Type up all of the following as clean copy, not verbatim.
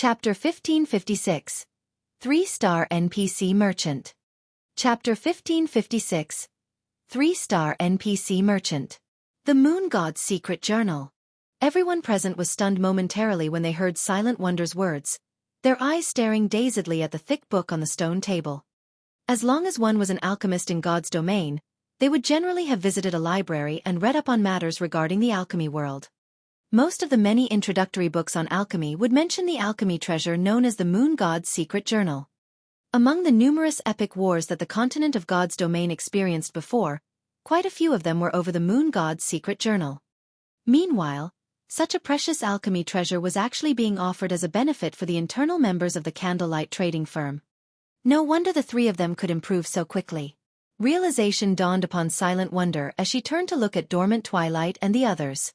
Chapter 1556. 3-Star NPC Merchant. Chapter 1556. 3-Star NPC Merchant. The Moon God's Secret Journal. Everyone present was stunned momentarily when they heard Silent Wonder's words, their eyes staring dazedly at the thick book on the stone table. As long as one was an alchemist in God's domain, they would generally have visited a library and read up on matters regarding the alchemy world. Most of the many introductory books on alchemy would mention the alchemy treasure known as the Moon God's Secret Journal. Among the numerous epic wars that the continent of God's domain experienced before, quite a few of them were over the Moon God's Secret Journal. Meanwhile, such a precious alchemy treasure was actually being offered as a benefit for the internal members of the Candlelight trading firm. No wonder the three of them could improve so quickly. Realization dawned upon Silent Wonder as she turned to look at Dormant Twilight and the others.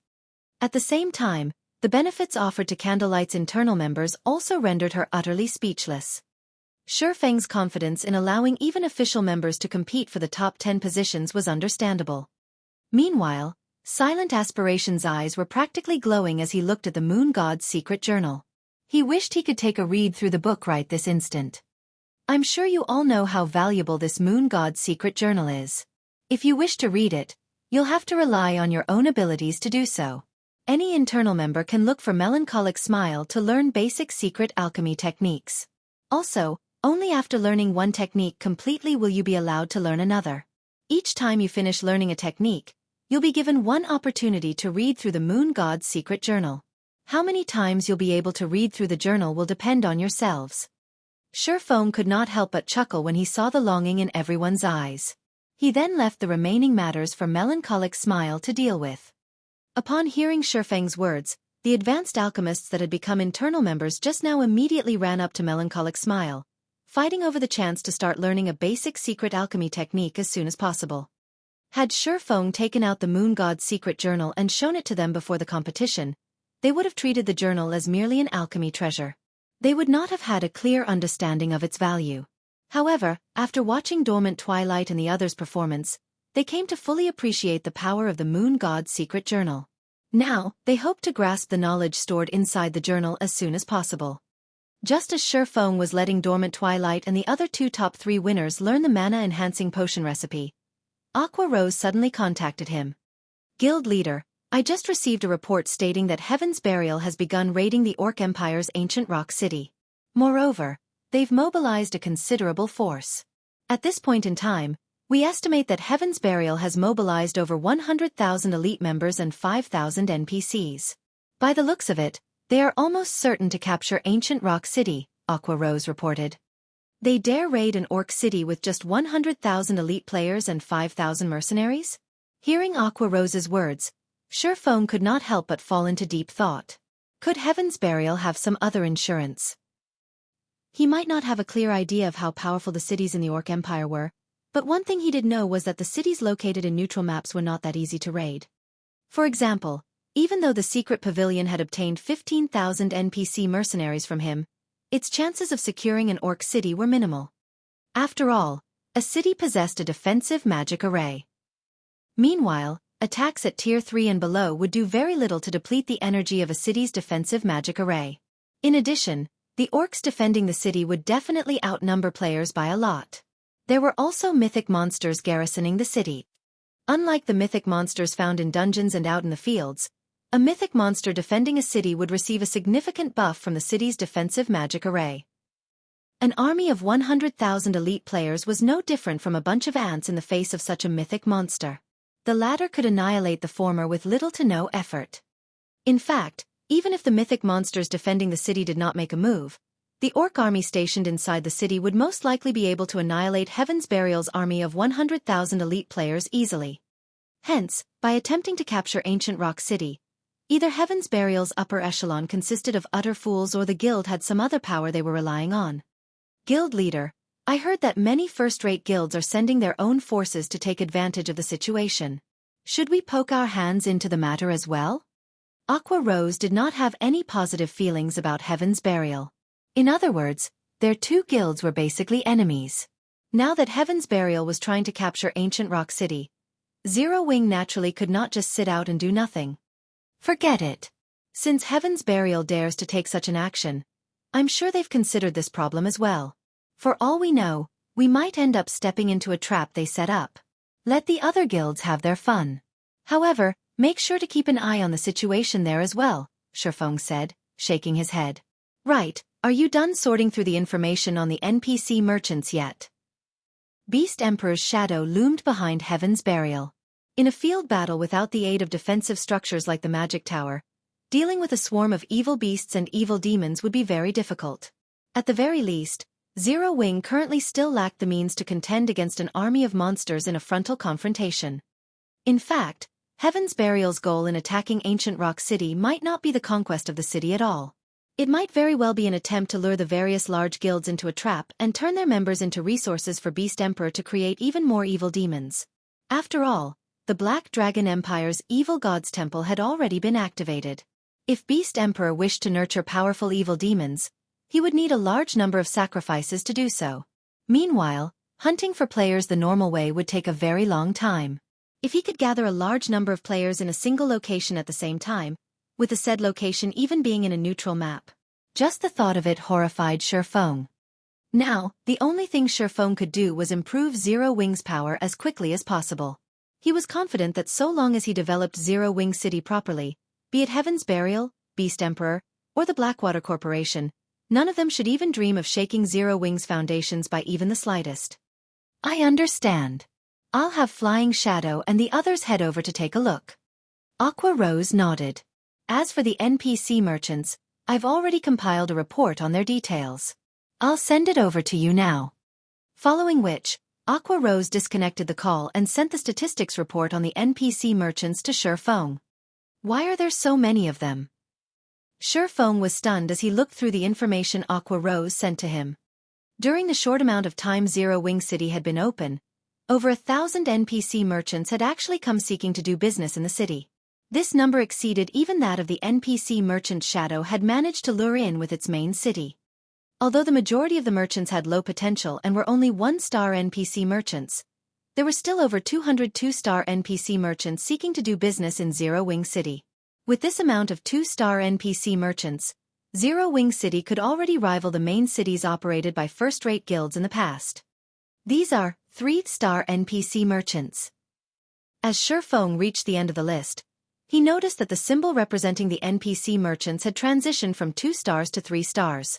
At the same time, the benefits offered to Candlelight's internal members also rendered her utterly speechless. Xueqi's confidence in allowing even official members to compete for the top 10 positions was understandable. Meanwhile, Silent Aspiration's eyes were practically glowing as he looked at the Moon God's Secret Journal. He wished he could take a read through the book right this instant. I'm sure you all know how valuable this Moon God's Secret Journal is. If you wish to read it, you'll have to rely on your own abilities to do so. Any internal member can look for Melancholic Smile to learn basic secret alchemy techniques. Also, only after learning one technique completely will you be allowed to learn another. Each time you finish learning a technique, you'll be given one opportunity to read through the Moon God's Secret Journal. How many times you'll be able to read through the journal will depend on yourselves. Xueqi could not help but chuckle when he saw the longing in everyone's eyes. He then left the remaining matters for Melancholic Smile to deal with. Upon hearing Xueqi's words, the advanced alchemists that had become internal members just now immediately ran up to Melancholic Smile, fighting over the chance to start learning a basic secret alchemy technique as soon as possible. Had Xueqi taken out the Moon God's Secret Journal and shown it to them before the competition, they would have treated the journal as merely an alchemy treasure. They would not have had a clear understanding of its value. However, after watching Dormant Twilight and the others' performance, they came to fully appreciate the power of the Moon God's Secret Journal. Now, they hoped to grasp the knowledge stored inside the journal as soon as possible. Just as Xueqi was letting Dormant Twilight and the other two top 3 winners learn the mana-enhancing potion recipe, Aqua Rose suddenly contacted him. Guild leader, I just received a report stating that Heaven's Burial has begun raiding the Orc Empire's ancient rock city. Moreover, they've mobilized a considerable force. At this point in time, we estimate that Heaven's Burial has mobilized over 100,000 elite members and 5,000 NPCs. By the looks of it, they are almost certain to capture Ancient Rock City, Aqua Rose reported. They dare raid an orc city with just 100,000 elite players and 5,000 mercenaries? Hearing Aqua Rose's words, Xueqi could not help but fall into deep thought. Could Heaven's Burial have some other insurance? He might not have a clear idea of how powerful the cities in the Orc Empire were, but one thing he did know was that the cities located in neutral maps were not that easy to raid. For example, even though the secret pavilion had obtained 15,000 NPC mercenaries from him, its chances of securing an orc city were minimal. After all, a city possessed a defensive magic array. Meanwhile, attacks at Tier 3 and below would do very little to deplete the energy of a city's defensive magic array. In addition, the orcs defending the city would definitely outnumber players by a lot. There were also mythic monsters garrisoning the city. Unlike the mythic monsters found in dungeons and out in the fields, a mythic monster defending a city would receive a significant buff from the city's defensive magic array. An army of 100,000 elite players was no different from a bunch of ants in the face of such a mythic monster. The latter could annihilate the former with little to no effort. In fact, even if the mythic monsters defending the city did not make a move, the orc army stationed inside the city would most likely be able to annihilate Heaven's Burial's army of 100,000 elite players easily. Hence, by attempting to capture Ancient Rock City, either Heaven's Burial's upper echelon consisted of utter fools or the guild had some other power they were relying on. Guild leader, I heard that many first-rate guilds are sending their own forces to take advantage of the situation. Should we poke our hands into the matter as well? Aqua Rose did not have any positive feelings about Heaven's Burial. In other words, their two guilds were basically enemies. Now that Heaven's Burial was trying to capture Ancient Rock City, Zero Wing naturally could not just sit out and do nothing. Forget it. Since Heaven's Burial dares to take such an action, I'm sure they've considered this problem as well. For all we know, we might end up stepping into a trap they set up. Let the other guilds have their fun. However, make sure to keep an eye on the situation there as well, Xueqi said, shaking his head. Right, are you done sorting through the information on the NPC merchants yet? Beast Emperor's shadow loomed behind Heaven's Burial. In a field battle without the aid of defensive structures like the Magic Tower, dealing with a swarm of evil beasts and evil demons would be very difficult. At the very least, Zero Wing currently still lacked the means to contend against an army of monsters in a frontal confrontation. In fact, Heaven's Burial's goal in attacking Ancient Rock City might not be the conquest of the city at all. It might very well be an attempt to lure the various large guilds into a trap and turn their members into resources for Beast Emperor to create even more evil demons. After all, the Black Dragon Empire's Evil Gods Temple had already been activated. If Beast Emperor wished to nurture powerful evil demons, he would need a large number of sacrifices to do so. Meanwhile, hunting for players the normal way would take a very long time. If he could gather a large number of players in a single location at the same time, with the said location even being in a neutral map. Just the thought of it horrified Xueqi. Now, the only thing Xueqi could do was improve Zero Wing's power as quickly as possible. He was confident that so long as he developed Zero Wing City properly, be it Heaven's Burial, Beast Emperor, or the Blackwater Corporation, none of them should even dream of shaking Zero Wing's foundations by even the slightest. I understand. I'll have Flying Shadow and the others head over to take a look. Aqua Rose nodded. As for the NPC merchants, I've already compiled a report on their details. I'll send it over to you now. Following which, Aqua Rose disconnected the call and sent the statistics report on the NPC merchants to Xueqi. Why are there so many of them? Xueqi was stunned as he looked through the information Aqua Rose sent to him. During the short amount of time Zero Wing City had been open, over 1,000 NPC merchants had actually come seeking to do business in the city. This number exceeded even that of the NPC merchant Shadow had managed to lure in with its main city. Although the majority of the merchants had low potential and were only 1-star NPC merchants, there were still over 200 2-star NPC merchants seeking to do business in Zero Wing City. With this amount of 2-star NPC merchants, Zero Wing City could already rival the main cities operated by first-rate guilds in the past. These are 3-star NPC merchants. As Xueqi reached the end of the list, he noticed that the symbol representing the NPC merchants had transitioned from 2 stars to 3 stars.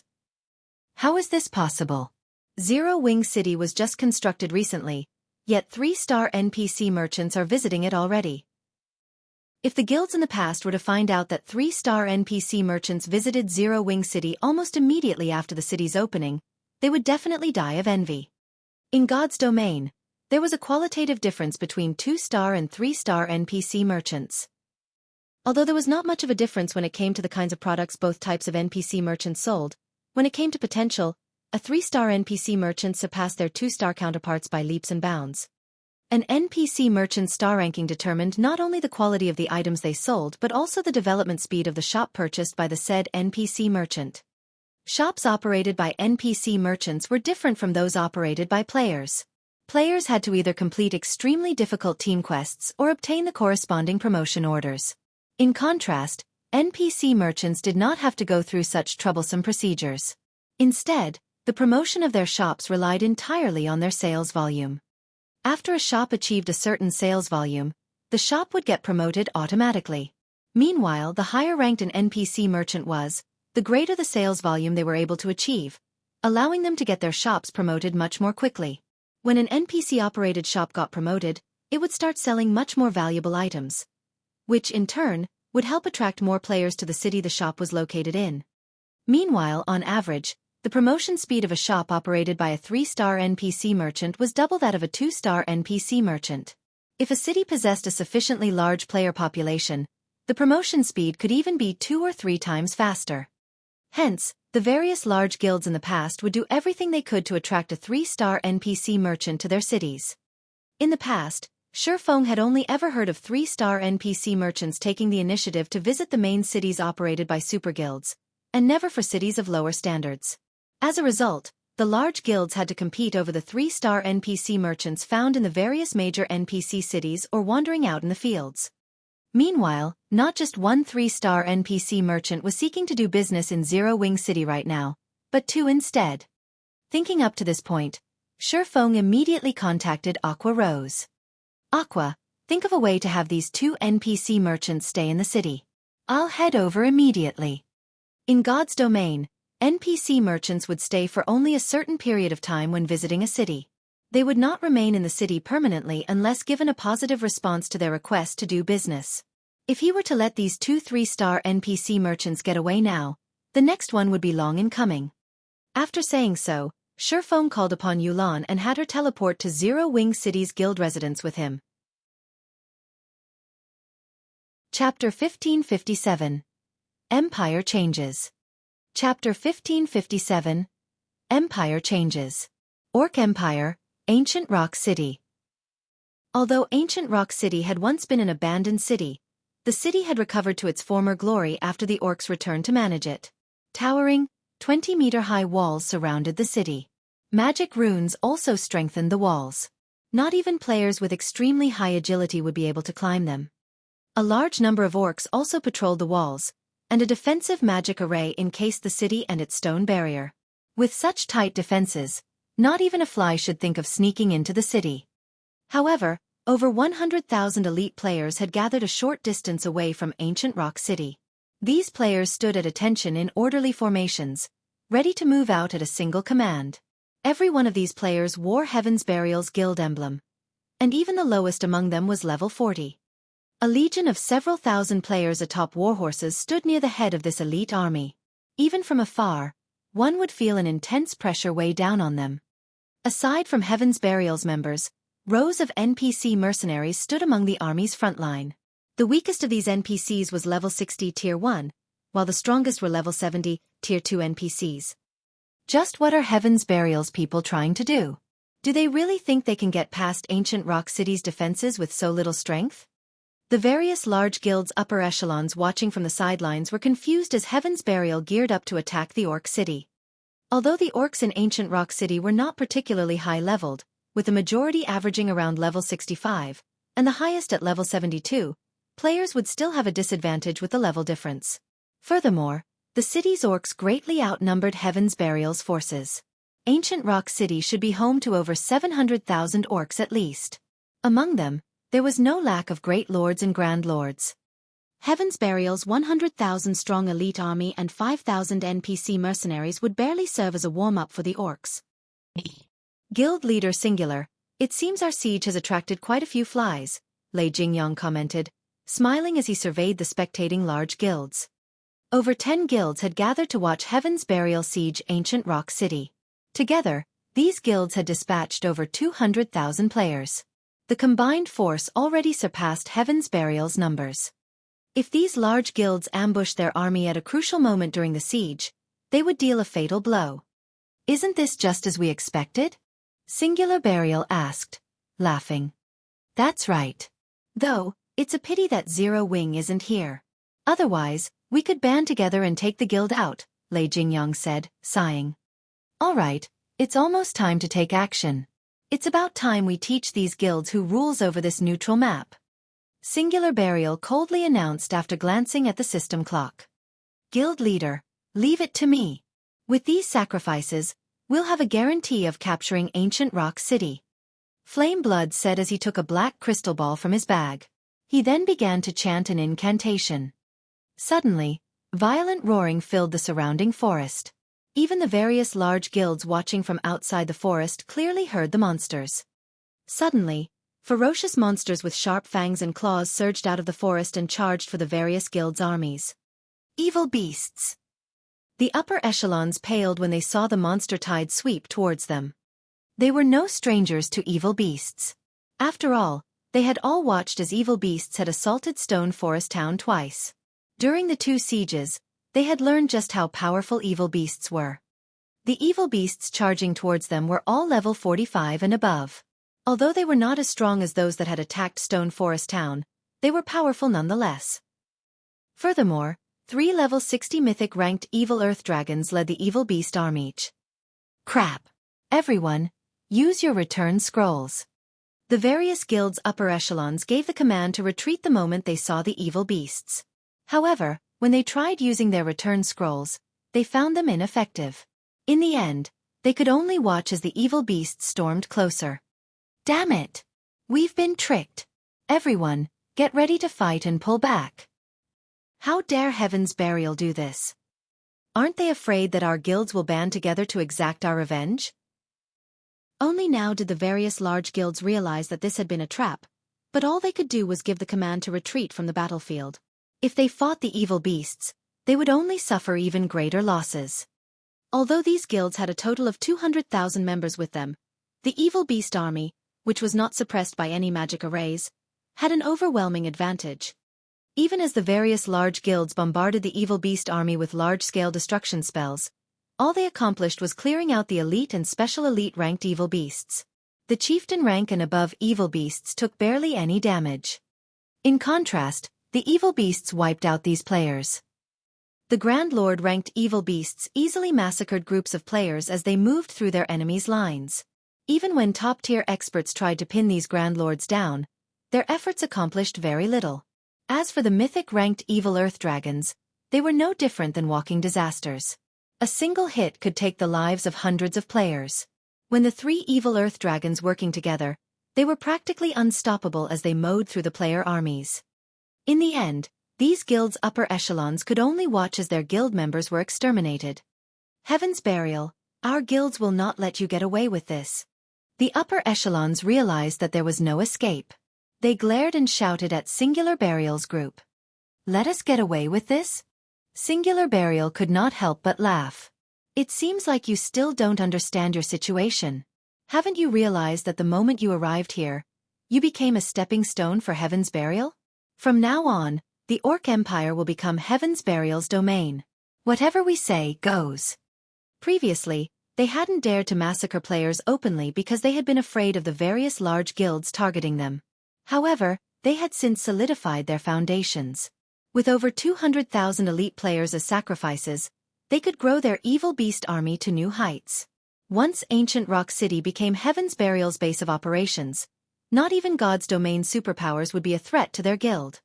How is this possible? Zero Wing City was just constructed recently, yet 3-star NPC merchants are visiting it already. If the guilds in the past were to find out that 3-star NPC merchants visited Zero Wing City almost immediately after the city's opening, they would definitely die of envy. In God's domain, there was a qualitative difference between 2-star and 3-star NPC merchants. Although there was not much of a difference when it came to the kinds of products both types of NPC merchants sold, when it came to potential, a 3-star NPC merchant surpassed their 2-star counterparts by leaps and bounds. An NPC merchant's star ranking determined not only the quality of the items they sold but also the development speed of the shop purchased by the said NPC merchant. Shops operated by NPC merchants were different from those operated by players. Players had to either complete extremely difficult team quests or obtain the corresponding promotion orders. In contrast, NPC merchants did not have to go through such troublesome procedures. Instead, the promotion of their shops relied entirely on their sales volume. After a shop achieved a certain sales volume, the shop would get promoted automatically. Meanwhile, the higher-ranked an NPC merchant was, the greater the sales volume they were able to achieve, allowing them to get their shops promoted much more quickly. When an NPC-operated shop got promoted, it would start selling much more valuable items, which, in turn, would help attract more players to the city the shop was located in. Meanwhile, on average, the promotion speed of a shop operated by a 3-star NPC merchant was double that of a 2-star NPC merchant. If a city possessed a sufficiently large player population, the promotion speed could even be 2 or 3 times faster. Hence, the various large guilds in the past would do everything they could to attract a 3-star NPC merchant to their cities. In the past, Xueqi had only ever heard of 3-star NPC merchants taking the initiative to visit the main cities operated by super guilds, and never for cities of lower standards. As a result, the large guilds had to compete over the 3-star NPC merchants found in the various major NPC cities or wandering out in the fields. Meanwhile, not just one 3-star NPC merchant was seeking to do business in Zero Wing City right now, but 2 instead. Thinking up to this point, Xueqi immediately contacted Aqua Rose. Aqua, think of a way to have these 2 NPC merchants stay in the city. I'll head over immediately. In God's domain, NPC merchants would stay for only a certain period of time when visiting a city. They would not remain in the city permanently unless given a positive response to their request to do business. If he were to let these 2 3-star NPC merchants get away now, the next one would be long in coming. After saying so, Xueqi called upon Yulan and had her teleport to Zero Wing City's guild residence with him. Chapter 1557. Empire Changes. Chapter 1557. Empire Changes. Orc Empire, Ancient Rock City. Although Ancient Rock City had once been an abandoned city, the city had recovered to its former glory after the orcs returned to manage it. Towering, 20-meter-high walls surrounded the city. Magic runes also strengthened the walls. Not even players with extremely high agility would be able to climb them. A large number of orcs also patrolled the walls, and a defensive magic array encased the city and its stone barrier. With such tight defenses, not even a fly should think of sneaking into the city. However, over 100,000 elite players had gathered a short distance away from Ancient Rock City. These players stood at attention in orderly formations, ready to move out at a single command. Every one of these players wore Heaven's Burial's guild emblem, and even the lowest among them was level 40. A legion of several thousand players atop warhorses stood near the head of this elite army. Even from afar, one would feel an intense pressure weigh down on them. Aside from Heaven's Burial's members, rows of NPC mercenaries stood among the army's front line. The weakest of these NPCs was level 60 Tier 1, while the strongest were level 70 Tier 2 NPCs. Just what are Heaven's Burial's people trying to do? Do they really think they can get past Ancient Rock City's defenses with so little strength? The various large guilds' upper echelons watching from the sidelines were confused as Heaven's Burial geared up to attack the Orc City. Although the orcs in Ancient Rock City were not particularly high-leveled, with the majority averaging around level 65, and the highest at level 72, players would still have a disadvantage with the level difference. Furthermore, the city's orcs greatly outnumbered Heaven's Burial's forces. Ancient Rock City should be home to over 700,000 orcs at least. Among them, there was no lack of great lords and grand lords. Heaven's Burial's 100,000-strong elite army and 5,000 NPC mercenaries would barely serve as a warm-up for the orcs. Guild Leader Singular, it seems our siege has attracted quite a few flies, Lei Jingyang commented, smiling as he surveyed the spectating large guilds. Over 10 guilds had gathered to watch Heaven's Burial siege Ancient Rock City. Together, these guilds had dispatched over 200,000 players. The combined force already surpassed Heaven's Burial's numbers. If these large guilds ambushed their army at a crucial moment during the siege, they would deal a fatal blow. Isn't this just as we expected? Singular Burial asked, laughing. That's right. Though, it's a pity that Zero Wing isn't here. Otherwise, we could band together and take the guild out, Lei Jingyang said, sighing. All right, it's almost time to take action. It's about time we teach these guilds who rules over this neutral map. Singular Burial coldly announced after glancing at the system clock. Guild leader, leave it to me. With these sacrifices, we'll have a guarantee of capturing Ancient Rock City. Flame Blood said as he took a black crystal ball from his bag. He then began to chant an incantation. Suddenly, violent roaring filled the surrounding forest. Even the various large guilds watching from outside the forest clearly heard the monsters. Suddenly, ferocious monsters with sharp fangs and claws surged out of the forest and charged for the various guilds' armies. Evil beasts! The upper echelons paled when they saw the monster tide sweep towards them. They were no strangers to evil beasts. After all, they had all watched as evil beasts had assaulted Stone Forest Town twice. During the 2 sieges, they had learned just how powerful evil beasts were. The evil beasts charging towards them were all level 45 and above. Although they were not as strong as those that had attacked Stone Forest Town, they were powerful nonetheless. Furthermore, 3 level 60 mythic-ranked evil earth dragons led the evil beast army. Crap! Everyone, use your return scrolls. The various guilds' upper echelons gave the command to retreat the moment they saw the evil beasts. However, when they tried using their return scrolls, they found them ineffective. In the end, they could only watch as the evil beasts stormed closer. Damn it! We've been tricked. Everyone, get ready to fight and pull back. How dare Heaven's Burial do this? Aren't they afraid that our guilds will band together to exact our revenge? Only now did the various large guilds realize that this had been a trap, but all they could do was give the command to retreat from the battlefield. If they fought the evil beasts, they would only suffer even greater losses. Although these guilds had a total of 200,000 members with them, the evil beast army, which was not suppressed by any magic arrays, had an overwhelming advantage. Even as the various large guilds bombarded the evil beast army with large-scale destruction spells, all they accomplished was clearing out the elite and special elite ranked evil beasts. The chieftain rank and above evil beasts took barely any damage. In contrast, the evil beasts wiped out these players. The Grand Lord ranked evil beasts easily massacred groups of players as they moved through their enemies' lines. Even when top-tier experts tried to pin these Grand Lords down, their efforts accomplished very little. As for the mythic-ranked evil earth dragons, they were no different than walking disasters. A single hit could take the lives of hundreds of players. When the three evil earth dragons working together, they were practically unstoppable as they mowed through the player armies. In the end, these guilds' upper echelons could only watch as their guild members were exterminated. Heaven's Burial, our guilds will not let you get away with this. The upper echelons realized that there was no escape. They glared and shouted at Singular Burial's group. Let us get away with this? Singular Burial could not help but laugh. It seems like you still don't understand your situation. Haven't you realized that the moment you arrived here, you became a stepping stone for Heaven's Burial? From now on, the Orc Empire will become Heaven's Burial's domain. Whatever we say goes. Previously, they hadn't dared to massacre players openly because they had been afraid of the various large guilds targeting them. However, they had since solidified their foundations. With over 200,000 elite players as sacrifices, they could grow their evil beast army to new heights. Once Ancient Rock City became Heaven's Burial's base of operations, not even God's domain superpowers would be a threat to their guild.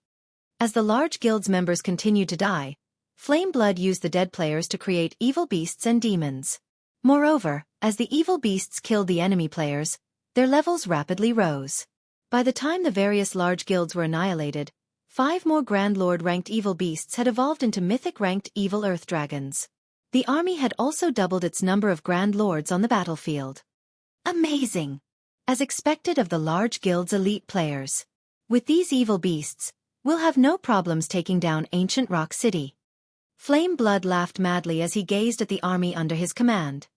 As the large guild's members continued to die, Flame Blood used the dead players to create evil beasts and demons. Moreover, as the evil beasts killed the enemy players, their levels rapidly rose. By the time the various large guilds were annihilated, 5 more Grand Lord-ranked evil beasts had evolved into mythic-ranked evil earth dragons. The army had also doubled its number of Grand Lords on the battlefield. Amazing! As expected of the large guild's elite players. With these evil beasts, we'll have no problems taking down Ancient Rock City. Flame Blood laughed madly as he gazed at the army under his command.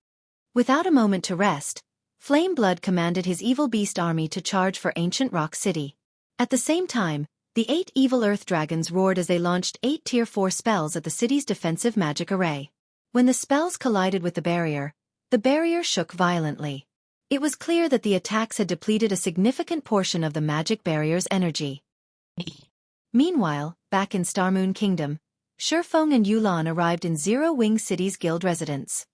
Without a moment to rest, Flame Blood commanded his evil beast army to charge for Ancient Rock City. At the same time, the 8 evil earth dragons roared as they launched 8 Tier 4 spells at the city's defensive magic array. When the spells collided with the barrier shook violently. It was clear that the attacks had depleted a significant portion of the magic barrier's energy. Meanwhile, back in Starmoon Kingdom, Xueqi and Yulan arrived in Zero Wing City's guild residence.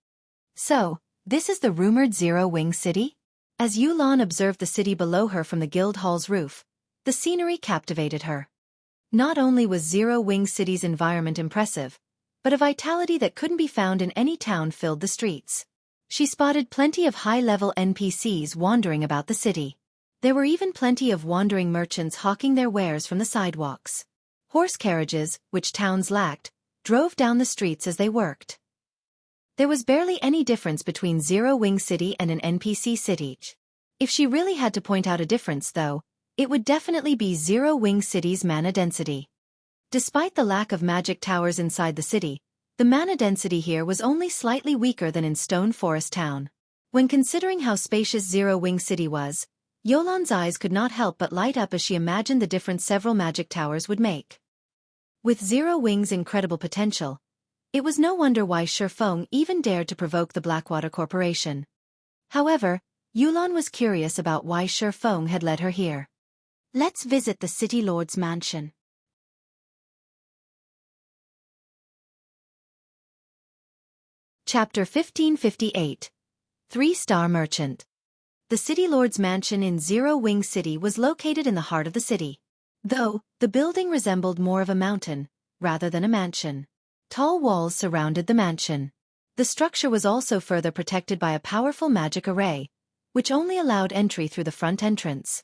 So, this is the rumored Zero Wing City? As Yulan observed the city below her from the guild hall's roof, the scenery captivated her. Not only was Zero Wing City's environment impressive, but a vitality that couldn't be found in any town filled the streets. She spotted plenty of high-level NPCs wandering about the city. There were even plenty of wandering merchants hawking their wares from the sidewalks. Horse carriages, which towns lacked, drove down the streets as they worked. There was barely any difference between Zero Wing City and an NPC city. If she really had to point out a difference, though, it would definitely be Zero Wing City's mana density. Despite the lack of magic towers inside the city, the mana density here was only slightly weaker than in Stone Forest Town. When considering how spacious Zero Wing City was, Yolan's eyes could not help but light up as she imagined the difference several magic towers would make. With Zero Wing's incredible potential, it was no wonder why Xueqi even dared to provoke the Blackwater Corporation. However, Yulan was curious about why Xueqi had led her here. Let's visit the City Lord's mansion. Chapter 1558. 3-Star Merchant. The City Lord's mansion in Zero Wing City was located in the heart of the city. Though, the building resembled more of a mountain, rather than a mansion. Tall walls surrounded the mansion. The structure was also further protected by a powerful magic array, which only allowed entry through the front entrance.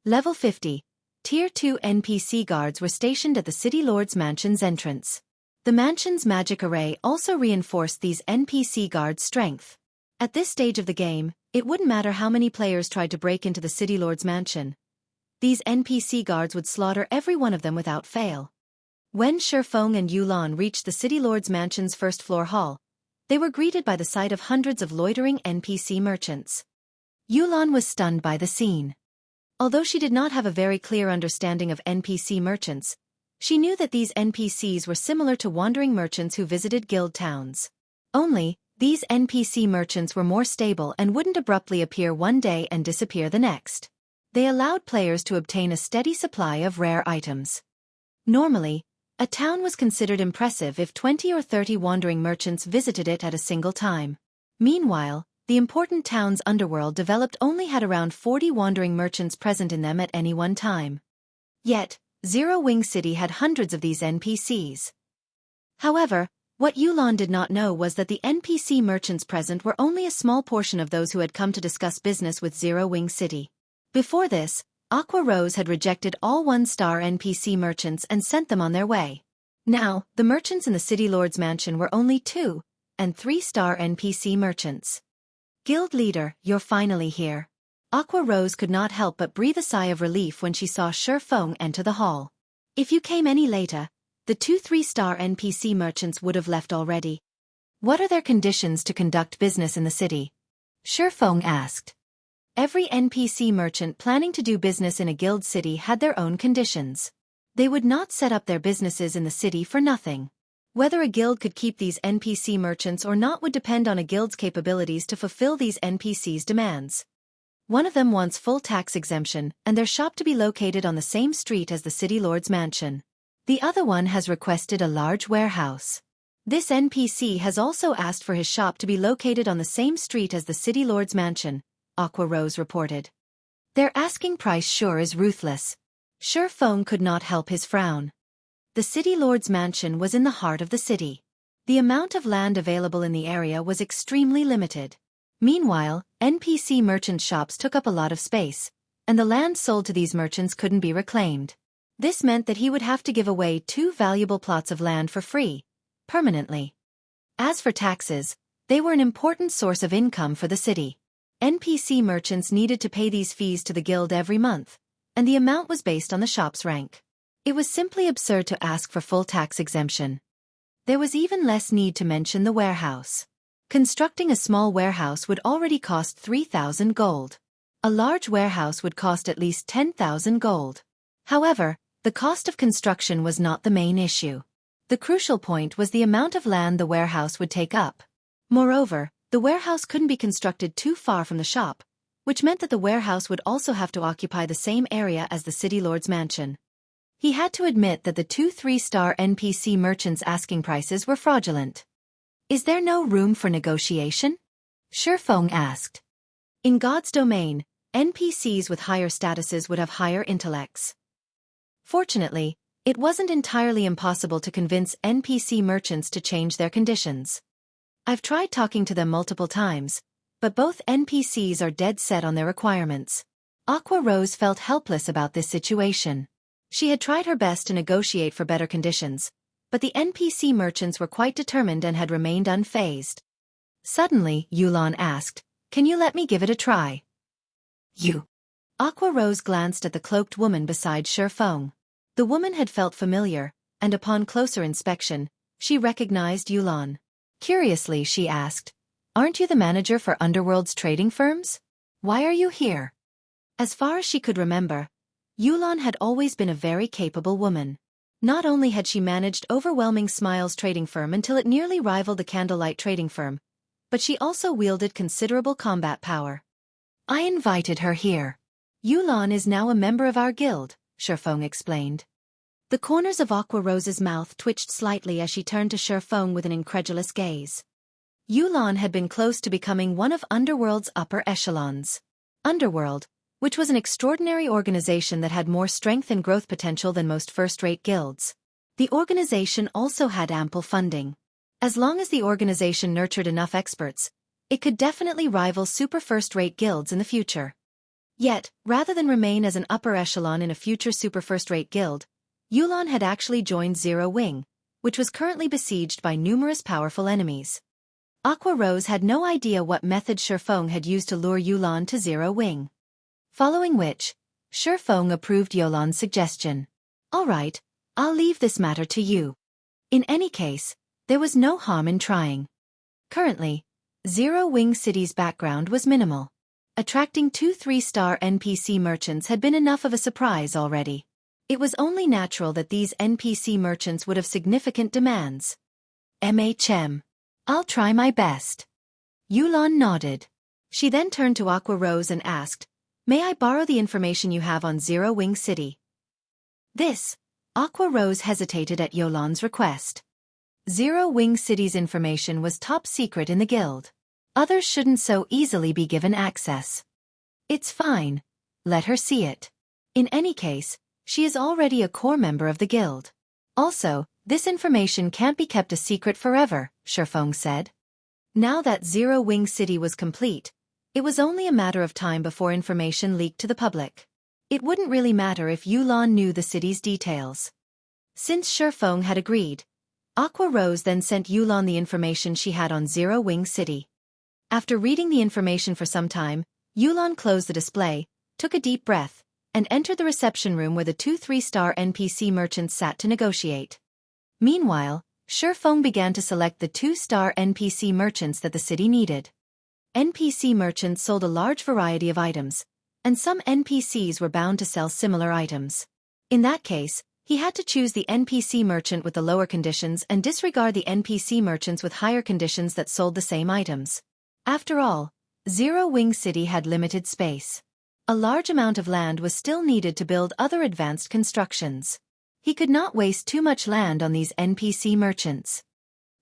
Level 50. Tier 2 NPC guards were stationed at the City Lord's Mansion's entrance. The mansion's magic array also reinforced these NPC guards' strength. At this stage of the game, it wouldn't matter how many players tried to break into the City Lord's Mansion. These NPC guards would slaughter every one of them without fail. When Xueqi and Yulan reached the City Lord's Mansion's first-floor hall, they were greeted by the sight of hundreds of loitering NPC merchants. Yulan was stunned by the scene. Although she did not have a very clear understanding of NPC merchants, she knew that these NPCs were similar to wandering merchants who visited guild towns. Only, these NPC merchants were more stable and wouldn't abruptly appear one day and disappear the next. They allowed players to obtain a steady supply of rare items. Normally, a town was considered impressive if 20 or 30 wandering merchants visited it at a single time. Meanwhile, the important town's underworld developed only had around 40 wandering merchants present in them at any one time. Yet, Zero Wing City had hundreds of these NPCs. However, what Yulan did not know was that the NPC merchants present were only a small portion of those who had come to discuss business with Zero Wing City. Before this, Aqua Rose had rejected all one-star NPC merchants and sent them on their way. Now, the merchants in the City Lord's Mansion were only 2- and 3-star NPC merchants. Guild leader, you're finally here. Aqua Rose could not help but breathe a sigh of relief when she saw Xueqi enter the hall. If you came any later, the 2 3-star NPC merchants would have left already. What are their conditions to conduct business in the city? Xueqi asked. Every NPC merchant planning to do business in a guild city had their own conditions. They would not set up their businesses in the city for nothing. Whether a guild could keep these NPC merchants or not would depend on a guild's capabilities to fulfill these NPCs' demands. One of them wants full tax exemption and their shop to be located on the same street as the City Lord's Mansion. The other one has requested a large warehouse. This NPC has also asked for his shop to be located on the same street as the City Lord's Mansion, Aqua Rose reported. Their asking price sure is ruthless. Xueqi could not help his frown. The City Lord's Mansion was in the heart of the city. The amount of land available in the area was extremely limited. Meanwhile, NPC merchant shops took up a lot of space, and the land sold to these merchants couldn't be reclaimed. This meant that he would have to give away 2 valuable plots of land for free, permanently. As for taxes, they were an important source of income for the city. NPC merchants needed to pay these fees to the guild every month, and the amount was based on the shop's rank. It was simply absurd to ask for full tax exemption. There was even less need to mention the warehouse. Constructing a small warehouse would already cost 3,000 gold. A large warehouse would cost at least 10,000 gold. However, the cost of construction was not the main issue. The crucial point was the amount of land the warehouse would take up. Moreover, the warehouse couldn't be constructed too far from the shop, which meant that the warehouse would also have to occupy the same area as the City Lord's Mansion. He had to admit that the 2 3-star NPC merchants' asking prices were fraudulent. Is there no room for negotiation? Xueqi asked. In God's domain, NPCs with higher statuses would have higher intellects. Fortunately, it wasn't entirely impossible to convince NPC merchants to change their conditions. I've tried talking to them multiple times, but both NPCs are dead set on their requirements. Aqua Rose felt helpless about this situation. She had tried her best to negotiate for better conditions, but the NPC merchants were quite determined and had remained unfazed. Suddenly, Yulan asked, "Can you let me give it a try?" You. Aqua Rose glanced at the cloaked woman beside Xueqi. The woman had felt familiar, and upon closer inspection, she recognized Yulan. Curiously, she asked, "Aren't you the manager for Underworld's trading firms? Why are you here?" As far as she could remember, Yulan had always been a very capable woman. Not only had she managed Overwhelming Smiles trading firm until it nearly rivaled the Candlelight trading firm, but she also wielded considerable combat power. I invited her here. Yulan is now a member of our guild, Xueqi explained. The corners of Aqua Rose's mouth twitched slightly as she turned to Xueqi with an incredulous gaze. Yulan had been close to becoming one of Underworld's upper echelons. Underworld, which was an extraordinary organization that had more strength and growth potential than most first-rate guilds. The organization also had ample funding. As long as the organization nurtured enough experts, it could definitely rival super first-rate guilds in the future. Yet, rather than remain as an upper echelon in a future super first-rate guild, Yulan had actually joined Zero Wing, which was currently besieged by numerous powerful enemies. Aqua Rose had no idea what method Xuefeng had used to lure Yulan to Zero Wing. Following which, Xuefeng approved Yulan's suggestion. All right, I'll leave this matter to you. In any case, there was no harm in trying. Currently, Zero Wing City's background was minimal. Attracting 2 3-star NPC merchants had been enough of a surprise already. It was only natural that these NPC merchants would have significant demands. I'll try my best. Yulan nodded. She then turned to Aqua Rose and asked, "May I borrow the information you have on Zero Wing City?" Aqua Rose hesitated at Yulan's request. Zero Wing City's information was top secret in the guild. Others shouldn't so easily be given access. It's fine. Let her see it. In any case, she is already a core member of the guild. Also, this information can't be kept a secret forever, Xuefeng said. Now that Zero Wing City was complete, it was only a matter of time before information leaked to the public. It wouldn't really matter if Yulan knew the city's details. Since Xuefeng had agreed, Aqua Rose then sent Yulan the information she had on Zero Wing City. After reading the information for some time, Yulan closed the display, took a deep breath, and entered the reception room where the 2 3-star NPC merchants sat to negotiate. Meanwhile, Xuefeng began to select the 2-star NPC merchants that the city needed. NPC merchants sold a large variety of items, and some NPCs were bound to sell similar items. In that case, he had to choose the NPC merchant with the lower conditions and disregard the NPC merchants with higher conditions that sold the same items. After all, Zero Wing City had limited space. A large amount of land was still needed to build other advanced constructions. He could not waste too much land on these NPC merchants.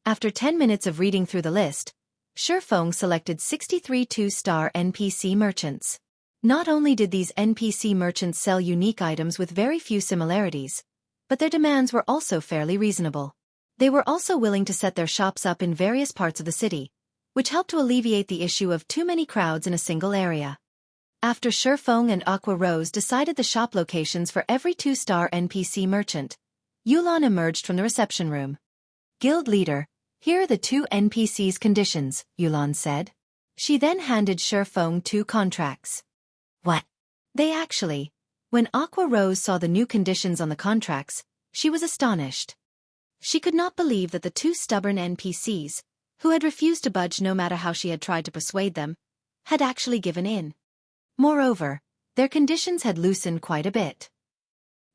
After 10 minutes of reading through the list, Xuefeng selected 63 2-star NPC merchants. Not only did these NPC merchants sell unique items with very few similarities, but their demands were also fairly reasonable. They were also willing to set their shops up in various parts of the city, which helped to alleviate the issue of too many crowds in a single area. After Xuefeng and Aqua Rose decided the shop locations for every 2-star NPC merchant, Yulan emerged from the reception room. "Guild leader, here are the 2 NPCs' conditions," Yulan said. She then handed Xuefeng 2 contracts. What? When Aqua Rose saw the new conditions on the contracts, she was astonished. She could not believe that the 2 stubborn NPCs, who had refused to budge no matter how she had tried to persuade them, had actually given in. Moreover, their conditions had loosened quite a bit.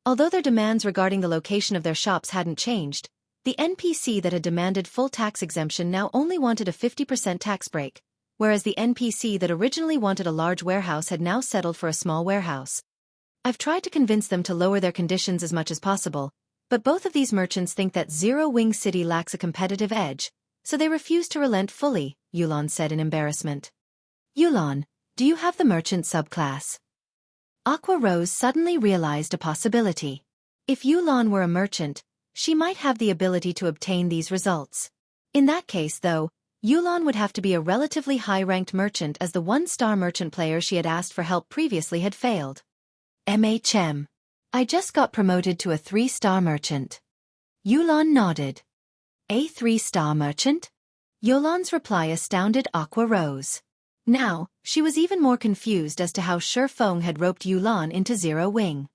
Although their demands regarding the location of their shops hadn't changed, the NPC that had demanded full tax exemption now only wanted a 50% tax break, whereas the NPC that originally wanted a large warehouse had now settled for a small warehouse. I've tried to convince them to lower their conditions as much as possible, but both of these merchants think that Zero Wing City lacks a competitive edge, so they refuse to relent fully, Yulan said in embarrassment. Yulan, do you have the merchant subclass? Aqua Rose suddenly realized a possibility. If Yulan were a merchant, she might have the ability to obtain these results. In that case, though, Yulan would have to be a relatively high-ranked merchant, as the 1-star merchant player she had asked for help previously had failed. I just got promoted to a 3-star merchant. Yulan nodded. A 3-star merchant? Yulan's reply astounded Aqua Rose. Now, she was even more confused as to how Xuefeng had roped Yulan into Zero Wing.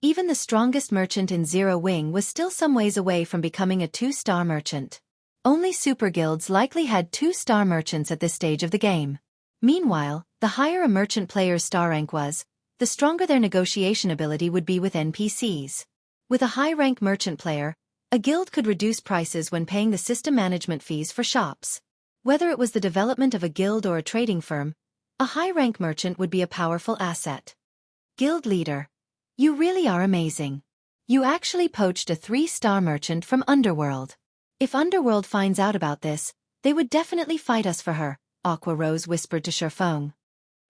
Even the strongest merchant in Zero Wing was still some ways away from becoming a 2-star merchant. Only super guilds likely had 2-star merchants at this stage of the game. Meanwhile, the higher a merchant player's star rank was, the stronger their negotiation ability would be with NPCs. With a high-rank merchant player, a guild could reduce prices when paying the system management fees for shops. Whether it was the development of a guild or a trading firm, a high-rank merchant would be a powerful asset. Guild leader, you really are amazing. You actually poached a 3-star merchant from Underworld. If Underworld finds out about this, they would definitely fight us for her, Aqua Rose whispered to Xuefeng.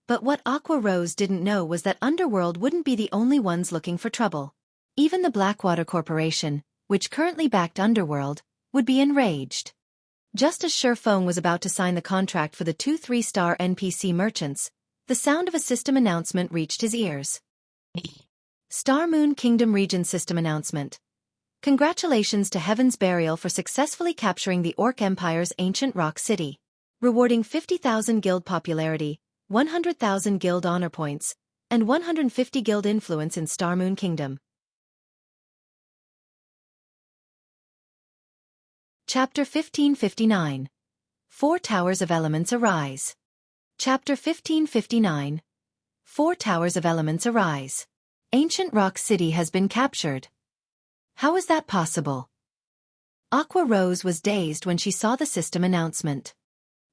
But what Aqua Rose didn't know was that Underworld wouldn't be the only ones looking for trouble. Even the Blackwater Corporation, which currently backed Underworld, would be enraged. Just as Xueqi was about to sign the contract for the 2 3-star NPC merchants, the sound of a system announcement reached his ears. Star Moon Kingdom Region System Announcement. Congratulations to Heaven's Burial for successfully capturing the Orc Empire's ancient rock city. Rewarding 50,000 guild popularity, 100,000 guild honor points, and 150 guild influence in Star Moon Kingdom. Chapter 1559. 4 Towers of Elements Arise. Chapter 1559. 4 Towers of Elements Arise. Ancient Rock City has been captured. How is that possible? Aqua Rose was dazed when she saw the system announcement.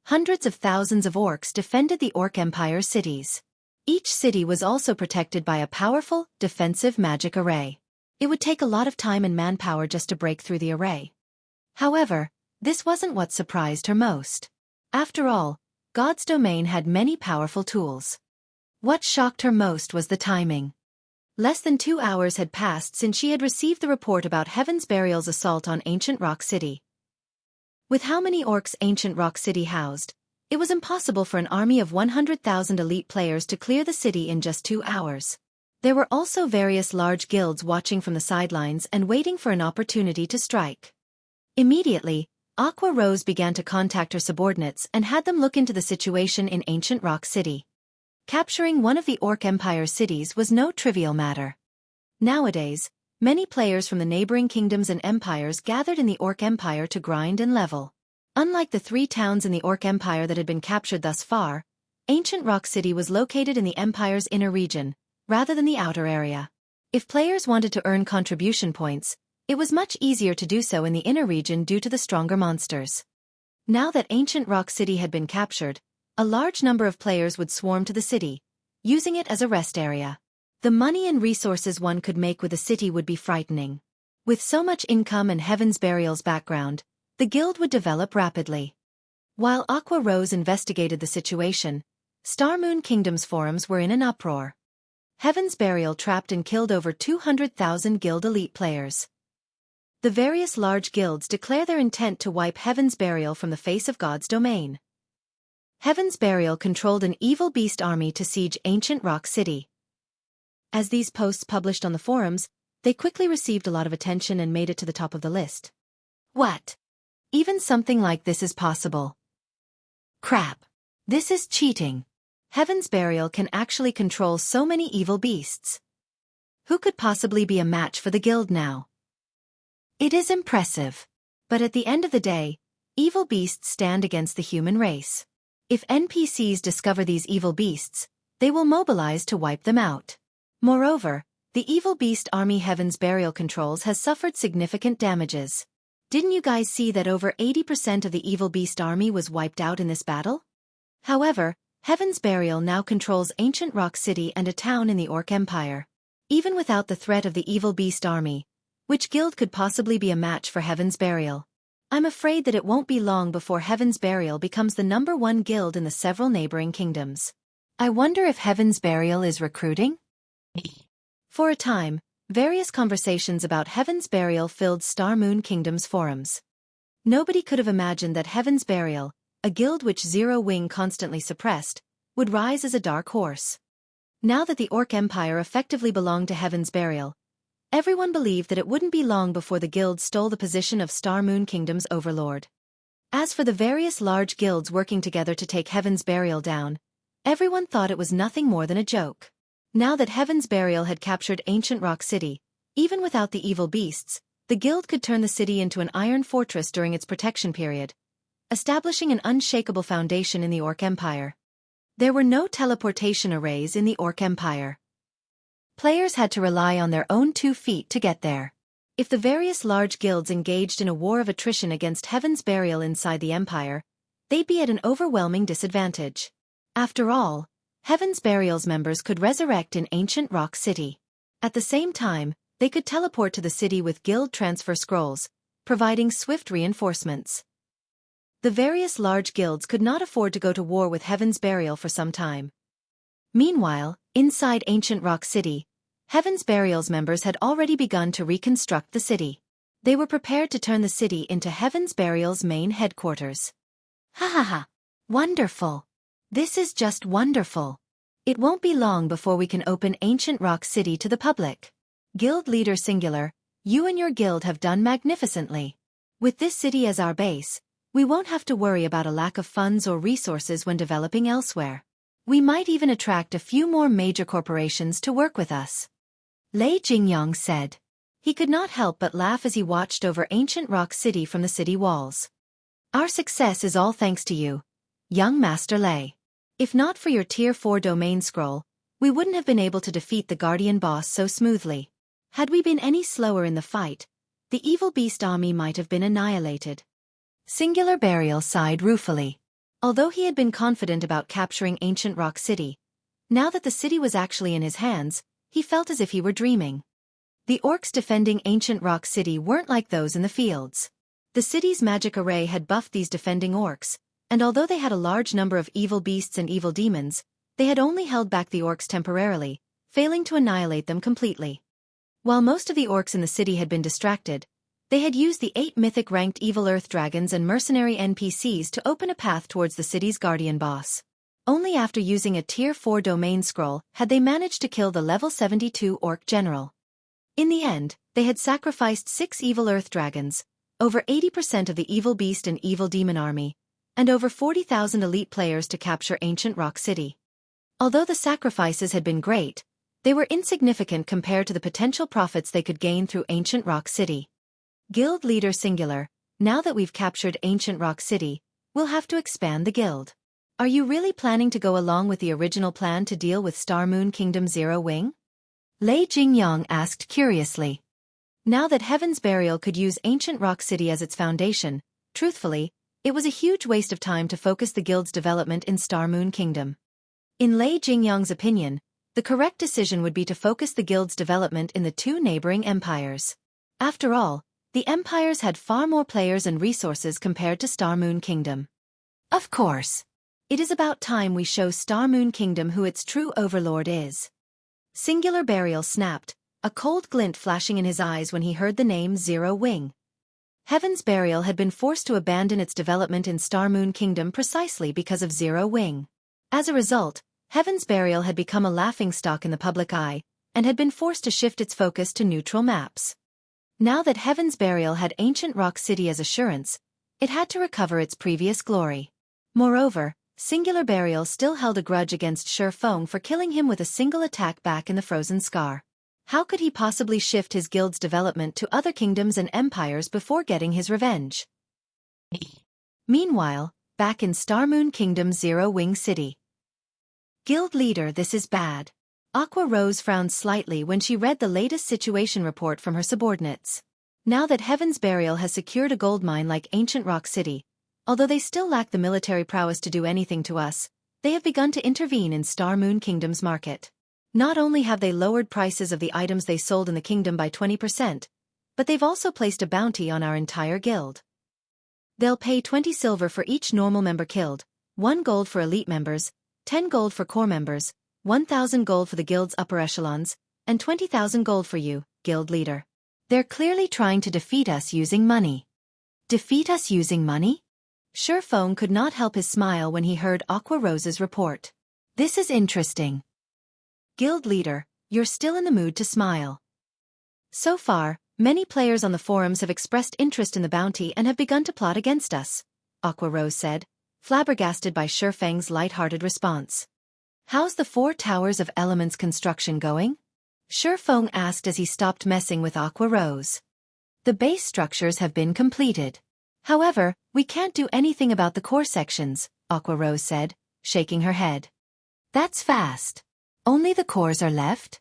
Hundreds of thousands of orcs defended the Orc Empire cities. Each city was also protected by a powerful, defensive magic array. It would take a lot of time and manpower just to break through the array. However, this wasn't what surprised her most. After all, God's domain had many powerful tools. What shocked her most was the timing. Less than 2 hours had passed since she had received the report about Heaven's Burial's assault on Ancient Rock City. With how many orcs Ancient Rock City housed, it was impossible for an army of 100,000 elite players to clear the city in just 2 hours. There were also various large guilds watching from the sidelines and waiting for an opportunity to strike. Immediately, Aqua Rose began to contact her subordinates and had them look into the situation in Ancient Rock City. Capturing one of the Orc Empire's cities was no trivial matter. Nowadays, many players from the neighboring kingdoms and empires gathered in the Orc Empire to grind and level. Unlike the 3 towns in the Orc Empire that had been captured thus far, Ancient Rock City was located in the Empire's inner region, rather than the outer area. If players wanted to earn contribution points, it was much easier to do so in the inner region due to the stronger monsters. Now that Ancient Rock City had been captured, a large number of players would swarm to the city, using it as a rest area. The money and resources one could make with the city would be frightening. With so much income and Heaven's Burial's background, the guild would develop rapidly. While Aqua Rose investigated the situation, Star Moon Kingdom's forums were in an uproar. Heaven's Burial trapped and killed over 200,000 guild elite players. The various large guilds declare their intent to wipe Heaven's Burial from the face of God's domain. Heaven's Burial controlled an evil beast army to siege Ancient Rock City. As these posts published on the forums, they quickly received a lot of attention and made it to the top of the list. What? Even something like this is possible? Crap. This is cheating. Heaven's Burial can actually control so many evil beasts. Who could possibly be a match for the guild now? It is impressive. But at the end of the day, evil beasts stand against the human race. If NPCs discover these evil beasts, they will mobilize to wipe them out. Moreover, the evil beast army Heaven's Burial controls has suffered significant damages. Didn't you guys see that over 80% of the evil beast army was wiped out in this battle? However, Heaven's Burial now controls Ancient Rock City and a town in the Orc Empire. Even without the threat of the evil beast army, which guild could possibly be a match for Heaven's Burial? I'm afraid that it won't be long before Heaven's Burial becomes the #1 guild in the several neighboring kingdoms. I wonder if Heaven's Burial is recruiting? For a time, various conversations about Heaven's Burial filled Star Moon Kingdom's forums. Nobody could have imagined that Heaven's Burial, a guild which Zero Wing constantly suppressed, would rise as a dark horse. Now that the Orc Empire effectively belonged to Heaven's Burial, everyone believed that it wouldn't be long before the guild stole the position of Star Moon Kingdom's overlord. As for the various large guilds working together to take Heaven's Burial down, everyone thought it was nothing more than a joke. Now that Heaven's Burial had captured Ancient Rock City, even without the evil beasts, the guild could turn the city into an iron fortress during its protection period, establishing an unshakable foundation in the Orc Empire. There were no teleportation arrays in the Orc Empire. Players had to rely on their own 2 feet to get there. If the various large guilds engaged in a war of attrition against Heaven's Burial inside the Empire, they'd be at an overwhelming disadvantage. After all, Heaven's Burial's members could resurrect in Ancient Rock City. At the same time, they could teleport to the city with guild transfer scrolls, providing swift reinforcements. The various large guilds could not afford to go to war with Heaven's Burial for some time. Meanwhile, inside Ancient Rock City, Heaven's Burial's members had already begun to reconstruct the city. They were prepared to turn the city into Heaven's Burial's main headquarters. Ha ha ha! Wonderful! This is just wonderful! It won't be long before we can open Ancient Rock City to the public. Guild Leader Singular, you and your guild have done magnificently. With this city as our base, we won't have to worry about a lack of funds or resources when developing elsewhere. We might even attract a few more major corporations to work with us. Lei Jingyang said. He could not help but laugh as he watched over Ancient Rock City from the city walls. Our success is all thanks to you, young Master Lei. If not for your Tier 4 domain scroll, we wouldn't have been able to defeat the Guardian boss so smoothly. Had we been any slower in the fight, the evil beast army might have been annihilated. Singular Burial sighed ruefully. Although he had been confident about capturing Ancient Rock City, now that the city was actually in his hands, he felt as if he were dreaming. The orcs defending Ancient Rock City weren't like those in the fields. The city's magic array had buffed these defending orcs, and although they had a large number of evil beasts and evil demons, they had only held back the orcs temporarily, failing to annihilate them completely. While most of the orcs in the city had been distracted, they had used the 8 mythic-ranked evil earth dragons and mercenary NPCs to open a path towards the city's guardian boss. Only after using a Tier 4 domain scroll had they managed to kill the level 72 orc general. In the end, they had sacrificed 6 evil earth dragons, over 80% of the evil beast and evil demon army, and over 40,000 elite players to capture Ancient Rock City. Although the sacrifices had been great, they were insignificant compared to the potential profits they could gain through Ancient Rock City. Guild Leader Singular, now that we've captured Ancient Rock City, we'll have to expand the guild. Are you really planning to go along with the original plan to deal with Star Moon Kingdom Zero Wing? Lei Jingyang asked curiously. Now that Heaven's Burial could use Ancient Rock City as its foundation, truthfully, it was a huge waste of time to focus the guild's development in Star Moon Kingdom. In Lei Jingyang's opinion, the correct decision would be to focus the guild's development in the 2 neighboring empires. After all, the empires had far more players and resources compared to Star Moon Kingdom. Of course. It is about time we show Star Moon Kingdom who its true overlord is. Singular Burial snapped, a cold glint flashing in his eyes when he heard the name Zero Wing. Heaven's Burial had been forced to abandon its development in Star Moon Kingdom precisely because of Zero Wing. As a result, Heaven's Burial had become a laughingstock in the public eye, and had been forced to shift its focus to neutral maps. Now that Heaven's Burial had Ancient Rock City as assurance, it had to recover its previous glory. Moreover, Singular Burial still held a grudge against Xueqi for killing him with a single attack back in the Frozen Scar. How could he possibly shift his guild's development to other kingdoms and empires before getting his revenge? Meanwhile, back in Star Moon Kingdom Zero Wing City. Guild Leader, this is bad. Aqua Rose frowned slightly when she read the latest situation report from her subordinates. Now that Heaven's Burial has secured a gold mine like Ancient Rock City, although they still lack the military prowess to do anything to us, they have begun to intervene in Star Moon Kingdom's market. Not only have they lowered prices of the items they sold in the kingdom by 20%, but they've also placed a bounty on our entire guild. They'll pay 20 silver for each normal member killed, 1 gold for elite members, 10 gold for core members, 1,000 gold for the guild's upper echelons, and 20,000 gold for you, guild leader. They're clearly trying to defeat us using money. Defeat us using money? Xueqi could not help his smile when he heard Aqua Rose's report. This is interesting. Guild leader, you're still in the mood to smile. So far, many players on the forums have expressed interest in the bounty and have begun to plot against us, Aqua Rose said, flabbergasted by Xueqi's light-hearted response. How's the 4 Towers of Elements construction going? Xueqi asked as he stopped messing with Aqua Rose. The base structures have been completed. However, we can't do anything about the core sections, Aqua Rose said, shaking her head. That's fast. Only the cores are left?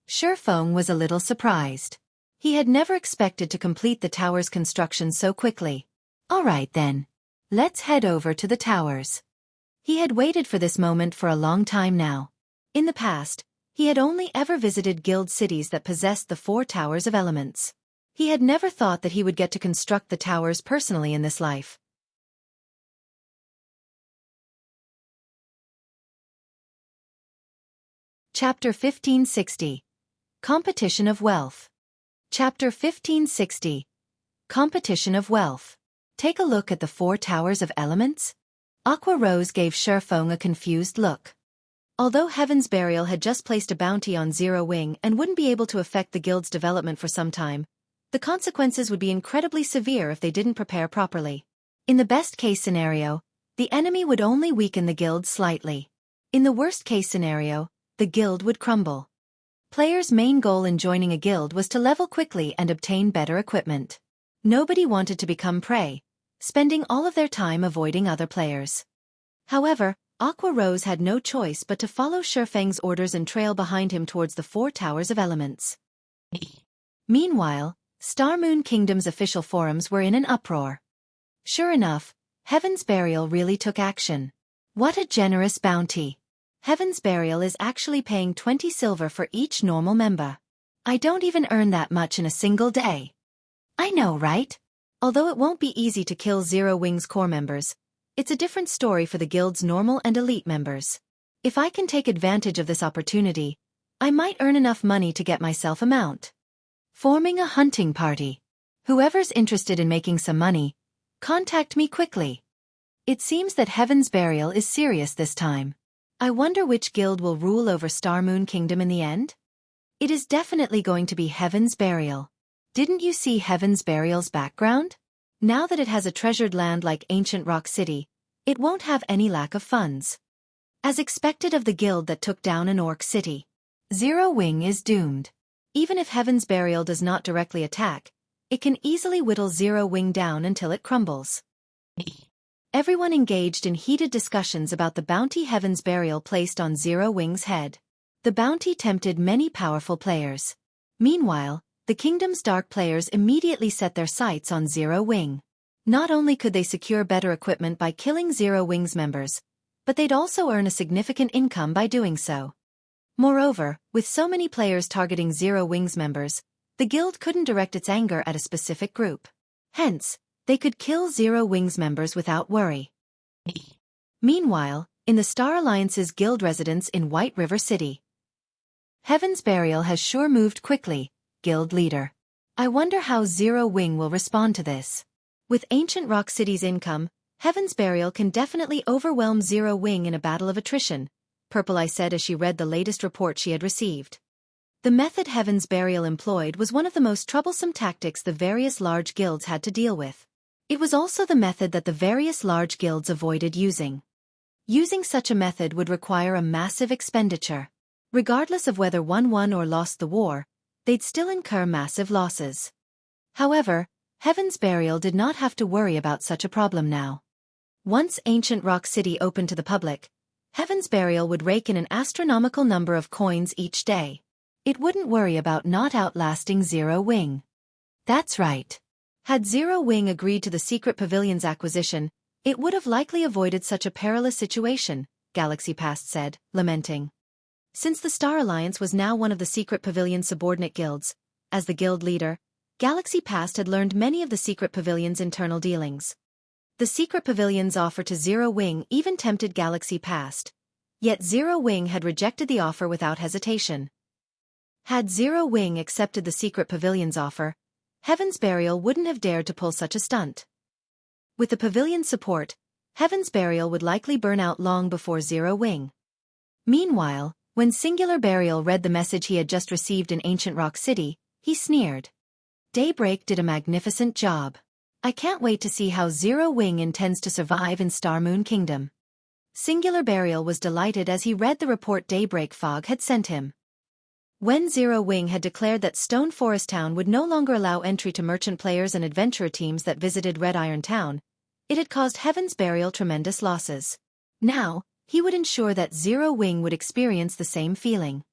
Xueqi was a little surprised. He had never expected to complete the tower's construction so quickly. All right then. Let's head over to the towers. He had waited for this moment for a long time now. In the past, he had only ever visited guild cities that possessed the 4 Towers of Elements. He had never thought that he would get to construct the towers personally in this life. Chapter 1560. Competition of Wealth. Chapter 1560. Competition of wealth. Take a look at the 4 towers of elements. Aqua Rose gave Xueqi a confused look. Although Heaven's Burial had just placed a bounty on Zero Wing and wouldn't be able to affect the guild's development for some time, the consequences would be incredibly severe if they didn't prepare properly. In the best-case scenario, the enemy would only weaken the guild slightly. In the worst-case scenario, the guild would crumble. Players' main goal in joining a guild was to level quickly and obtain better equipment. Nobody wanted to become prey, spending all of their time avoiding other players. However, Aqua Rose had no choice but to follow Xueqi's orders and trail behind him towards the 4 towers of elements. Meanwhile, Star Moon Kingdom's official forums were in an uproar. Sure enough, Heaven's Burial really took action. What a generous bounty! Heaven's Burial is actually paying 20 silver for each normal member. I don't even earn that much in a single day. I know, right? Although it won't be easy to kill Zero Wing's core members, it's a different story for the guild's normal and elite members. If I can take advantage of this opportunity, I might earn enough money to get myself a mount. Forming a hunting party. Whoever's interested in making some money, contact me quickly. It seems that Heaven's Burial is serious this time. I wonder which guild will rule over Star Moon Kingdom in the end? It is definitely going to be Heaven's Burial. Didn't you see Heaven's Burial's background? Now that it has a treasured land like ancient Rock City, it won't have any lack of funds. As expected of the guild that took down an orc city, Zero Wing is doomed. Even if Heaven's Burial does not directly attack, it can easily whittle Zero Wing down until it crumbles. Everyone engaged in heated discussions about the bounty Heaven's Burial placed on Zero Wing's head. The bounty tempted many powerful players. Meanwhile, the kingdom's dark players immediately set their sights on Zero Wing. Not only could they secure better equipment by killing Zero Wing's members, but they'd also earn a significant income by doing so. Moreover, with so many players targeting Zero Wing's members, the guild couldn't direct its anger at a specific group. Hence, they could kill Zero Wing's members without worry. Meanwhile, in the Star Alliance's guild residence in White River City, Heaven's Burial has sure moved quickly, guild leader. I wonder how Zero Wing will respond to this. With Ancient Rock City's income, Heaven's Burial can definitely overwhelm Zero Wing in a battle of attrition, Purple Eye said as she read the latest report she had received. The method Heaven's Burial employed was one of the most troublesome tactics the various large guilds had to deal with. It was also the method that the various large guilds avoided using. Using such a method would require a massive expenditure. Regardless of whether one won or lost the war, they'd still incur massive losses. However, Heaven's Burial did not have to worry about such a problem now. Once Ancient Rock City opened to the public, Heaven's Burial would rake in an astronomical number of coins each day. It wouldn't worry about not outlasting Zero Wing. That's right. Had Zero Wing agreed to the Secret Pavilion's acquisition, it would have likely avoided such a perilous situation, Galaxy Past said, lamenting. Since the Star Alliance was now one of the Secret Pavilion's subordinate guilds, as the guild leader, Galaxy Past had learned many of the Secret Pavilion's internal dealings. The Secret Pavilion's offer to Zero Wing even tempted Galaxy Past, yet Zero Wing had rejected the offer without hesitation. Had Zero Wing accepted the Secret Pavilion's offer, Heaven's Burial wouldn't have dared to pull such a stunt. With the Pavilion's support, Heaven's Burial would likely burn out long before Zero Wing. Meanwhile, when Singular Burial read the message he had just received in Ancient Rock City, he sneered. Daybreak did a magnificent job. I can't wait to see how Zero Wing intends to survive in Star Moon Kingdom. Singular Burial was delighted as he read the report Daybreak Fog had sent him. When Zero Wing had declared that Stone Forest Town would no longer allow entry to merchant players and adventurer teams that visited Red Iron Town, it had caused Heaven's Burial tremendous losses. Now, he would ensure that Zero Wing would experience the same feeling.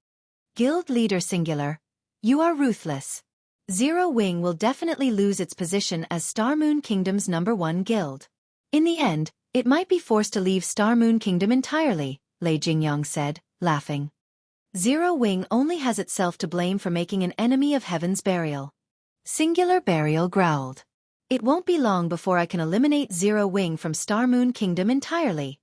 Guild Leader Singular, you are ruthless. Zero Wing will definitely lose its position as Star Moon Kingdom's #1 guild. In the end, it might be forced to leave Star Moon Kingdom entirely, Lei Jingyang said, laughing. Zero Wing only has itself to blame for making an enemy of Heaven's Burial. Singular Burial growled. It won't be long before I can eliminate Zero Wing from Star Moon Kingdom entirely.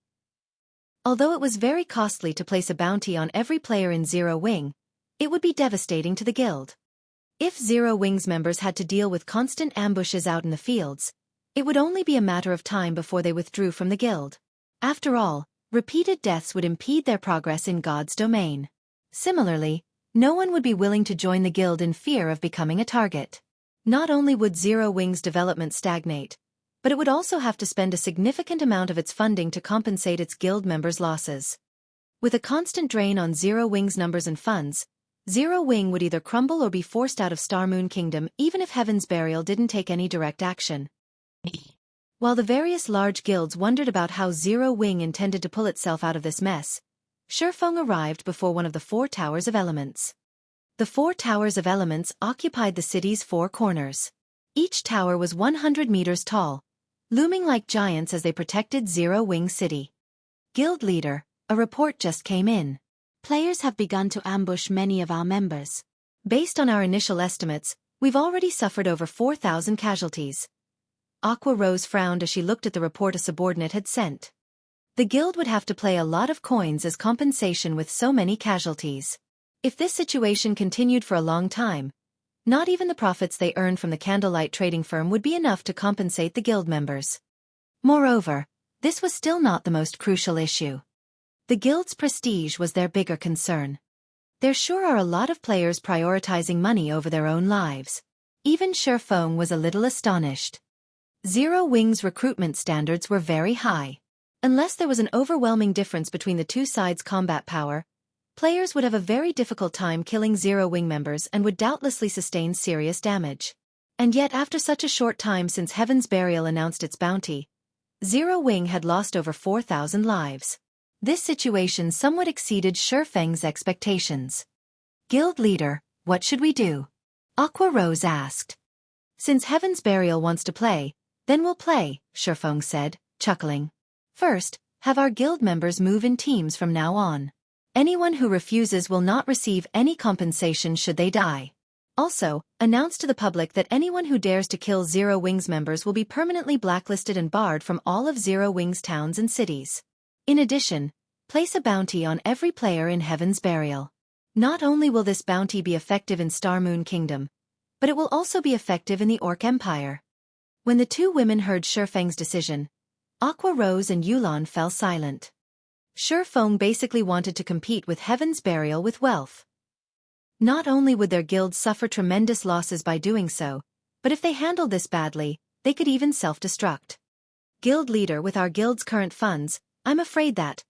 Although it was very costly to place a bounty on every player in Zero Wing, it would be devastating to the guild. If Zero Wings members had to deal with constant ambushes out in the fields, it would only be a matter of time before they withdrew from the guild. After all, repeated deaths would impede their progress in God's domain. Similarly, no one would be willing to join the guild in fear of becoming a target. Not only would Zero Wings' development stagnate, but it would also have to spend a significant amount of its funding to compensate its guild members' losses. With a constant drain on Zero Wings' numbers and funds, Zero Wing would either crumble or be forced out of Star Moon Kingdom even if Heaven's Burial didn't take any direct action. While the various large guilds wondered about how Zero Wing intended to pull itself out of this mess, Xueqi arrived before one of the 4 Towers of Elements. The 4 Towers of Elements occupied the city's 4 corners. Each tower was 100 meters tall, looming like giants as they protected Zero Wing City. Guild leader, a report just came in. Players have begun to ambush many of our members. Based on our initial estimates, we've already suffered over 4,000 casualties. Aqua Rose frowned as she looked at the report a subordinate had sent. The guild would have to play a lot of coins as compensation with so many casualties. If this situation continued for a long time, not even the profits they earned from the candlelight trading firm would be enough to compensate the guild members. Moreover, this was still not the most crucial issue. The guild's prestige was their bigger concern. There sure are a lot of players prioritizing money over their own lives. Even Xueqi was a little astonished. Zero Wing's recruitment standards were very high. Unless there was an overwhelming difference between the two sides' combat power, players would have a very difficult time killing Zero Wing members and would doubtlessly sustain serious damage. And yet after such a short time since Heaven's Burial announced its bounty, Zero Wing had lost over 4,000 lives. This situation somewhat exceeded Xueqi's expectations. Guild leader, what should we do? Aqua Rose asked. Since Heaven's Burial wants to play, then we'll play, Xueqi said, chuckling. First, have our guild members move in teams from now on. Anyone who refuses will not receive any compensation should they die. Also, announce to the public that anyone who dares to kill Zero Wings members will be permanently blacklisted and barred from all of Zero Wings towns and cities. In addition, place a bounty on every player in Heaven's Burial. Not only will this bounty be effective in Star Moon Kingdom, but it will also be effective in the Orc Empire. When the 2 women heard Xueqi's decision, Aqua Rose and Yulan fell silent. Xueqi basically wanted to compete with Heaven's Burial with wealth. Not only would their guilds suffer tremendous losses by doing so, but if they handled this badly, they could even self-destruct. Guild leader, with our guild's current funds, I'm afraid that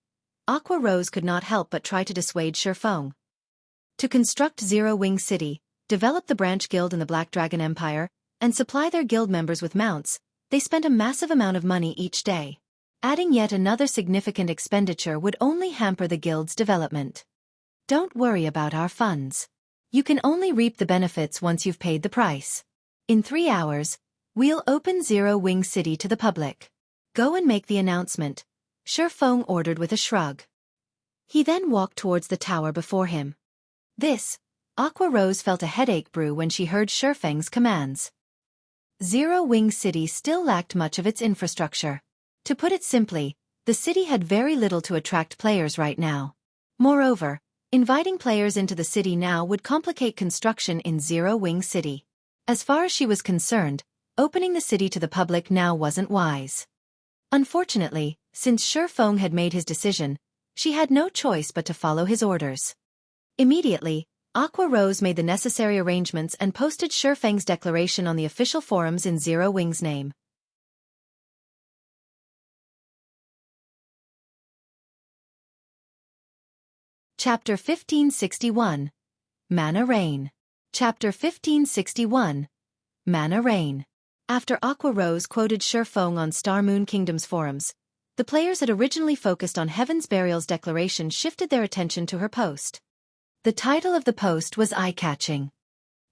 Aqua Rose could not help but try to dissuade Xueqi. To construct Zero Wing City, develop the branch guild in the Black Dragon Empire, and supply their guild members with mounts, they spent a massive amount of money each day. Adding yet another significant expenditure would only hamper the guild's development. Don't worry about our funds. You can only reap the benefits once you've paid the price. In 3 hours, we'll open Zero Wing City to the public. Go and make the announcement, Xueqi ordered with a shrug. He then walked towards the tower before him. Aqua Rose felt a headache brew when she heard Xueqi's commands. Zero Wing City still lacked much of its infrastructure. To put it simply, the city had very little to attract players right now. Moreover, inviting players into the city now would complicate construction in Zero Wing City. As far as she was concerned, opening the city to the public now wasn't wise. Unfortunately, since Xueqi had made his decision, she had no choice but to follow his orders. Immediately, Aqua Rose made the necessary arrangements and posted Xueqi's declaration on the official forums in Zero Wing's name. Chapter 1561. Mana Rain. Chapter 1561. Mana Rain. After Aqua Rose quoted Xueqi on Star Moon Kingdom's forums, the players had originally focused on Heaven's Burial's declaration shifted their attention to her post. The title of the post was eye-catching.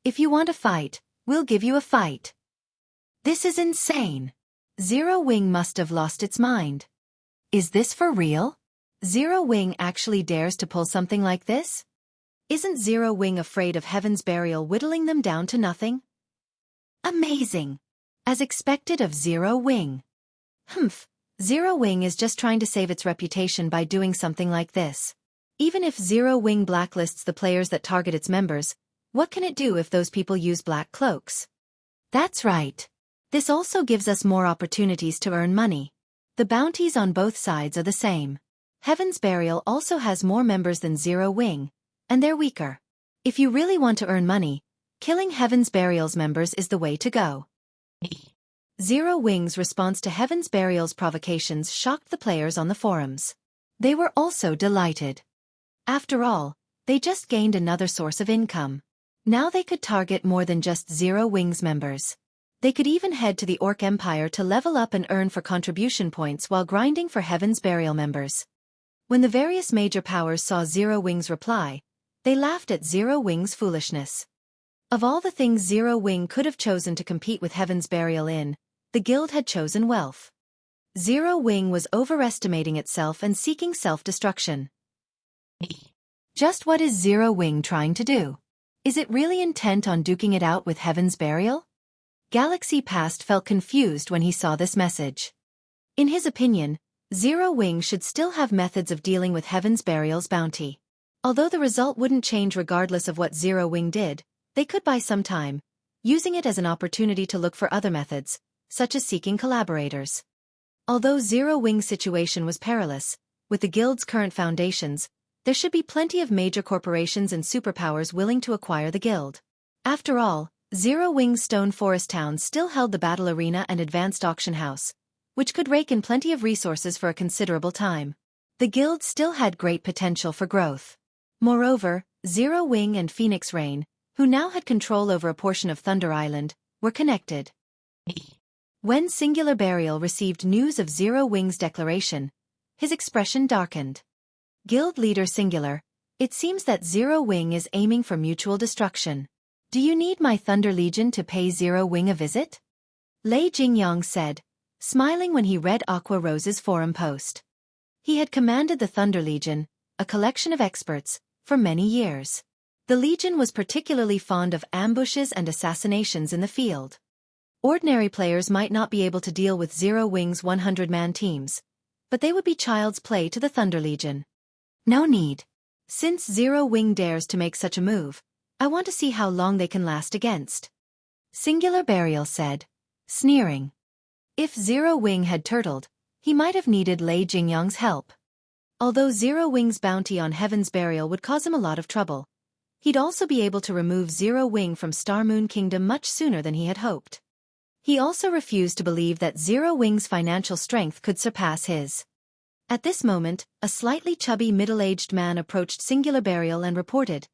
If you want a fight, we'll give you a fight. This is insane. Zero Wing must have lost its mind. Is this for real? Zero Wing actually dares to pull something like this? Isn't Zero Wing afraid of Heaven's Burial whittling them down to nothing? Amazing. As expected of Zero Wing. Zero Wing is just trying to save its reputation by doing something like this. Even if Zero Wing blacklists the players that target its members, What can it do if those people use black cloaks? That's right. This also gives us more opportunities to earn money. The bounties on both sides are the same. Heaven's Burial also has more members than Zero Wing, and they're weaker. If you really want to earn money, killing Heaven's Burial's members is the way to go. Zero Wing's response to Heaven's Burial's provocations shocked the players on the forums. They were also delighted. After all, they just gained another source of income. Now they could target more than just Zero Wing's members. They could even head to the Orc Empire to level up and earn for contribution points while grinding for Heaven's Burial members. When the various major powers saw Zero Wing's reply, they laughed at Zero Wing's foolishness. Of all the things Zero Wing could have chosen to compete with Heaven's Burial in, the guild had chosen wealth. Zero Wing was overestimating itself and seeking self-destruction. Just what is Zero Wing trying to do? Is it really intent on duking it out with Heaven's Burial? Galaxy Past felt confused when he saw this message. In his opinion, Zero Wing should still have methods of dealing with Heaven's Burial's bounty. Although the result wouldn't change regardless of what Zero Wing did, they could buy some time, using it as an opportunity to look for other methods, such as seeking collaborators. Although Zero Wing's situation was perilous, with the guild's current foundations, there should be plenty of major corporations and superpowers willing to acquire the guild. After all, Zero Wing's Stone Forest Town still held the battle arena and advanced auction house, which could rake in plenty of resources for a considerable time. The guild still had great potential for growth. Moreover, Zero Wing and Phoenix Rain, who now had control over a portion of Thunder Island, were connected. When Singular Burial received news of Zero Wing's declaration, his expression darkened. Guild leader Singular, it seems that Zero Wing is aiming for mutual destruction. Do you need my Thunder Legion to pay Zero Wing a visit? Lei Jingyang said, smiling when he read Aqua Rose's forum post. He had commanded the Thunder Legion, a collection of experts, for many years. The Legion was particularly fond of ambushes and assassinations in the field. Ordinary players might not be able to deal with Zero Wing's 100-man teams, but they would be child's play to the Thunder Legion. No need. Since Zero Wing dares to make such a move, I want to see how long they can last against. Singular Burial said, sneering. If Zero Wing had turtled, he might have needed Lei Jingyang's help. Although Zero Wing's bounty on Heaven's Burial would cause him a lot of trouble, he'd also be able to remove Zero Wing from Star Moon Kingdom much sooner than he had hoped. He also refused to believe that Zero Wing's financial strength could surpass his. At this moment, a slightly chubby middle-aged man approached Singular Burial and reported,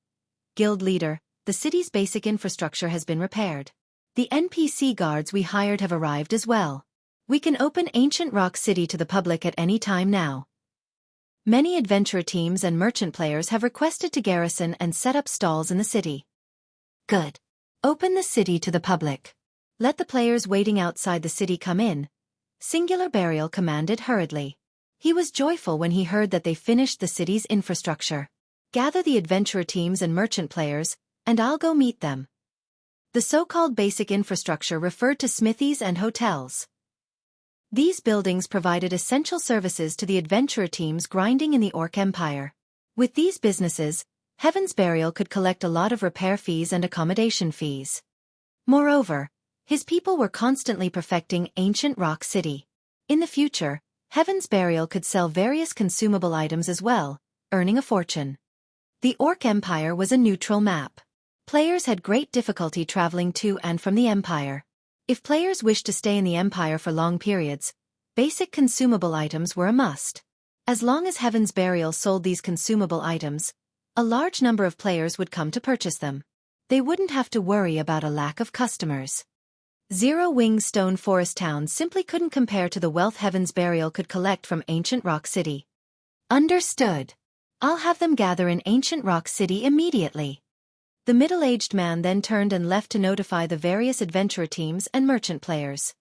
Guild leader, the city's basic infrastructure has been repaired. The NPC guards we hired have arrived as well. We can open Ancient Rock City to the public at any time now. Many adventurer teams and merchant players have requested to garrison and set up stalls in the city. Good. Open the city to the public. Let the players waiting outside the city come in, Singular Burial commanded hurriedly. He was joyful when he heard that they finished the city's infrastructure. Gather the adventurer teams and merchant players, and I'll go meet them. The so-called basic infrastructure referred to smithies and hotels. These buildings provided essential services to the adventurer teams grinding in the Orc Empire. With these businesses, Heaven's Burial could collect a lot of repair fees and accommodation fees. Moreover, his people were constantly perfecting Ancient Rock City. In the future, Heaven's Burial could sell various consumable items as well, earning a fortune. The Orc Empire was a neutral map. Players had great difficulty traveling to and from the Empire. If players wished to stay in the Empire for long periods, basic consumable items were a must. As long as Heaven's Burial sold these consumable items, a large number of players would come to purchase them. They wouldn't have to worry about a lack of customers. Zero Wing Stone Forest Town simply couldn't compare to the wealth Heaven's Burial could collect from Ancient Rock City. Understood. I'll have them gather in Ancient Rock City immediately. The middle-aged man then turned and left to notify the various adventurer teams and merchant players.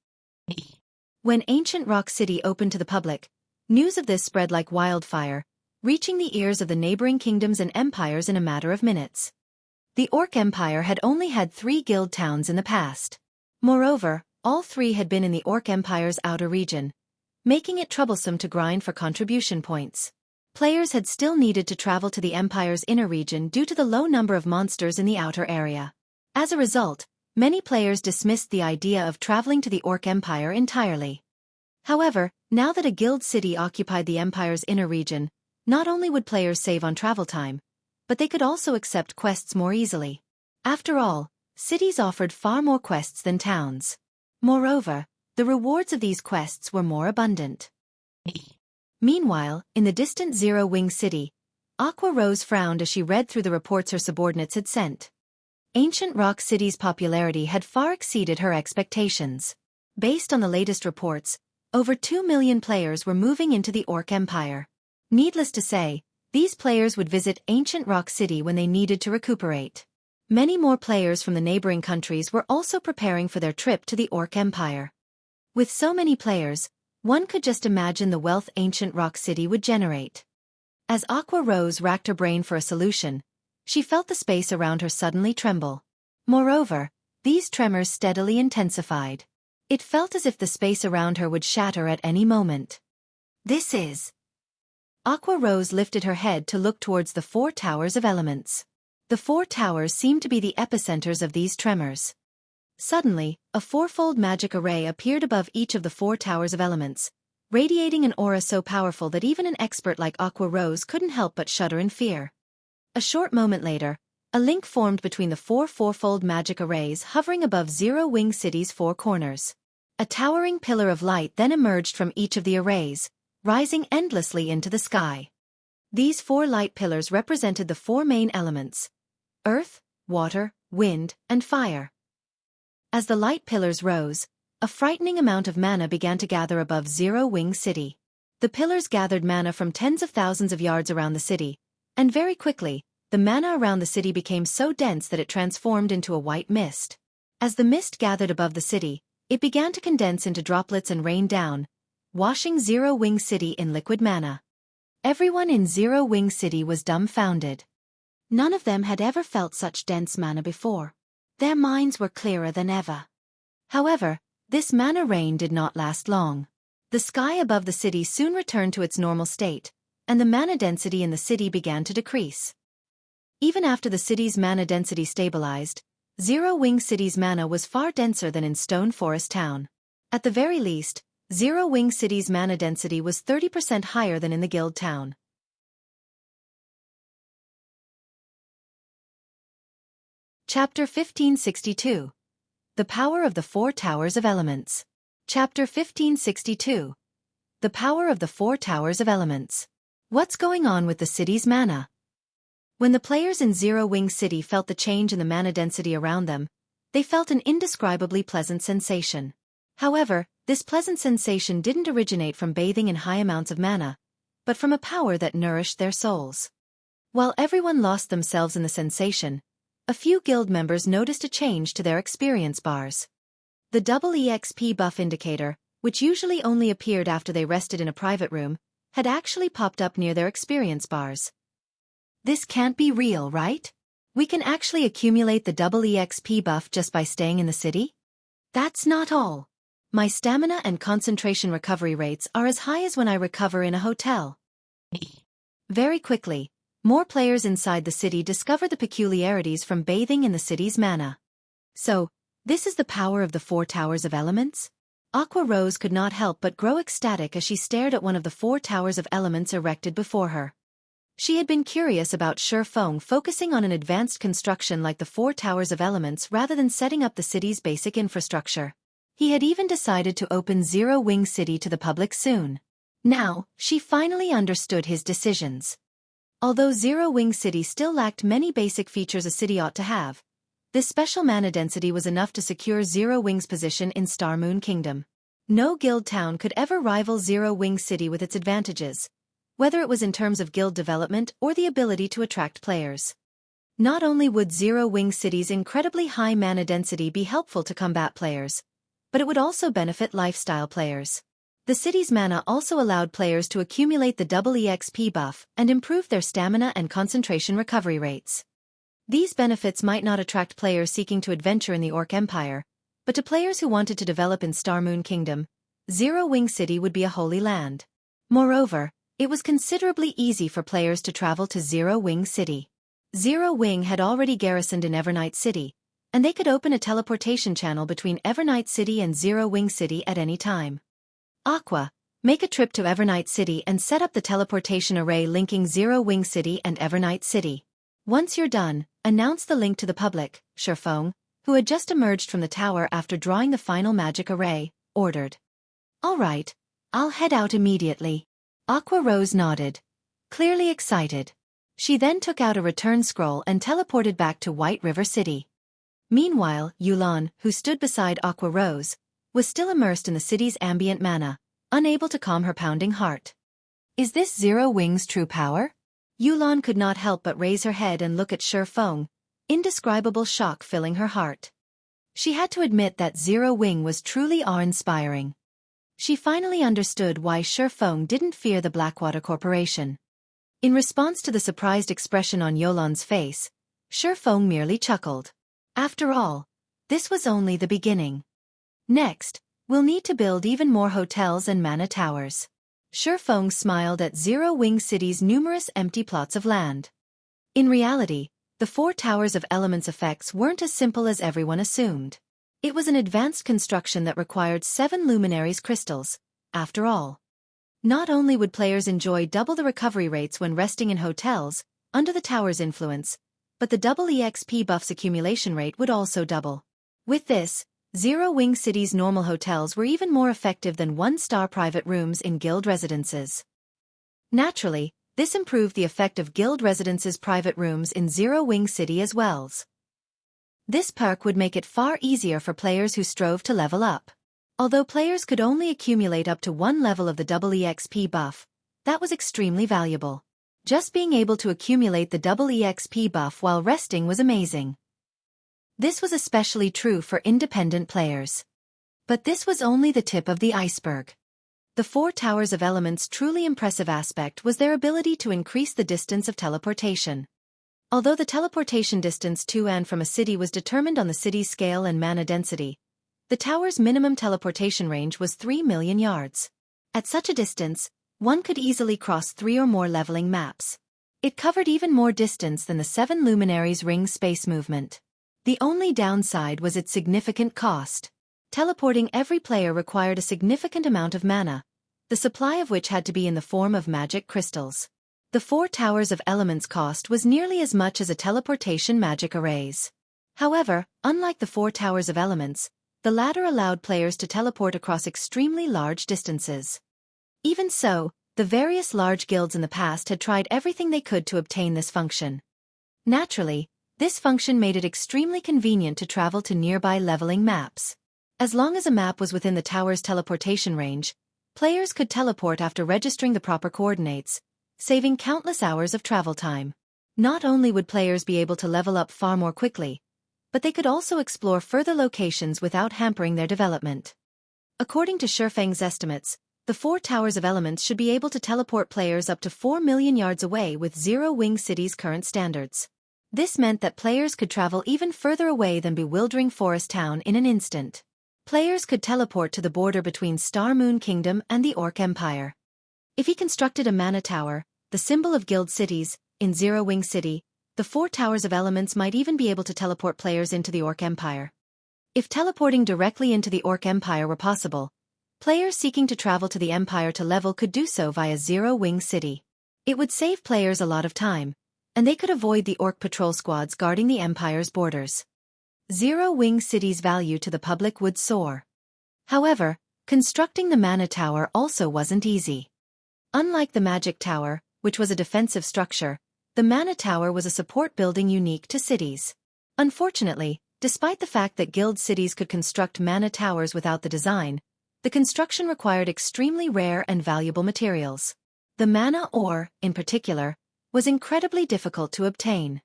When Ancient Rock City opened to the public, news of this spread like wildfire, reaching the ears of the neighboring kingdoms and empires in a matter of minutes. The Orc Empire had only had 3 guild towns in the past. Moreover, all 3 had been in the Orc Empire's outer region, making it troublesome to grind for contribution points. players had still needed to travel to the Empire's inner region due to the low number of monsters in the outer area. As a result, many players dismissed the idea of traveling to the Orc Empire entirely. However, now that a guild city occupied the Empire's inner region, not only would players save on travel time, but they could also accept quests more easily. After all, cities offered far more quests than towns. Moreover, the rewards of these quests were more abundant. Meanwhile, in the distant Zero Wing City, Aqua Rose frowned as she read through the reports her subordinates had sent. Ancient Rock City's popularity had far exceeded her expectations. Based on the latest reports, over 2 million players were moving into the Orc Empire. Needless to say, these players would visit Ancient Rock City when they needed to recuperate. Many more players from the neighboring countries were also preparing for their trip to the Orc Empire. With so many players, one could just imagine the wealth Ancient Rock City would generate. As Aqua Rose racked her brain for a solution, she felt the space around her suddenly tremble. Moreover, these tremors steadily intensified. It felt as if the space around her would shatter at any moment. This is... Aqua Rose lifted her head to look towards the 4 towers of elements. The 4 towers seemed to be the epicenters of these tremors. Suddenly, a 4-fold magic array appeared above each of the 4 towers of elements, radiating an aura so powerful that even an expert like Aqua Rose couldn't help but shudder in fear. A short moment later, a link formed between the 4-fold magic arrays hovering above Zero Wing City's 4 corners. A towering pillar of light then emerged from each of the arrays, rising endlessly into the sky. These 4 light pillars represented the 4 main elements: earth, water, wind, and fire. As the light pillars rose, a frightening amount of mana began to gather above Zero Wing City. The pillars gathered mana from tens of thousands of yards around the city, and very quickly, the mana around the city became so dense that it transformed into a white mist. As the mist gathered above the city, it began to condense into droplets and rain down, washing Zero Wing City in liquid mana. Everyone in Zero Wing City was dumbfounded. None of them had ever felt such dense mana before. Their minds were clearer than ever. However, this mana rain did not last long. The sky above the city soon returned to its normal state, and the mana density in the city began to decrease. Even after the city's mana density stabilized, Zero Wing City's mana was far denser than in Stone Forest Town. At the very least, Zero Wing City's mana density was 30% higher than in the Guild Town. Chapter 1562. The Power of the 4 Towers of Elements. Chapter 1562. The Power of the 4 Towers of Elements. What's going on with the city's mana? When the players in Zero Wing City felt the change in the mana density around them, they felt an indescribably pleasant sensation. However, this pleasant sensation didn't originate from bathing in high amounts of mana, but from a power that nourished their souls. While everyone lost themselves in the sensation, a few guild members noticed a change to their experience bars. The double EXP buff indicator, which usually only appeared after they rested in a private room, had actually popped up near their experience bars. This can't be real, right? We can actually accumulate the double EXP buff just by staying in the city? That's not all. My stamina and concentration recovery rates are as high as when I recover in a hotel. Very quickly, more players inside the city discover the peculiarities from bathing in the city's mana. So, this is the power of the 4 Towers of Elements? Aqua Rose could not help but grow ecstatic as she stared at one of the 4 towers of elements erected before her. She had been curious about Xueqi focusing on an advanced construction like the 4 Towers of Elements rather than setting up the city's basic infrastructure. He had even decided to open Zero Wing City to the public soon. Now, she finally understood his decisions. Although Zero Wing City still lacked many basic features a city ought to have, this special mana density was enough to secure Zero Wing's position in Star Moon Kingdom. No guild town could ever rival Zero Wing City with its advantages, whether it was in terms of guild development or the ability to attract players. Not only would Zero Wing City's incredibly high mana density be helpful to combat players, but it would also benefit lifestyle players. The city's mana also allowed players to accumulate the double EXP buff and improve their stamina and concentration recovery rates. These benefits might not attract players seeking to adventure in the Orc Empire, but to players who wanted to develop in Star Moon Kingdom, Zero Wing City would be a holy land. Moreover, It was considerably easy for players to travel to Zero Wing City. Zero Wing had already garrisoned in Evernight City, and they could open a teleportation channel between Evernight City and Zero Wing City at any time. Aqua, make a trip to Evernight City and set up the teleportation array linking Zero Wing City and Evernight City. Once you're done, announce the link to the public, Xueqi, who had just emerged from the tower after drawing the final magic array, ordered. All right, I'll head out immediately. Aqua Rose nodded, clearly excited. She then took out a return scroll and teleported back to White River City. Meanwhile, Yulan, who stood beside Aqua Rose, was still immersed in the city's ambient mana, unable to calm her pounding heart. Is this Zero Wing's true power? Yulan could not help but raise her head and look at Xueqi, indescribable shock filling her heart. She had to admit that Zero Wing was truly awe-inspiring. She finally understood why Xueqi didn't fear the Blackwater Corporation. In response to the surprised expression on Yulan's face, Xueqi merely chuckled. After all, this was only the beginning. Next, we'll need to build even more hotels and mana towers. Xueqi smiled at Zero Wing City's numerous empty plots of land. In reality, the 4 towers of elements effects weren't as simple as everyone assumed. It was an advanced construction that required 7 luminaries crystals, after all. Not only would players enjoy double the recovery rates when resting in hotels, under the tower's influence, but the double EXP buff's accumulation rate would also double. With this, Zero Wing City's normal hotels were even more effective than 1-star private rooms in guild residences. Naturally, this improved the effect of guild residences' private rooms in Zero Wing City as well. This perk would make it far easier for players who strove to level up. Although players could only accumulate up to 1 level of the double EXP buff, that was extremely valuable. Just being able to accumulate the double EXP buff while resting was amazing. This was especially true for independent players. But this was only the tip of the iceberg. The 4 towers of elements' truly impressive aspect was their ability to increase the distance of teleportation. Although the teleportation distance to and from a city was determined on the city's scale and mana density, the tower's minimum teleportation range was 3 million yards. At such a distance, one could easily cross 3 or more leveling maps. It covered even more distance than the 7 luminaries' ring space movement. The only downside was its significant cost. Teleporting every player required a significant amount of mana, the supply of which had to be in the form of magic crystals. The 4 towers of elements cost was nearly as much as a teleportation magic arrays. However, unlike the 4 towers of elements, the latter allowed players to teleport across extremely large distances. Even so, the various large guilds in the past had tried everything they could to obtain this function. Naturally, this function made it extremely convenient to travel to nearby leveling maps. As long as a map was within the tower's teleportation range, players could teleport after registering the proper coordinates, saving countless hours of travel time. Not only would players be able to level up far more quickly, but they could also explore further locations without hampering their development. According to Xueqi's estimates, the 4 towers of elements should be able to teleport players up to 4 million yards away with Zero Wing City's current standards. This meant that players could travel even further away than bewildering Forest Town in an instant. Players could teleport to the border between Star Moon Kingdom and the Orc Empire. If he constructed a mana tower, the symbol of guild cities, in Zero Wing City, the 4 towers of elements might even be able to teleport players into the Orc Empire. If teleporting directly into the Orc Empire were possible, players seeking to travel to the Empire to level could do so via Zero Wing City. It would save players a lot of time, and they could avoid the Orc patrol squads guarding the Empire's borders. Zero Wing City's value to the public would soar. However, constructing the mana tower also wasn't easy. Unlike the magic tower, which was a defensive structure, the mana tower was a support building unique to cities. Unfortunately, despite the fact that guild cities could construct mana towers without the design, the construction required extremely rare and valuable materials. The mana ore, in particular, was incredibly difficult to obtain.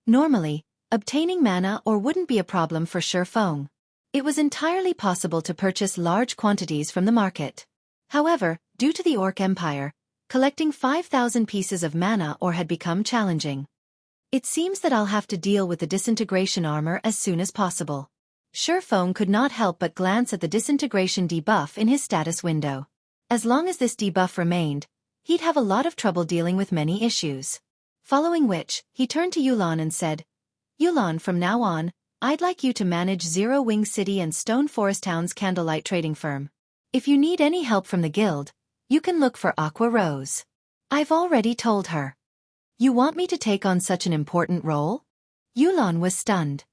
Normally, obtaining mana ore wouldn't be a problem for Xueqi. It was entirely possible to purchase large quantities from the market. However, due to the Orc Empire, collecting 5,000 pieces of mana ore had become challenging. It seems that I'll have to deal with the disintegration armor as soon as possible. Xueqi could not help but glance at the disintegration debuff in his status window. As long as this debuff remained, he'd have a lot of trouble dealing with many issues. Following which, he turned to Yulan and said, Yulan, from now on, I'd like you to manage Zero Wing City and Stone Forest Town's candlelight trading firm. If you need any help from the guild, you can look for Aqua Rose. I've already told her. You want me to take on such an important role? Yulan was stunned.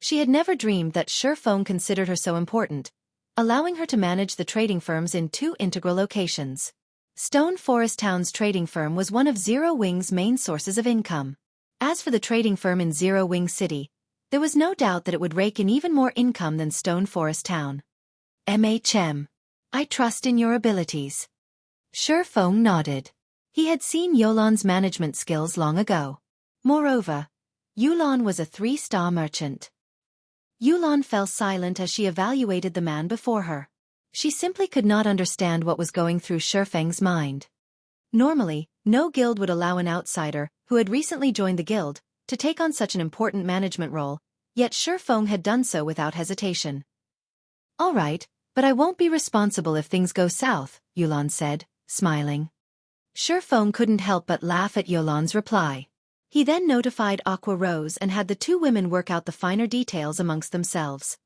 She had never dreamed that Xueqi considered her so important, allowing her to manage the trading firms in 2 integral locations. Stone Forest Town's trading firm was one of Zero Wing's main sources of income. As for the trading firm in Zero Wing City, there was no doubt that it would rake in even more income than Stone Forest Town. I trust in your abilities. Xueqi nodded. He had seen Yulan's management skills long ago. Moreover, Yulan was a 3-star merchant. Yulan fell silent as she evaluated the man before her. She simply could not understand what was going through Xueqi's mind. Normally, no guild would allow an outsider, who had recently joined the guild, to take on such an important management role, yet Xueqi had done so without hesitation. All right, but I won't be responsible if things go south, Yulan said, smiling. Xueqi couldn't help but laugh at Yulan's reply. He then notified Aqua Rose and had the 2 women work out the finer details amongst themselves.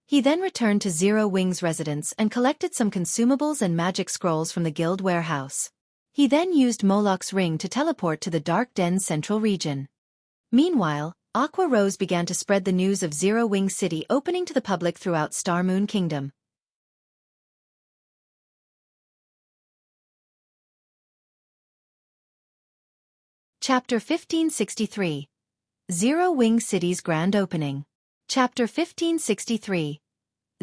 He then returned to Zero Wing's residence and collected some consumables and magic scrolls from the guild warehouse. He then used Moloch's ring to teleport to the Dark Den's central region. Meanwhile, Aqua Rose began to spread the news of Zero Wing City opening to the public throughout Star Moon Kingdom. Chapter 1563. Zero Wing City's Grand Opening. Chapter 1563.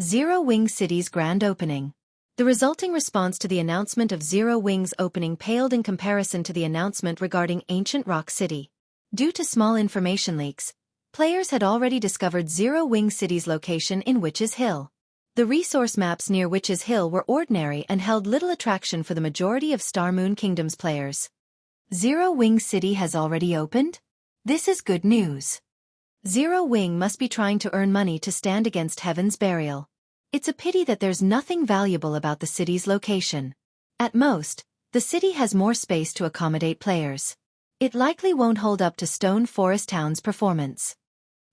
Zero Wing City's Grand Opening. The resulting response to the announcement of Zero Wing's opening paled in comparison to the announcement regarding Ancient Rock City. Due to small information leaks, players had already discovered Zero Wing City's location in Witch's Hill. The resource maps near Witch's Hill were ordinary and held little attraction for the majority of Star Moon Kingdom's players. Zero Wing City has already opened? This is good news. Zero Wing must be trying to earn money to stand against Heaven's Burial. It's a pity that there's nothing valuable about the city's location. At most, the city has more space to accommodate players. It likely won't hold up to Stone Forest Town's performance.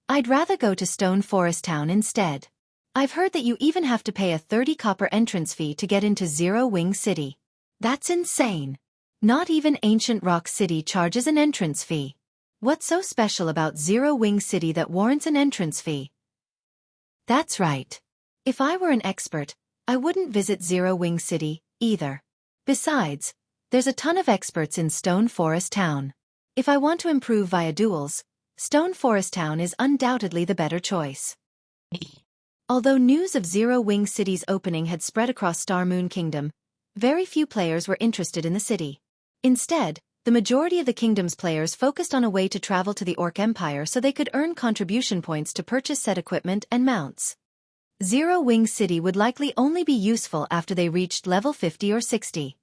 I'd rather go to Stone Forest Town instead. I've heard that you even have to pay a 30 copper entrance fee to get into Zero Wing City. That's insane. Not even Ancient Rock City charges an entrance fee. What's so special about Zero Wing City that warrants an entrance fee? That's right. If I were an expert, I wouldn't visit Zero Wing City, either. Besides, there's a ton of experts in Stone Forest Town. If I want to improve via duels, Stone Forest Town is undoubtedly the better choice. Although news of Zero Wing City's opening had spread across Star Moon Kingdom, very few players were interested in the city. Instead, the majority of the kingdom's players focused on a way to travel to the Orc Empire so they could earn contribution points to purchase said equipment and mounts. Zero Wing City would likely only be useful after they reached level 50 or 60.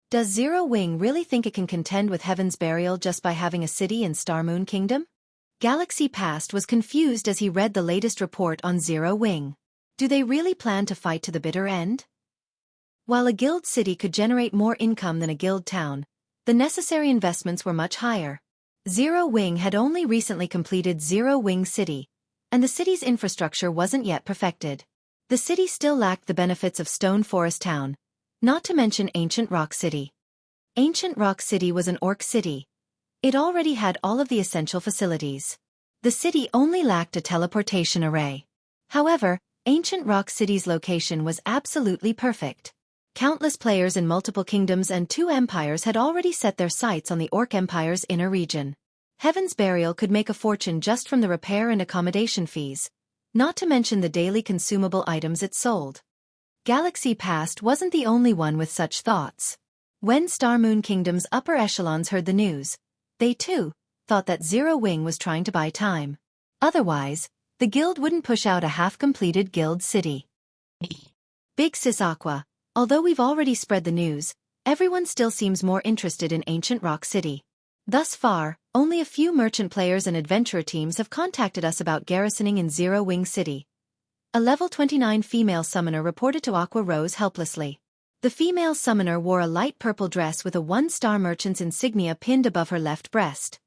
Does Zero Wing really think it can contend with Heaven's Burial just by having a city in Star Moon Kingdom? Galaxy Past was confused as he read the latest report on Zero Wing. Do they really plan to fight to the bitter end? While a guild city could generate more income than a guild town, the necessary investments were much higher. Zero Wing had only recently completed Zero Wing City, and the city's infrastructure wasn't yet perfected. The city still lacked the benefits of Stone Forest Town, not to mention Ancient Rock City. Ancient Rock City was an orc city. It already had all of the essential facilities. The city only lacked a teleportation array. However, Ancient Rock City's location was absolutely perfect. Countless players in multiple kingdoms and 2 empires had already set their sights on the Orc Empire's inner region. Heaven's Burial could make a fortune just from the repair and accommodation fees, not to mention the daily consumable items it sold. Galaxy Past wasn't the only one with such thoughts. When Star Moon Kingdom's upper echelons heard the news, they too thought that Zero Wing was trying to buy time. Otherwise, the guild wouldn't push out a half-completed guild city. Big Sis Aqua. Although we've already spread the news, everyone still seems more interested in Ancient Rock City. Thus far, only a few merchant players and adventurer teams have contacted us about garrisoning in Zero Wing City. A level 29 female summoner reported to Aqua Rose helplessly. The female summoner wore a light purple dress with a 1-star merchant's insignia pinned above her left breast.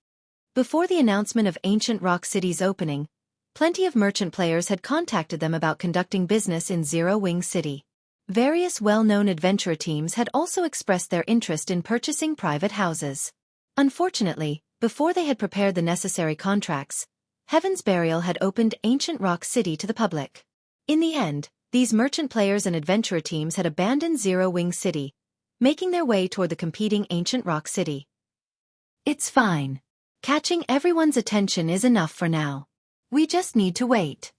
Before the announcement of Ancient Rock City's opening, plenty of merchant players had contacted them about conducting business in Zero Wing City. Various well-known adventurer teams had also expressed their interest in purchasing private houses. Unfortunately, before they had prepared the necessary contracts, Heaven's Burial had opened Ancient Rock City to the public. In the end, these merchant players and adventurer teams had abandoned Zero Wing City, making their way toward the competing Ancient Rock City. It's fine. Catching everyone's attention is enough for now. We just need to wait.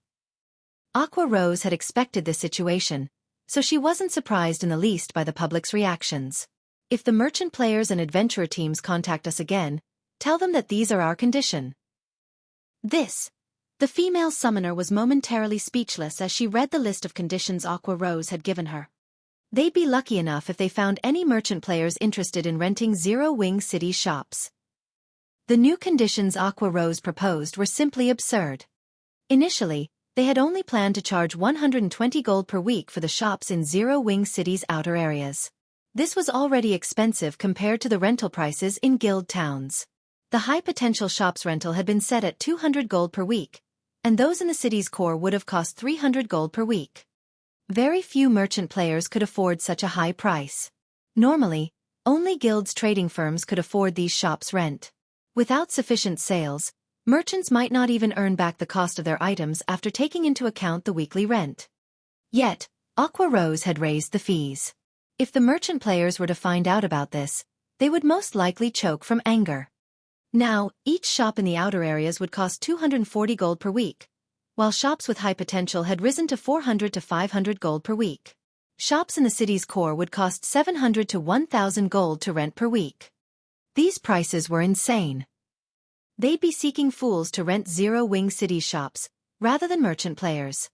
Aqua Rose had expected this situation, so she wasn't surprised in the least by the public's reactions. If the merchant players and adventurer teams contact us again, tell them that these are our condition. The female summoner was momentarily speechless as she read the list of conditions Aqua Rose had given her. They'd be lucky enough if they found any merchant players interested in renting Zero Wing City's shops. The new conditions Aqua Rose proposed were simply absurd. Initially, they had only planned to charge 120 gold per week for the shops in Zero Wing City's outer areas. This was already expensive compared to the rental prices in guild towns. The high-potential shops rental had been set at 200 gold per week, and those in the city's core would have cost 300 gold per week. Very few merchant players could afford such a high price. Normally, only guilds' trading firms could afford these shops' rent. Without sufficient sales, merchants might not even earn back the cost of their items after taking into account the weekly rent. Yet, Aqua Rose had raised the fees. If the merchant players were to find out about this, they would most likely choke from anger. Now, each shop in the outer areas would cost 240 gold per week, while shops with high potential had risen to 400 to 500 gold per week. Shops in the city's core would cost 700 to 1,000 gold to rent per week. These prices were insane. They'd be seeking fools to rent Zero Wing City shops, rather than merchant players.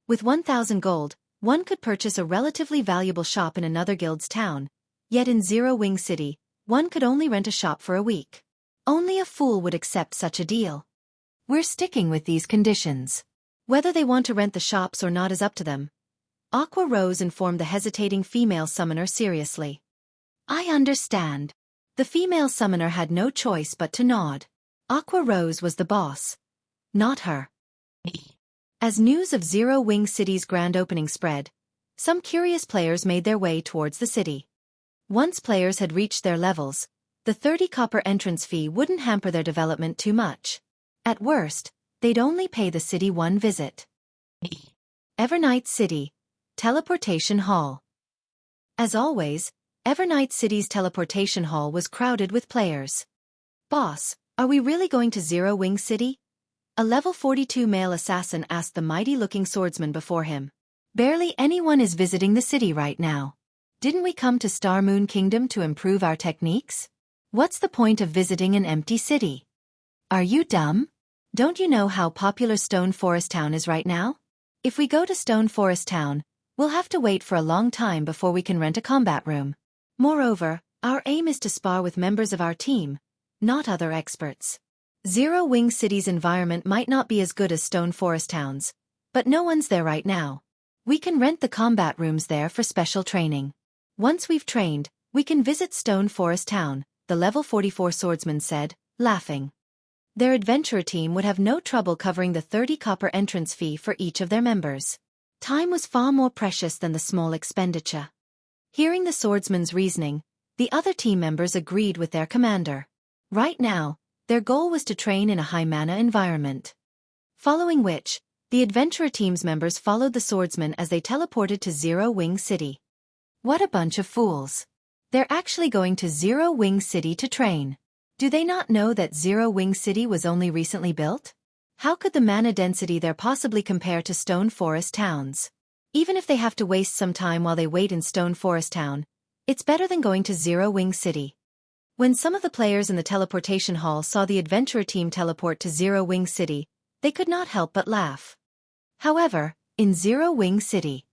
With 1,000 gold, one could purchase a relatively valuable shop in another guild's town, yet in Zero Wing City, one could only rent a shop for a week. Only a fool would accept such a deal. We're sticking with these conditions. Whether they want to rent the shops or not is up to them. Aqua Rose informed the hesitating female summoner seriously. I understand. The female summoner had no choice but to nod. Aqua Rose was the boss. Not her. As news of Zero Wing City's grand opening spread, some curious players made their way towards the city. Once players had reached their levels, the 30 copper entrance fee wouldn't hamper their development too much. At worst, they'd only pay the city one visit. Evernight City, Teleportation Hall. As always, Evernight City's teleportation hall was crowded with players. Boss, are we really going to Zero Wing City? A level 42 male assassin asked the mighty-looking swordsman before him. Barely anyone is visiting the city right now. Didn't we come to Star Moon Kingdom to improve our techniques? What's the point of visiting an empty city? Are you dumb? Don't you know how popular Stone Forest Town is right now? If we go to Stone Forest Town, we'll have to wait for a long time before we can rent a combat room. Moreover, our aim is to spar with members of our team, not other experts. Zero Wing City's environment might not be as good as Stone Forest Town's, but no one's there right now. We can rent the combat rooms there for special training. Once we've trained, we can visit Stone Forest Town, the level 44 swordsman said, laughing. Their adventurer team would have no trouble covering the 30 copper entrance fee for each of their members. Time was far more precious than the small expenditure. Hearing the swordsman's reasoning, the other team members agreed with their commander. Right now, their goal was to train in a high-mana environment. Following which, the adventurer team's members followed the swordsman as they teleported to Zero Wing City. What a bunch of fools. They're actually going to Zero Wing City to train. Do they not know that Zero Wing City was only recently built? How could the mana density there possibly compare to Stone Forest Towns? Even if they have to waste some time while they wait in Stone Forest Town, it's better than going to Zero Wing City. When some of the players in the teleportation hall saw the adventurer team teleport to Zero Wing City, they could not help but laugh. However, in Zero Wing City,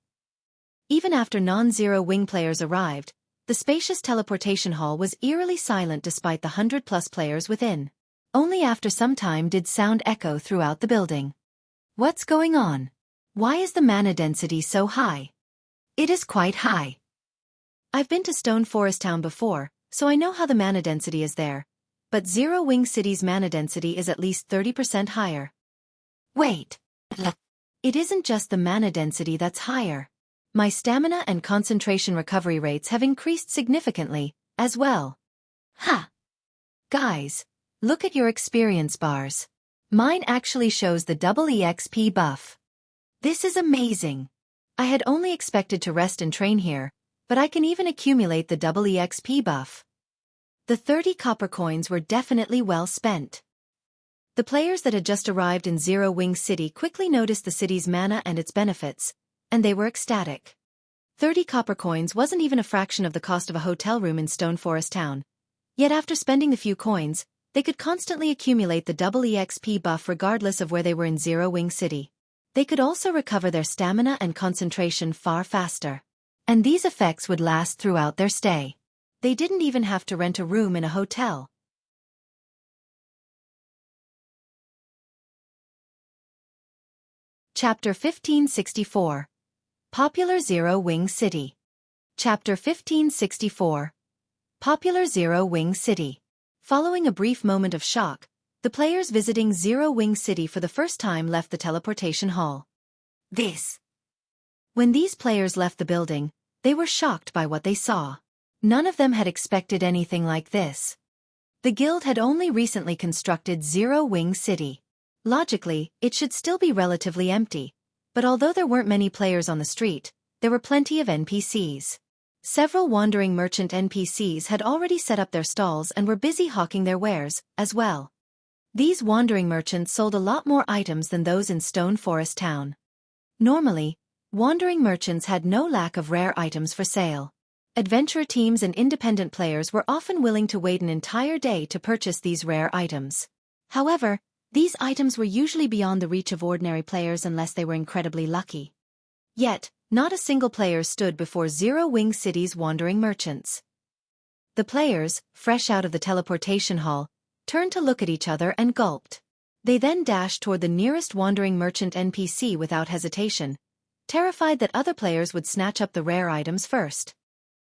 even after non-Zero Wing players arrived, the spacious teleportation hall was eerily silent despite the 100+ players within. Only after some time did sound echo throughout the building. What's going on? Why is the mana density so high? It is quite high. I've been to Stone Forest Town before, so I know how the mana density is there. But Zero Wing City's mana density is at least 30% higher. Wait. It isn't just the mana density that's higher. My stamina and concentration recovery rates have increased significantly, as well. Ha! Guys, look at your experience bars. Mine actually shows the double EXP buff. This is amazing. I had only expected to rest and train here, but I can even accumulate the double EXP buff. The 30 copper coins were definitely well spent. The players that had just arrived in Zero Wing City quickly noticed the city's mana and its benefits, and they were ecstatic. 30 copper coins wasn't even a fraction of the cost of a hotel room in Stone Forest Town. Yet after spending the few coins, they could constantly accumulate the double EXP buff regardless of where they were in Zero Wing City. They could also recover their stamina and concentration far faster. And these effects would last throughout their stay. They didn't even have to rent a room in a hotel. Chapter 1564. Popular Zero Wing City. Chapter 1564. Popular Zero Wing City. Following a brief moment of shock, the players visiting Zero Wing City for the first time left the teleportation hall. When these players left the building, they were shocked by what they saw. None of them had expected anything like this. The guild had only recently constructed Zero Wing City. Logically, it should still be relatively empty, but although there weren't many players on the street, there were plenty of NPCs. Several wandering merchant NPCs had already set up their stalls and were busy hawking their wares, as well. These wandering merchants sold a lot more items than those in Stone Forest Town. Normally, wandering merchants had no lack of rare items for sale. Adventurer teams and independent players were often willing to wait an entire day to purchase these rare items. However, these items were usually beyond the reach of ordinary players unless they were incredibly lucky. Yet, not a single player stood before Zero Wing City's wandering merchants. The players, fresh out of the teleportation hall, turned to look at each other and gulped. They then dashed toward the nearest wandering merchant NPC without hesitation, terrified that other players would snatch up the rare items first.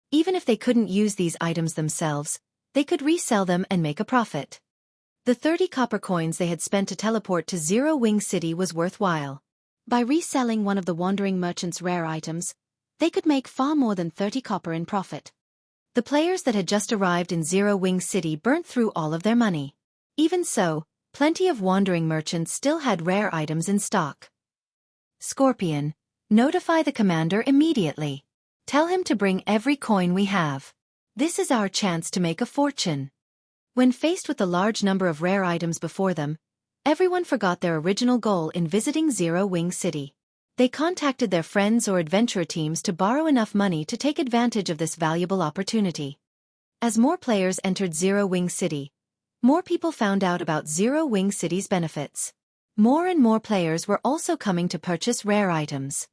Even if they couldn't use these items themselves, they could resell them and make a profit. The 30 copper coins they had spent to teleport to Zero Wing City was worthwhile. By reselling one of the wandering merchant's rare items, they could make far more than 30 copper in profit. The players that had just arrived in Zero Wing City burnt through all of their money. Even so, plenty of wandering merchants still had rare items in stock. Scorpion, notify the commander immediately. Tell him to bring every coin we have. This is our chance to make a fortune. When faced with the large number of rare items before them, everyone forgot their original goal in visiting Zero Wing City. They contacted their friends or adventurer teams to borrow enough money to take advantage of this valuable opportunity. As more players entered Zero Wing City, more people found out about Zero Wing City's benefits. More and more players were also coming to purchase rare items.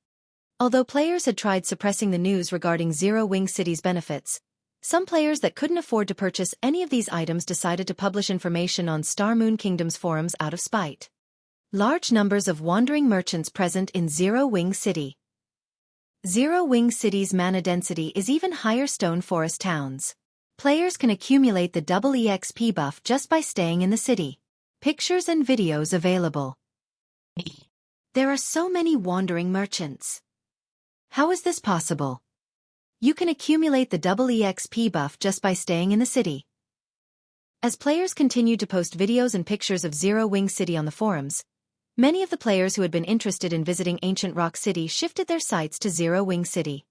Although players had tried suppressing the news regarding Zero Wing City's benefits, some players that couldn't afford to purchase any of these items decided to publish information on Star Moon Kingdom's forums out of spite. Large numbers of wandering merchants present in Zero Wing City. Zero Wing City's mana density is even higher Stone Forest Towns. Players can accumulate the double EXP buff just by staying in the city. Pictures and videos available. There are so many wandering merchants. How is this possible? You can accumulate the double EXP buff just by staying in the city. As players continued to post videos and pictures of Zero Wing City on the forums, many of the players who had been interested in visiting Ancient Rock City shifted their sights to Zero Wing City.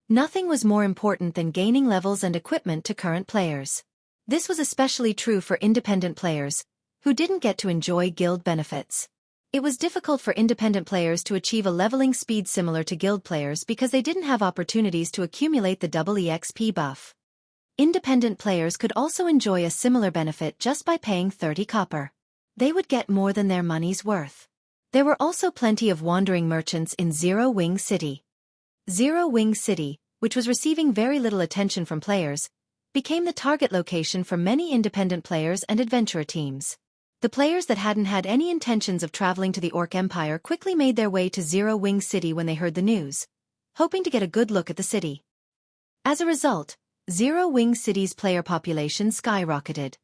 Nothing was more important than gaining levels and equipment to current players. This was especially true for independent players, who didn't get to enjoy guild benefits. It was difficult for independent players to achieve a leveling speed similar to guild players because they didn't have opportunities to accumulate the double EXP buff. Independent players could also enjoy a similar benefit just by paying 30 copper. They would get more than their money's worth. There were also plenty of wandering merchants in Zero Wing City. Zero Wing City, which was receiving very little attention from players, became the target location for many independent players and adventurer teams. The players that hadn't had any intentions of traveling to the Orc Empire quickly made their way to Zero Wing City when they heard the news, hoping to get a good look at the city. As a result, Zero Wing City's player population skyrocketed.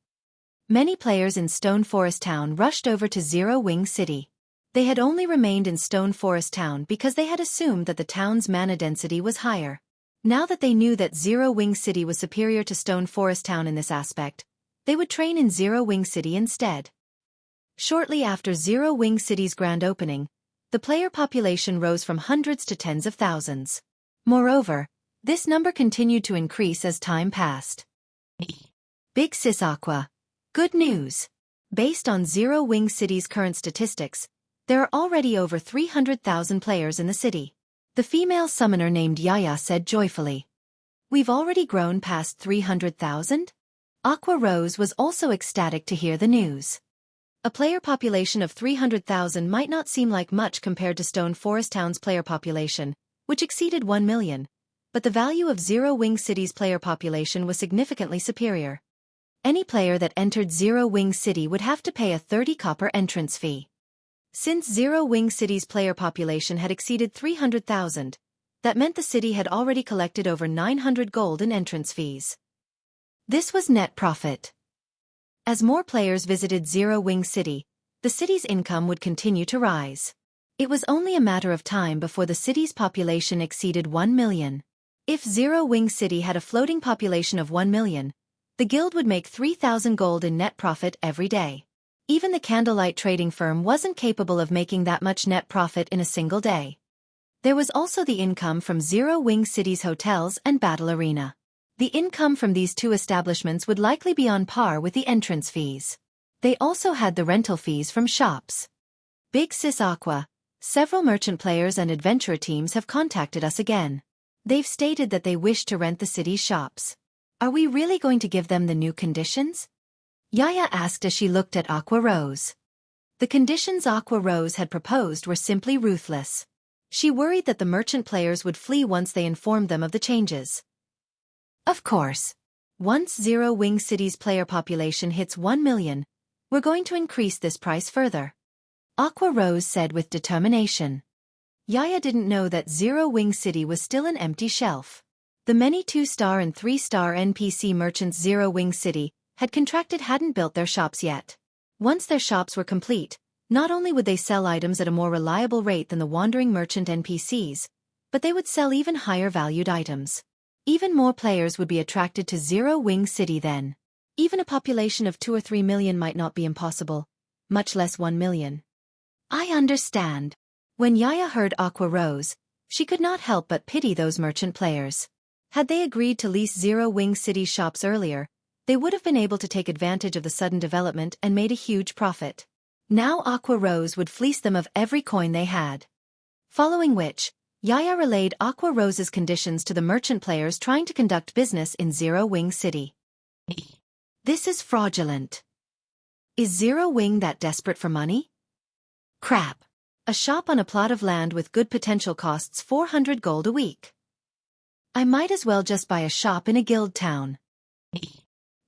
Many players in Stone Forest Town rushed over to Zero Wing City. They had only remained in Stone Forest Town because they had assumed that the town's mana density was higher. Now that they knew that Zero Wing City was superior to Stone Forest Town in this aspect, they would train in Zero Wing City instead. Shortly after Zero Wing City's grand opening, the player population rose from hundreds to tens of thousands. Moreover, this number continued to increase as time passed. Big Sis Aqua. Good news! Based on Zero Wing City's current statistics, there are already over 300,000 players in the city. The female summoner named Yaya said joyfully. We've already grown past 300,000? Aqua Rose was also ecstatic to hear the news. A player population of 300,000 might not seem like much compared to Stone Forest Town's player population, which exceeded 1 million, but the value of Zero Wing City's player population was significantly superior. Any player that entered Zero Wing City would have to pay a 30 copper entrance fee. Since Zero Wing City's player population had exceeded 300,000, that meant the city had already collected over 900 gold in entrance fees. This was net profit. As more players visited Zero Wing City, the city's income would continue to rise. It was only a matter of time before the city's population exceeded 1 million. If Zero Wing City had a floating population of 1 million, the guild would make 3,000 gold in net profit every day. Even the candlelight trading firm wasn't capable of making that much net profit in a single day. There was also the income from Zero Wing City's hotels and battle arena. The income from these two establishments would likely be on par with the entrance fees. They also had the rental fees from shops. Big Sis Aqua, several merchant players and adventurer teams have contacted us again. They've stated that they wish to rent the city's shops. Are we really going to give them the new conditions? Yaya asked as she looked at Aqua Rose. The conditions Aqua Rose had proposed were simply ruthless. She worried that the merchant players would flee once they informed them of the changes. Of course. Once Zero Wing City's player population hits 1 million, we're going to increase this price further. Aqua Rose said with determination. Yaya didn't know that Zero Wing City was still an empty shelf. The many 2-star and 3-star NPC merchants Zero Wing City had contracted hadn't built their shops yet. Once their shops were complete, not only would they sell items at a more reliable rate than the wandering merchant NPCs, but they would sell even higher valued items. Even more players would be attracted to Zero Wing City then. Even a population of 2 or 3 million might not be impossible, much less 1 million. I understand. When Yaya heard Aqua Rose, she could not help but pity those merchant players. Had they agreed to lease Zero Wing City's shops earlier, they would have been able to take advantage of the sudden development and made a huge profit. Now Aqua Rose would fleece them of every coin they had. Following which, Yaya relayed Aqua Rose's conditions to the merchant players trying to conduct business in Zero Wing City. This is fraudulent. Is Zero Wing that desperate for money? Crap. A shop on a plot of land with good potential costs 400 gold a week. I might as well just buy a shop in a guild town.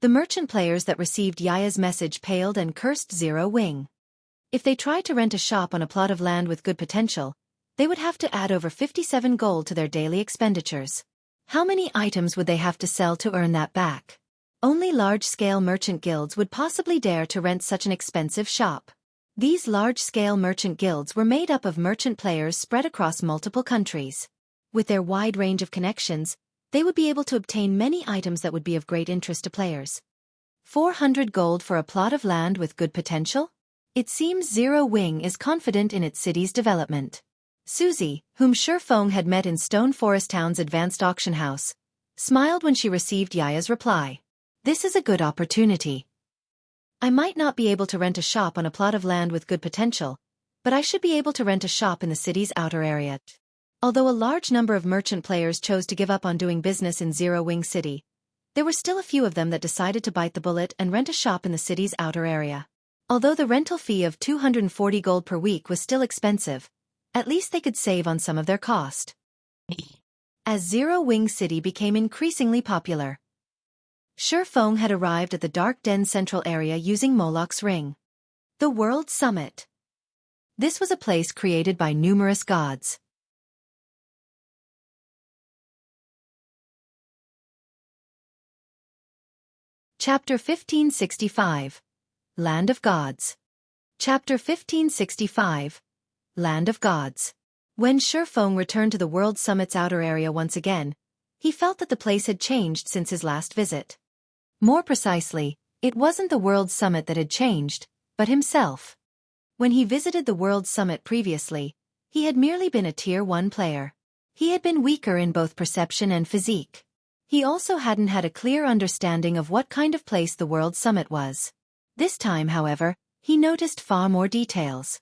The merchant players that received Yaya's message paled and cursed Zero Wing. If they tried to rent a shop on a plot of land with good potential, they would have to add over 57 gold to their daily expenditures. How many items would they have to sell to earn that back? Only large-scale merchant guilds would possibly dare to rent such an expensive shop. These large-scale merchant guilds were made up of merchant players spread across multiple countries. With their wide range of connections, they would be able to obtain many items that would be of great interest to players. 400 gold for a plot of land with good potential? It seems Zero Wing is confident in its city's development. Susie, whom Xueqi had met in Stone Forest Town's advanced auction house, smiled when she received Yaya's reply. This is a good opportunity. I might not be able to rent a shop on a plot of land with good potential, but I should be able to rent a shop in the city's outer area. Although a large number of merchant players chose to give up on doing business in Zero Wing City, there were still a few of them that decided to bite the bullet and rent a shop in the city's outer area. Although the rental fee of 240 gold per week was still expensive, at least they could save on some of their cost. As Zero Wing City became increasingly popular, Xueqi had arrived at the Dark Den Central area using Moloch's ring. The World Summit. This was a place created by numerous gods. Chapter 1565. Land of Gods. Chapter 1565. Land of Gods. When Xueqi returned to the World Summit's outer area once again, he felt that the place had changed since his last visit. More precisely, it wasn't the World Summit that had changed, but himself. When he visited the World Summit previously, he had merely been a Tier 1 player. He had been weaker in both perception and physique. He also hadn't had a clear understanding of what kind of place the World Summit was. This time, however, he noticed far more details.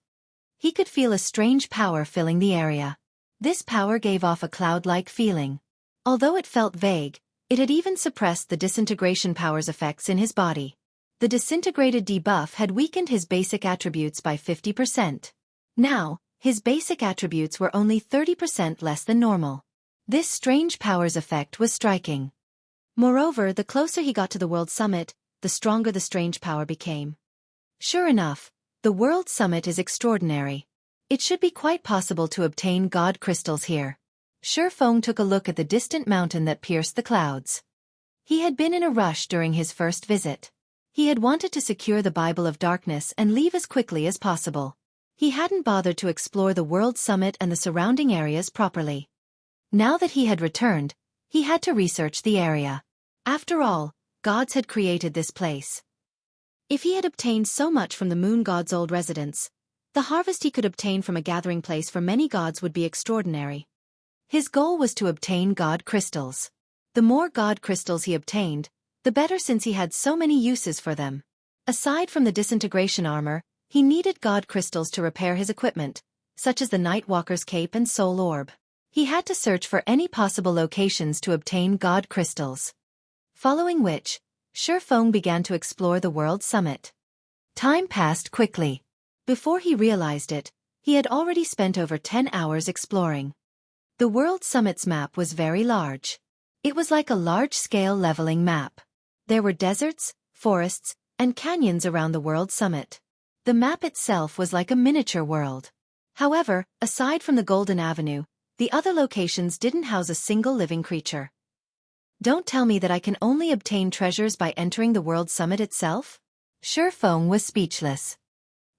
He could feel a strange power filling the area. This power gave off a cloud-like feeling. Although it felt vague, it had even suppressed the disintegration power's effects in his body. The disintegrated debuff had weakened his basic attributes by 50%. Now, his basic attributes were only 30% less than normal. This strange power's effect was striking. Moreover, the closer he got to the World Summit, the stronger the strange power became. Sure enough, the World Summit is extraordinary. It should be quite possible to obtain God crystals here. Xueqi took a look at the distant mountain that pierced the clouds. He had been in a rush during his first visit. He had wanted to secure the Bible of Darkness and leave as quickly as possible. He hadn't bothered to explore the World Summit and the surrounding areas properly. Now that he had returned, he had to research the area. After all, gods had created this place. If he had obtained so much from the moon god's old residence, the harvest he could obtain from a gathering place for many gods would be extraordinary. His goal was to obtain god crystals. The more god crystals he obtained, the better, since he had so many uses for them. Aside from the disintegration armor, he needed god crystals to repair his equipment, such as the Nightwalker's cape and soul orb. He had to search for any possible locations to obtain god crystals. Following which, Xueqi began to explore the World Summit. Time passed quickly. Before he realized it, he had already spent over 10 hours exploring. The World Summit's map was very large. It was like a large-scale leveling map. There were deserts, forests, and canyons around the World Summit. The map itself was like a miniature world. However, aside from the Golden Avenue, the other locations didn't house a single living creature. Don't tell me that I can only obtain treasures by entering the World Summit itself? Xueqi was speechless.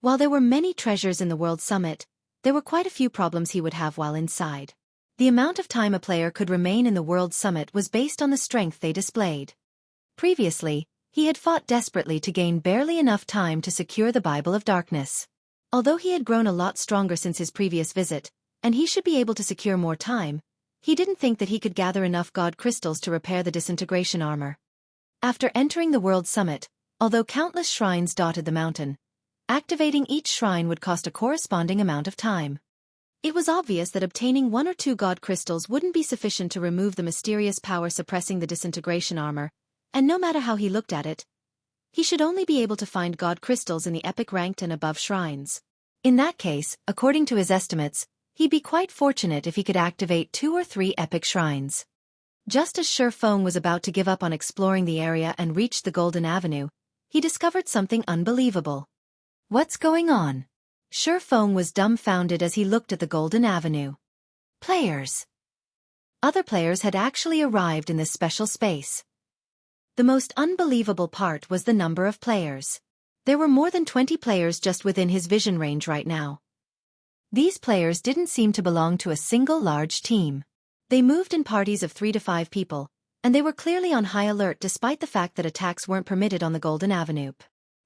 While there were many treasures in the World Summit, there were quite a few problems he would have while inside. The amount of time a player could remain in the World Summit was based on the strength they displayed. Previously, he had fought desperately to gain barely enough time to secure the Bible of Darkness. Although he had grown a lot stronger since his previous visit, and he should be able to secure more time, he didn't think that he could gather enough god crystals to repair the disintegration armor. After entering the World Summit, although countless shrines dotted the mountain, activating each shrine would cost a corresponding amount of time. It was obvious that obtaining 1 or 2 god crystals wouldn't be sufficient to remove the mysterious power suppressing the disintegration armor, and no matter how he looked at it, he should only be able to find god crystals in the epic ranked and above shrines. In that case, according to his estimates, he'd be quite fortunate if he could activate 2 or 3 epic shrines. Just as Xueqi was about to give up on exploring the area and reach the Golden Avenue, he discovered something unbelievable. What's going on? Xueqi was dumbfounded as he looked at the Golden Avenue. Players. Other players had actually arrived in this special space. The most unbelievable part was the number of players. There were more than 20 players just within his vision range right now. These players didn't seem to belong to a single large team. They moved in parties of 3 to 5 people, and they were clearly on high alert despite the fact that attacks weren't permitted on the Golden Avenue.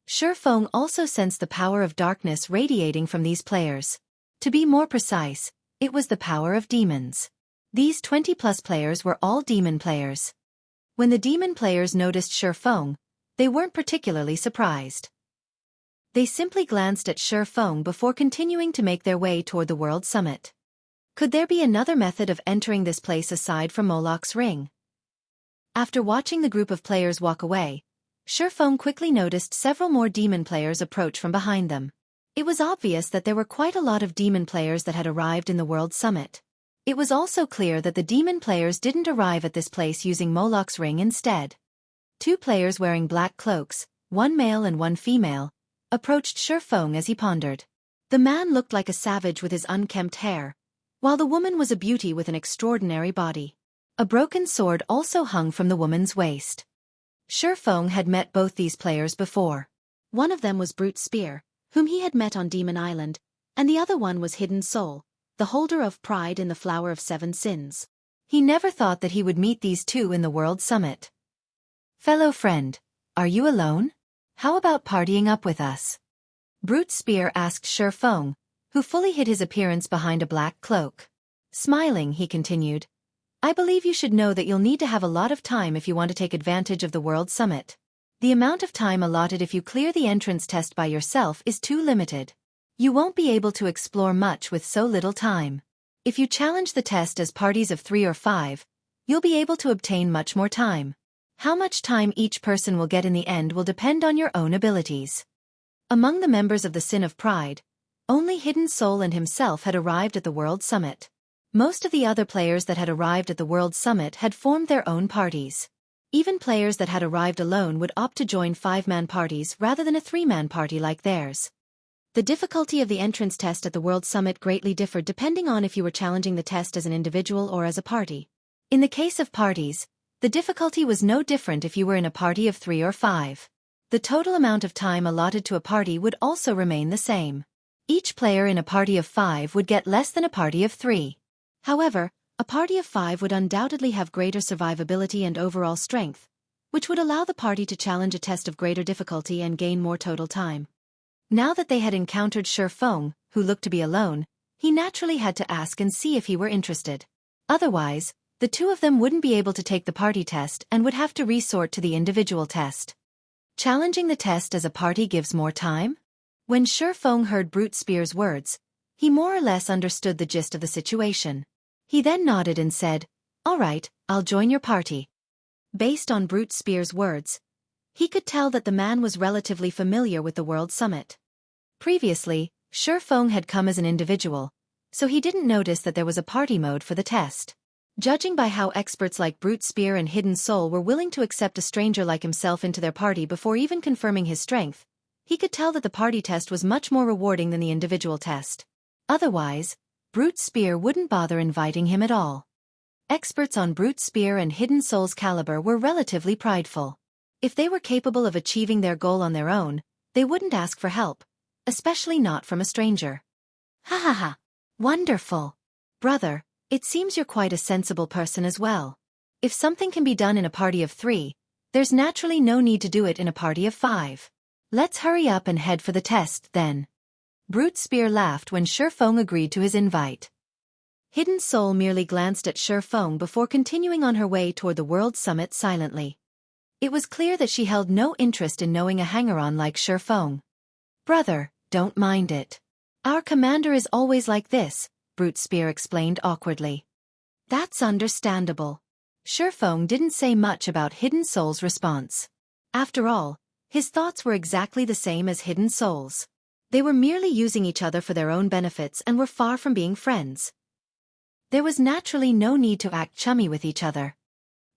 Xueqi also sensed the power of darkness radiating from these players. To be more precise, it was the power of demons. These 20-plus players were all demon players. When the demon players noticed Xueqi, they weren't particularly surprised. They simply glanced at Xueqi before continuing to make their way toward the World Summit. Could there be another method of entering this place aside from Moloch's ring? After watching the group of players walk away, Xueqi quickly noticed several more demon players approach from behind them. It was obvious that there were quite a lot of demon players that had arrived in the World Summit. It was also clear that the demon players didn't arrive at this place using Moloch's ring instead. 2 players wearing black cloaks, 1 male and 1 female, approached Xueqi as he pondered. The man looked like a savage with his unkempt hair, while the woman was a beauty with an extraordinary body. A broken sword also hung from the woman's waist. Xueqi had met both these players before. One of them was Brute Spear, whom he had met on Demon Island, and the other one was Hidden Soul, the holder of pride in the Flower of Seven Sins. He never thought that he would meet these two in the World Summit. "Fellow friend, are you alone? How about partying up with us?" Brute Spear asked Xueqi, who fully hid his appearance behind a black cloak. Smiling, he continued, "I believe you should know that you'll need to have a lot of time if you want to take advantage of the World Summit. The amount of time allotted if you clear the entrance test by yourself is too limited. You won't be able to explore much with so little time. If you challenge the test as parties of 3 or 5, you'll be able to obtain much more time. How much time each person will get in the end will depend on your own abilities." Among the members of the Sin of Pride, only Hidden Soul and himself had arrived at the World Summit. Most of the other players that had arrived at the World Summit had formed their own parties. Even players that had arrived alone would opt to join 5-man parties rather than a 3-man party like theirs. The difficulty of the entrance test at the World Summit greatly differed depending on if you were challenging the test as an individual or as a party. In the case of parties, the difficulty was no different if you were in a party of 3 or 5. The total amount of time allotted to a party would also remain the same. Each player in a party of 5 would get less than a party of 3. However, a party of 5 would undoubtedly have greater survivability and overall strength, which would allow the party to challenge a test of greater difficulty and gain more total time. Now that they had encountered Xueqi, who looked to be alone, he naturally had to ask and see if he were interested. Otherwise, the two of them wouldn't be able to take the party test and would have to resort to the individual test. Challenging the test as a party gives more time? When Xueqi heard Brute Spear's words, he more or less understood the gist of the situation. He then nodded and said, "All right, I'll join your party." Based on Brute Spear's words, he could tell that the man was relatively familiar with the World Summit. Previously, Xueqi had come as an individual, so he didn't notice that there was a party mode for the test. Judging by how experts like Brute Spear and Hidden Soul were willing to accept a stranger like himself into their party before even confirming his strength, he could tell that the party test was much more rewarding than the individual test. Otherwise, Brute Spear wouldn't bother inviting him at all. Experts on Brute Spear and Hidden Soul's caliber were relatively prideful. If they were capable of achieving their goal on their own, they wouldn't ask for help, especially not from a stranger. "Ha ha ha! Wonderful! Brother, it seems you're quite a sensible person as well. If something can be done in a party of 3, there's naturally no need to do it in a party of 5. Let's hurry up and head for the test, then." Brute Spear laughed when Xueqi agreed to his invite. Hidden Soul merely glanced at Xueqi before continuing on her way toward the World Summit silently. It was clear that she held no interest in knowing a hanger-on like Xueqi. "Brother, don't mind it. Our commander is always like this," Brute Spear explained awkwardly. "That's understandable." Xueqi didn't say much about Hidden Soul's response. After all, his thoughts were exactly the same as Hidden Soul's. They were merely using each other for their own benefits and were far from being friends. There was naturally no need to act chummy with each other.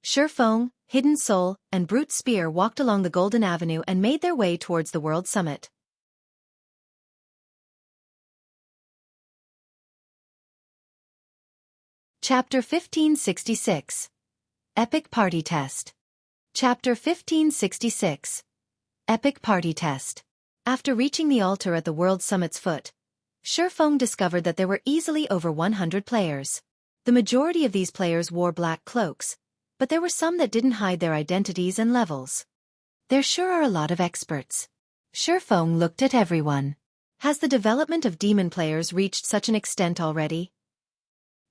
Xueqi, Hidden Soul, and Brute Spear walked along the Golden Avenue and made their way towards the World Summit. Chapter 1566. Epic Party Test. Chapter 1566. Epic Party Test. After reaching the altar at the World Summit's foot, Xueqi discovered that there were easily over 100 players. The majority of these players wore black cloaks, but there were some that didn't hide their identities and levels. There sure are a lot of experts. Xueqi looked at everyone. Has the development of demon players reached such an extent already?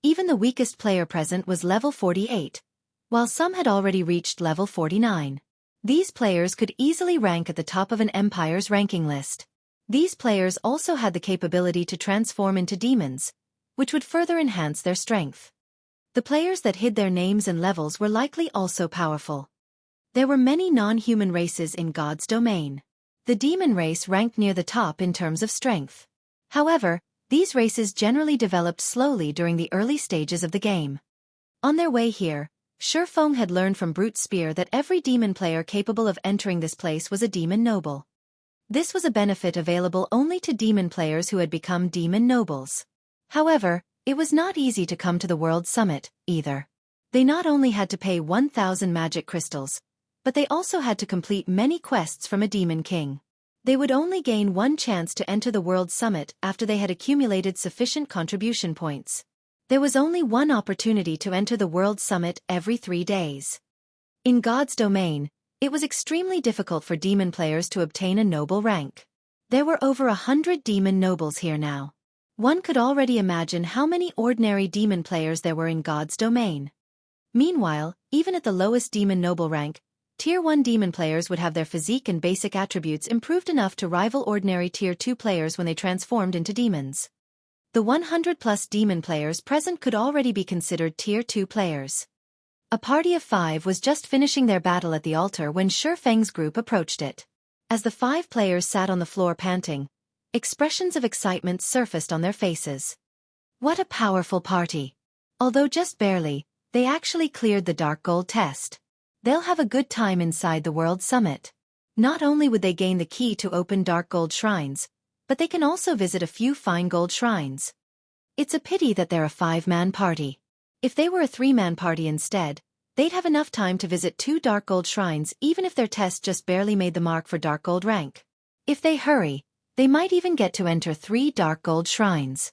Even the weakest player present was level 48, while some had already reached level 49. These players could easily rank at the top of an empire's ranking list. These players also had the capability to transform into demons, which would further enhance their strength. The players that hid their names and levels were likely also powerful. There were many non-human races in God's domain. The demon race ranked near the top in terms of strength. However, these races generally developed slowly during the early stages of the game. On their way here, Xueqi had learned from Brute Spear that every demon player capable of entering this place was a demon noble. This was a benefit available only to demon players who had become demon nobles. However, it was not easy to come to the World Summit, either. They not only had to pay 1,000 magic crystals, but they also had to complete many quests from a demon king. They would only gain one chance to enter the World Summit after they had accumulated sufficient contribution points. There was only one opportunity to enter the World Summit every 3 days. In God's domain, it was extremely difficult for demon players to obtain a noble rank. There were over 100 demon nobles here now. One could already imagine how many ordinary demon players there were in God's domain. Meanwhile, even at the lowest demon noble rank, Tier 1 demon players would have their physique and basic attributes improved enough to rival ordinary Tier 2 players when they transformed into demons. The 100-plus demon players present could already be considered Tier 2 players. A party of 5 was just finishing their battle at the altar when Xueqi's group approached it. As the 5 players sat on the floor panting, expressions of excitement surfaced on their faces. What a powerful party! Although just barely, they actually cleared the Dark Gold test. They'll have a good time inside the World Summit. Not only would they gain the key to open Dark Gold shrines, but they can also visit a few fine gold shrines. It's a pity that they're a 5-man party. If they were a 3-man party instead, they'd have enough time to visit 2 Dark Gold shrines even if their test just barely made the mark for Dark Gold rank. If they hurry, they might even get to enter 3 Dark Gold shrines.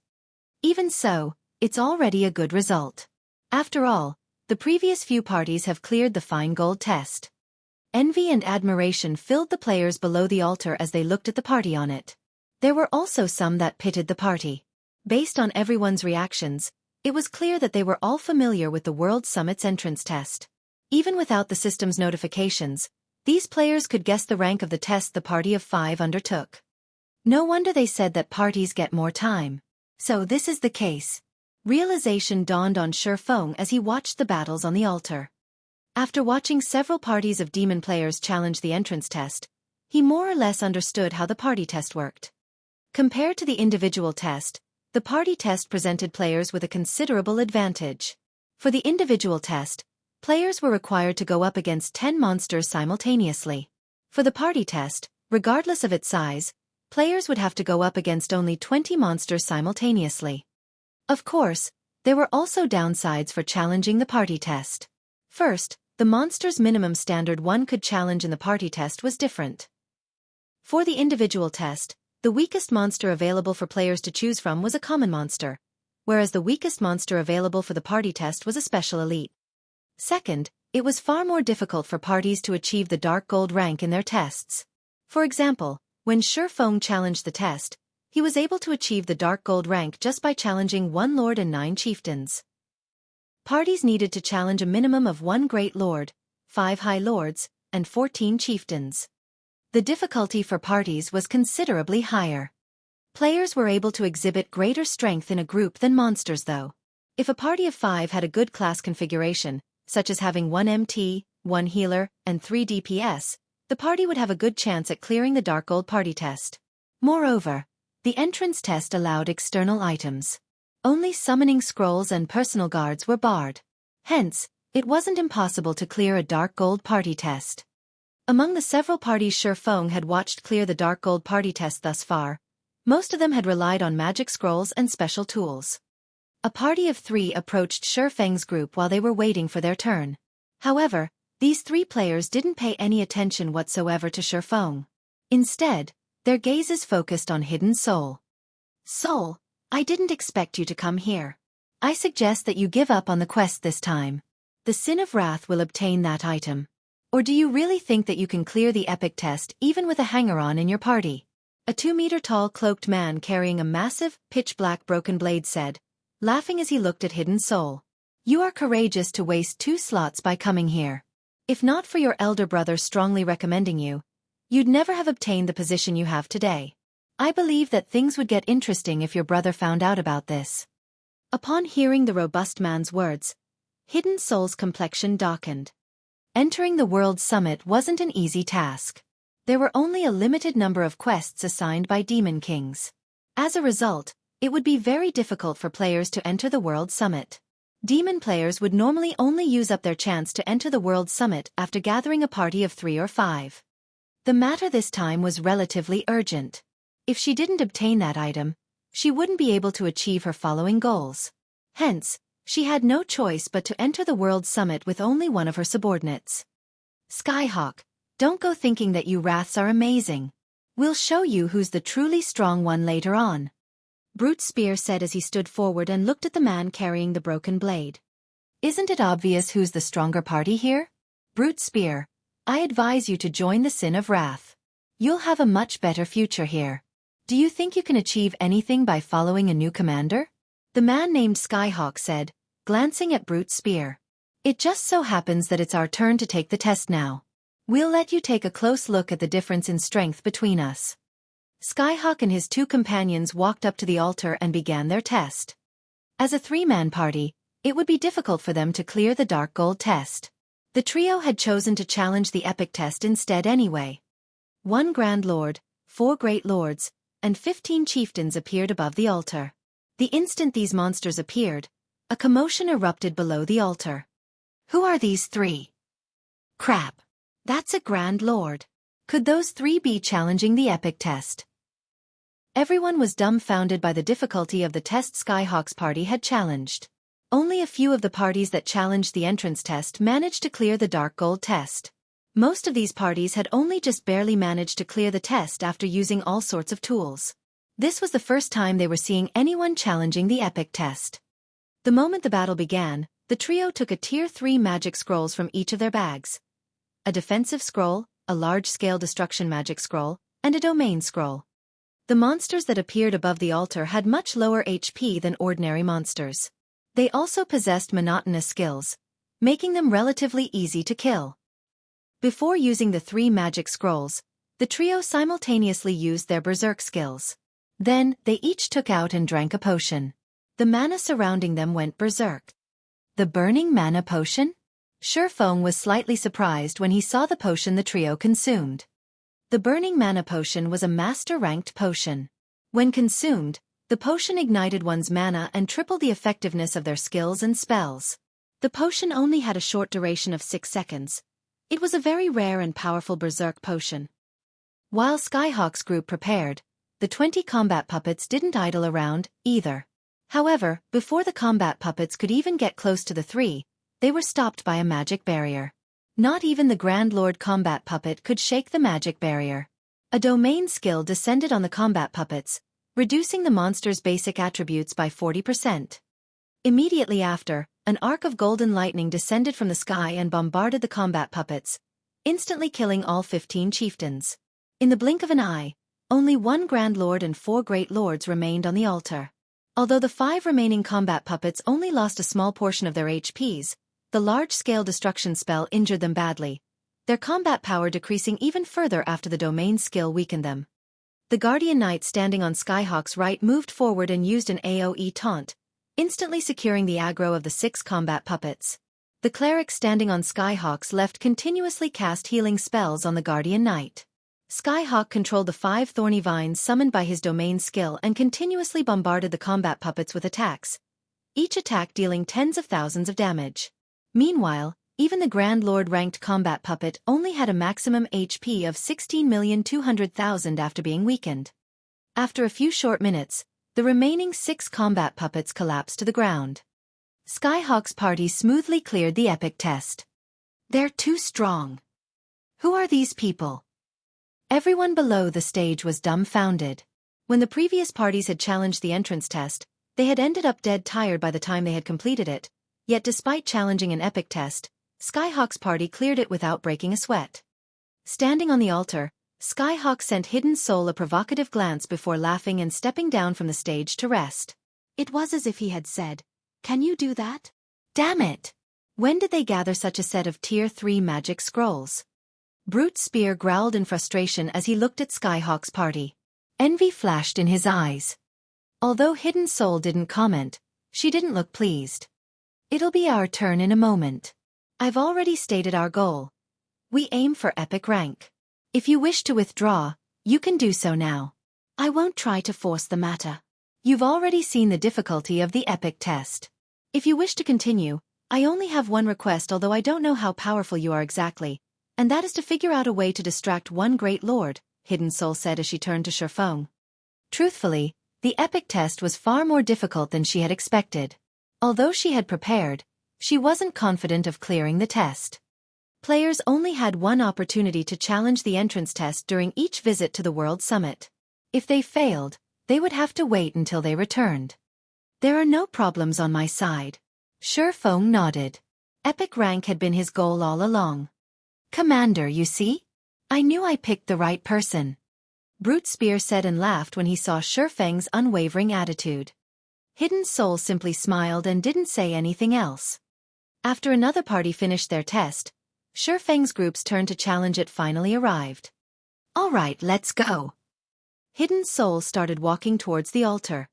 Even so, it's already a good result. After all, the previous few parties have cleared the fine gold test. Envy and admiration filled the players below the altar as they looked at the party on it. There were also some that pitied the party. Based on everyone's reactions, it was clear that they were all familiar with the World Summit's entrance test. Even without the system's notifications, these players could guess the rank of the test the party of 5 undertook. No wonder they said that parties get more time. So this is the case. Realization dawned on Xueqi as he watched the battles on the altar. After watching several parties of demon players challenge the entrance test, he more or less understood how the party test worked. Compared to the individual test, the party test presented players with a considerable advantage. For the individual test, players were required to go up against 10 monsters simultaneously. For the party test, regardless of its size, players would have to go up against only 20 monsters simultaneously. Of course, there were also downsides for challenging the party test. First, the monster's minimum standard one could challenge in the party test was different. For the individual test, the weakest monster available for players to choose from was a common monster, whereas the weakest monster available for the party test was a special elite. Second, it was far more difficult for parties to achieve the Dark Gold rank in their tests. For example, when Xueqi challenged the test, he was able to achieve the Dark Gold rank just by challenging 1 lord and 9 chieftains. Parties needed to challenge a minimum of 1 great lord, 5 high lords, and 14 chieftains. The difficulty for parties was considerably higher. Players were able to exhibit greater strength in a group than monsters though. If a party of 5 had a good class configuration, such as having 1 MT, 1 healer, and 3 DPS, the party would have a good chance at clearing the Dark Gold party test. Moreover, the entrance test allowed external items. Only summoning scrolls and personal guards were barred. Hence, it wasn't impossible to clear a Dark Gold party test. Among the several parties Xueqi had watched clear the Dark Gold party test thus far, most of them had relied on magic scrolls and special tools. A party of 3 approached Xueqi's group while they were waiting for their turn. However, these 3 players didn't pay any attention whatsoever to Xueqi. Instead, their gazes focused on Hidden Soul. Soul, I didn't expect you to come here. I suggest that you give up on the quest this time. The Sin of Wrath will obtain that item. Or do you really think that you can clear the epic test even with a hanger-on in your party? A 2-meter-tall cloaked man carrying a massive, pitch-black broken blade said, laughing as he looked at Hidden Soul. You are courageous to waste 2 slots by coming here. If not for your elder brother strongly recommending you, you'd never have obtained the position you have today. I believe that things would get interesting if your brother found out about this. Upon hearing the robust man's words, Hidden Soul's complexion darkened. Entering the World Summit wasn't an easy task. There were only a limited number of quests assigned by Demon Kings. As a result, it would be very difficult for players to enter the World Summit. Demon players would normally only use up their chance to enter the World Summit after gathering a party of 3 or 5. The matter this time was relatively urgent. If she didn't obtain that item, she wouldn't be able to achieve her following goals. Hence, she had no choice but to enter the World Summit with only one of her subordinates. Skyhawk, don't go thinking that you wraths are amazing. We'll show you who's the truly strong one later on. Brute Spear said as he stood forward and looked at the man carrying the broken blade. Isn't it obvious who's the stronger party here? Brute Spear, I advise you to join the Sin of Wrath. You'll have a much better future here. Do you think you can achieve anything by following a new commander? The man named Skyhawk said, glancing at Brute Spear. It just so happens that it's our turn to take the test now. We'll let you take a close look at the difference in strength between us. Skyhawk and his two companions walked up to the altar and began their test. As a three-man party, it would be difficult for them to clear the Dark Gold test. The trio had chosen to challenge the Epic test instead anyway. 1 Grand Lord, 4 Great Lords, and 15 chieftains appeared above the altar. The instant these monsters appeared, a commotion erupted below the altar. Who are these three? Crap. That's a Grand Lord. Could those three be challenging the Epic test? Everyone was dumbfounded by the difficulty of the test Skyhawk's party had challenged. Only a few of the parties that challenged the entrance test managed to clear the Dark Gold test. Most of these parties had only just barely managed to clear the test after using all sorts of tools. This was the first time they were seeing anyone challenging the Epic test. The moment the battle began, the trio took a Tier 3 magic scrolls from each of their bags. A defensive scroll, a large-scale destruction magic scroll, and a domain scroll. The monsters that appeared above the altar had much lower HP than ordinary monsters. They also possessed monotonous skills, making them relatively easy to kill. Before using the 3 magic scrolls, the trio simultaneously used their berserk skills. Then, they each took out and drank a potion. The mana surrounding them went berserk. The burning mana potion? Xueqi was slightly surprised when he saw the potion the trio consumed. The burning mana potion was a master-ranked potion. When consumed, the potion ignited one's mana and tripled the effectiveness of their skills and spells. The potion only had a short duration of 6 seconds. It was a very rare and powerful berserk potion. While Skyhawk's group prepared, the 20 combat puppets didn't idle around, either. However, before the combat puppets could even get close to the 3, they were stopped by a magic barrier. Not even the Grand Lord combat puppet could shake the magic barrier. A domain skill descended on the combat puppets, reducing the monster's basic attributes by 40%. Immediately after, an arc of golden lightning descended from the sky and bombarded the combat puppets, instantly killing all 15 chieftains. In the blink of an eye, only 1 Grand Lord and 4 Great Lords remained on the altar. Although the 5 remaining combat puppets only lost a small portion of their HPs, the large-scale destruction spell injured them badly, their combat power decreasing even further after the domain skill weakened them. The Guardian Knight standing on Skyhawk's right moved forward and used an AoE taunt, instantly securing the aggro of the 6 combat puppets. The Cleric standing on Skyhawk's left continuously cast healing spells on the Guardian Knight. Skyhawk controlled the 5 thorny vines summoned by his domain skill and continuously bombarded the combat puppets with attacks, each attack dealing tens of thousands of damage. Meanwhile, even the Grand Lord ranked combat puppet only had a maximum HP of 16,200,000 after being weakened. After a few short minutes, the remaining 6 combat puppets collapsed to the ground. Skyhawk's party smoothly cleared the Epic test. They're too strong. Who are these people? Everyone below the stage was dumbfounded. When the previous parties had challenged the entrance test, they had ended up dead tired by the time they had completed it, yet despite challenging an Epic test, Skyhawk's party cleared it without breaking a sweat. Standing on the altar, Skyhawk sent Hidden Soul a provocative glance before laughing and stepping down from the stage to rest. It was as if he had said, "Can you do that?" Damn it! When did they gather such a set of Tier 3 magic scrolls? Brute Spear growled in frustration as he looked at Skyhawk's party. Envy flashed in his eyes. Although Hidden Soul didn't comment, she didn't look pleased. It'll be our turn in a moment. I've already stated our goal. We aim for epic rank. If you wish to withdraw, you can do so now. I won't try to force the matter. You've already seen the difficulty of the epic test. If you wish to continue, I only have one request, although I don't know how powerful you are exactly, and that is to figure out a way to distract 1 Great Lord, Hidden Soul said as she turned to Xueqi. Truthfully, the epic test was far more difficult than she had expected. Although she had prepared, she wasn't confident of clearing the test. Players only had one opportunity to challenge the entrance test during each visit to the World Summit. If they failed, they would have to wait until they returned. There are no problems on my side. Xueqi nodded. Epic rank had been his goal all along. Commander, you see? I knew I picked the right person. Brute Spear said and laughed when he saw Xueqi's unwavering attitude. Hidden Soul simply smiled and didn't say anything else. After another party finished their test, Xueqi's group's turn to challenge it finally arrived. All right, let's go. Hidden Soul started walking towards the altar.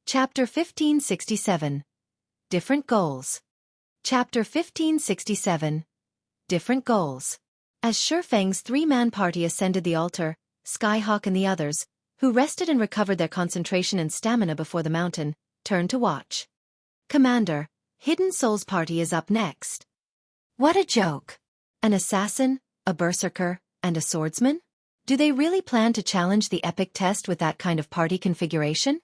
Chapter 1567. Different Goals. Chapter 1567. Different Goals. As Xueqi's three-man party ascended the altar, Skyhawk and the others, who rested and recovered their concentration and stamina before the mountain, turned to watch. Commander, Hidden Soul's party is up next. What a joke! An assassin, a berserker, and a swordsman? Do they really plan to challenge the epic test with that kind of party configuration?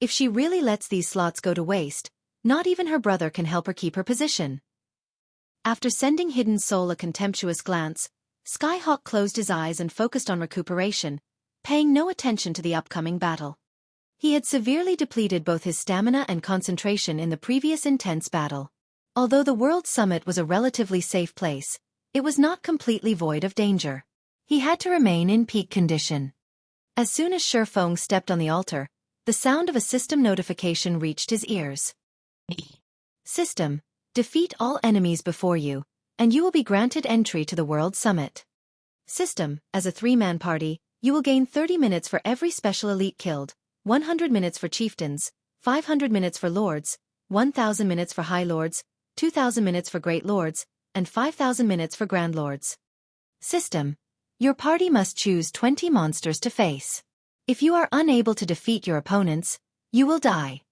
If she really lets these slots go to waste, not even her brother can help her keep her position. After sending Hidden Soul a contemptuous glance, Skyhawk closed his eyes and focused on recuperation, paying no attention to the upcoming battle. He had severely depleted both his stamina and concentration in the previous intense battle. Although the World Summit was a relatively safe place, it was not completely void of danger. He had to remain in peak condition. As soon as Xueqi stepped on the altar, the sound of a system notification reached his ears. System, defeat all enemies before you, and you will be granted entry to the World Summit. System, as a three-man party, you will gain 30 minutes for every special elite killed, 100 minutes for chieftains, 500 minutes for lords, 1,000 minutes for high lords, 2,000 minutes for great lords, and 5,000 minutes for grand lords. System, your party must choose 20 monsters to face. If you are unable to defeat your opponents, you will die.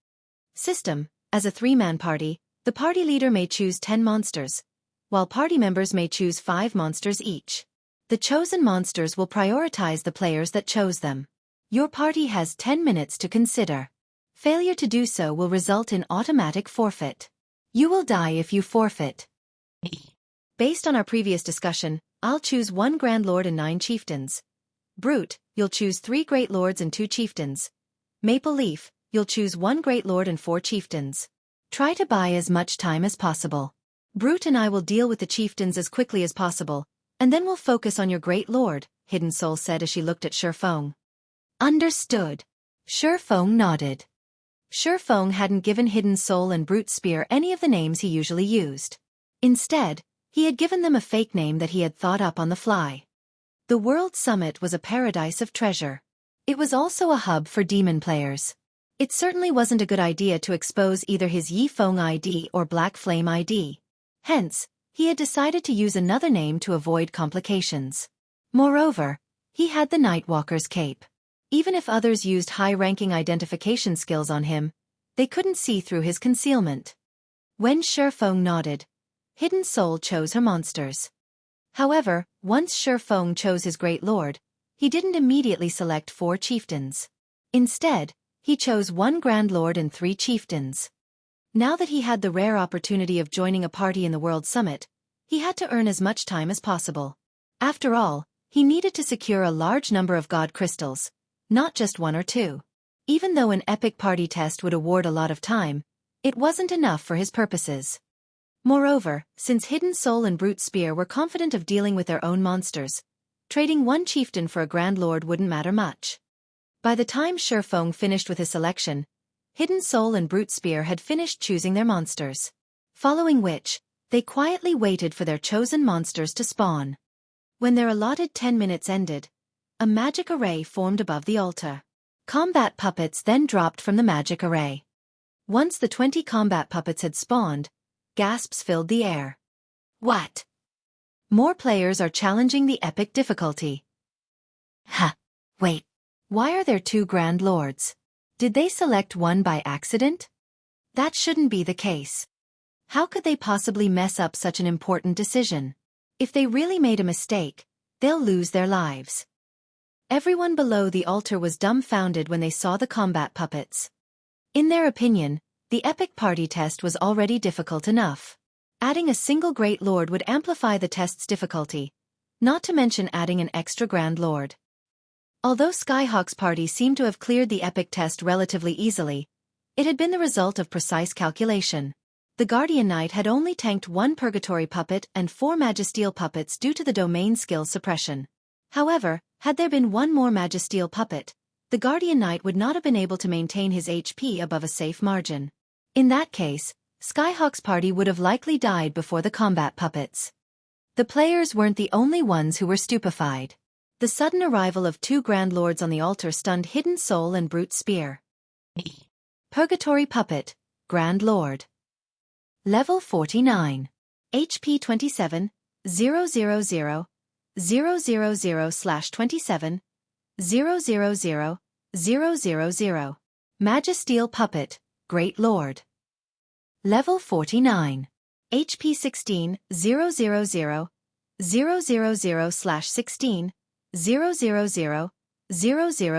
System, as a three-man party, the party leader may choose 10 monsters, while party members may choose 5 monsters each. The chosen monsters will prioritize the players that chose them. Your party has 10 minutes to consider. Failure to do so will result in automatic forfeit. You will die if you forfeit. Based on our previous discussion, I'll choose 1 Grand Lord and 9 chieftains. Brute, you'll choose 3 Great Lords and 2 chieftains. Maple Leaf, you'll choose 1 Great Lord and 4 chieftains. Try to buy as much time as possible. Brute and I will deal with the chieftains as quickly as possible, and then we'll focus on your Great Lord, Hidden Soul said as she looked at Xueqi. Understood. Xueqi nodded. Xueqi hadn't given Hidden Soul and Brute Spear any of the names he usually used. Instead, he had given them a fake name that he had thought up on the fly. The World Summit was a paradise of treasure. It was also a hub for demon players. It certainly wasn't a good idea to expose either his Yifeng ID or Black Flame ID. Hence, he had decided to use another name to avoid complications. Moreover, he had the Nightwalker's cape. Even if others used high-ranking identification skills on him, they couldn't see through his concealment. When Xueqi nodded, Hidden Soul chose her monsters. However, once Xueqi chose his Great Lord, he didn't immediately select 4 chieftains. Instead, he chose 1 Grand Lord and 3 chieftains. Now that he had the rare opportunity of joining a party in the World Summit, he had to earn as much time as possible. After all, he needed to secure a large number of God crystals, not just 1 or 2. Even though an epic party test would award a lot of time, it wasn't enough for his purposes. Moreover, since Hidden Soul and Brute Spear were confident of dealing with their own monsters, trading 1 chieftain for a Grand Lord wouldn't matter much. By the time Xueqi finished with his selection, Hidden Soul and Brute Spear had finished choosing their monsters. Following which, they quietly waited for their chosen monsters to spawn. When their allotted 10 minutes ended, a magic array formed above the altar. Combat puppets then dropped from the magic array. Once the 20 combat puppets had spawned, gasps filled the air. What? More players are challenging the epic difficulty. Ha! Wait. Why are there 2 Grand Lords? Did they select 1 by accident? That shouldn't be the case. How could they possibly mess up such an important decision? If they really made a mistake, they'll lose their lives. Everyone below the altar was dumbfounded when they saw the combat puppets. In their opinion, the epic party test was already difficult enough. Adding a single Great Lord would amplify the test's difficulty, not to mention adding an extra Grand Lord. Although Skyhawk's party seemed to have cleared the epic test relatively easily, it had been the result of precise calculation. The Guardian Knight had only tanked 1 Purgatory puppet and 4 Magisteel puppets due to the domain skill suppression. However, had there been 1 more Magisteel puppet, the Guardian Knight would not have been able to maintain his HP above a safe margin. In that case, Skyhawk's party would have likely died before the combat puppets. The players weren't the only ones who were stupefied. The sudden arrival of 2 Grand Lords on the altar stunned Hidden Soul and Brute Spear. Purgatory Puppet, Grand Lord. Level 49. HP 27, 000, 000/27, 000, 000. Magisteel Puppet, Great Lord. Level 49. HP 16, 000, 000/16, 000,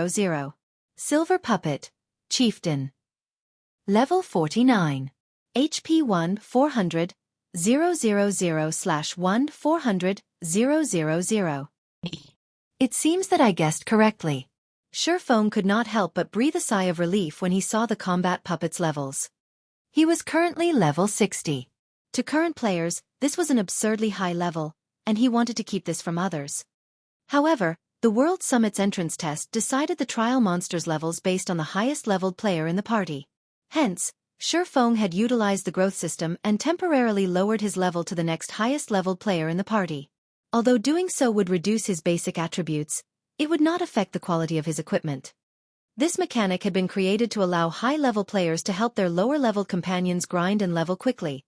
000. Silver Puppet, Chieftain. Level 49. HP 1 400, 000/1 400, 000. It seems that I guessed correctly. Xueqi could not help but breathe a sigh of relief when he saw the combat puppet's levels. He was currently level 60. To current players, this was an absurdly high level, and he wanted to keep this from others. However, the World Summit's entrance test decided the trial monster's levels based on the highest leveled player in the party. Hence, Xueqi had utilized the growth system and temporarily lowered his level to the next highest leveled player in the party. Although doing so would reduce his basic attributes, it would not affect the quality of his equipment. This mechanic had been created to allow high-level players to help their lower-leveled companions grind and level quickly,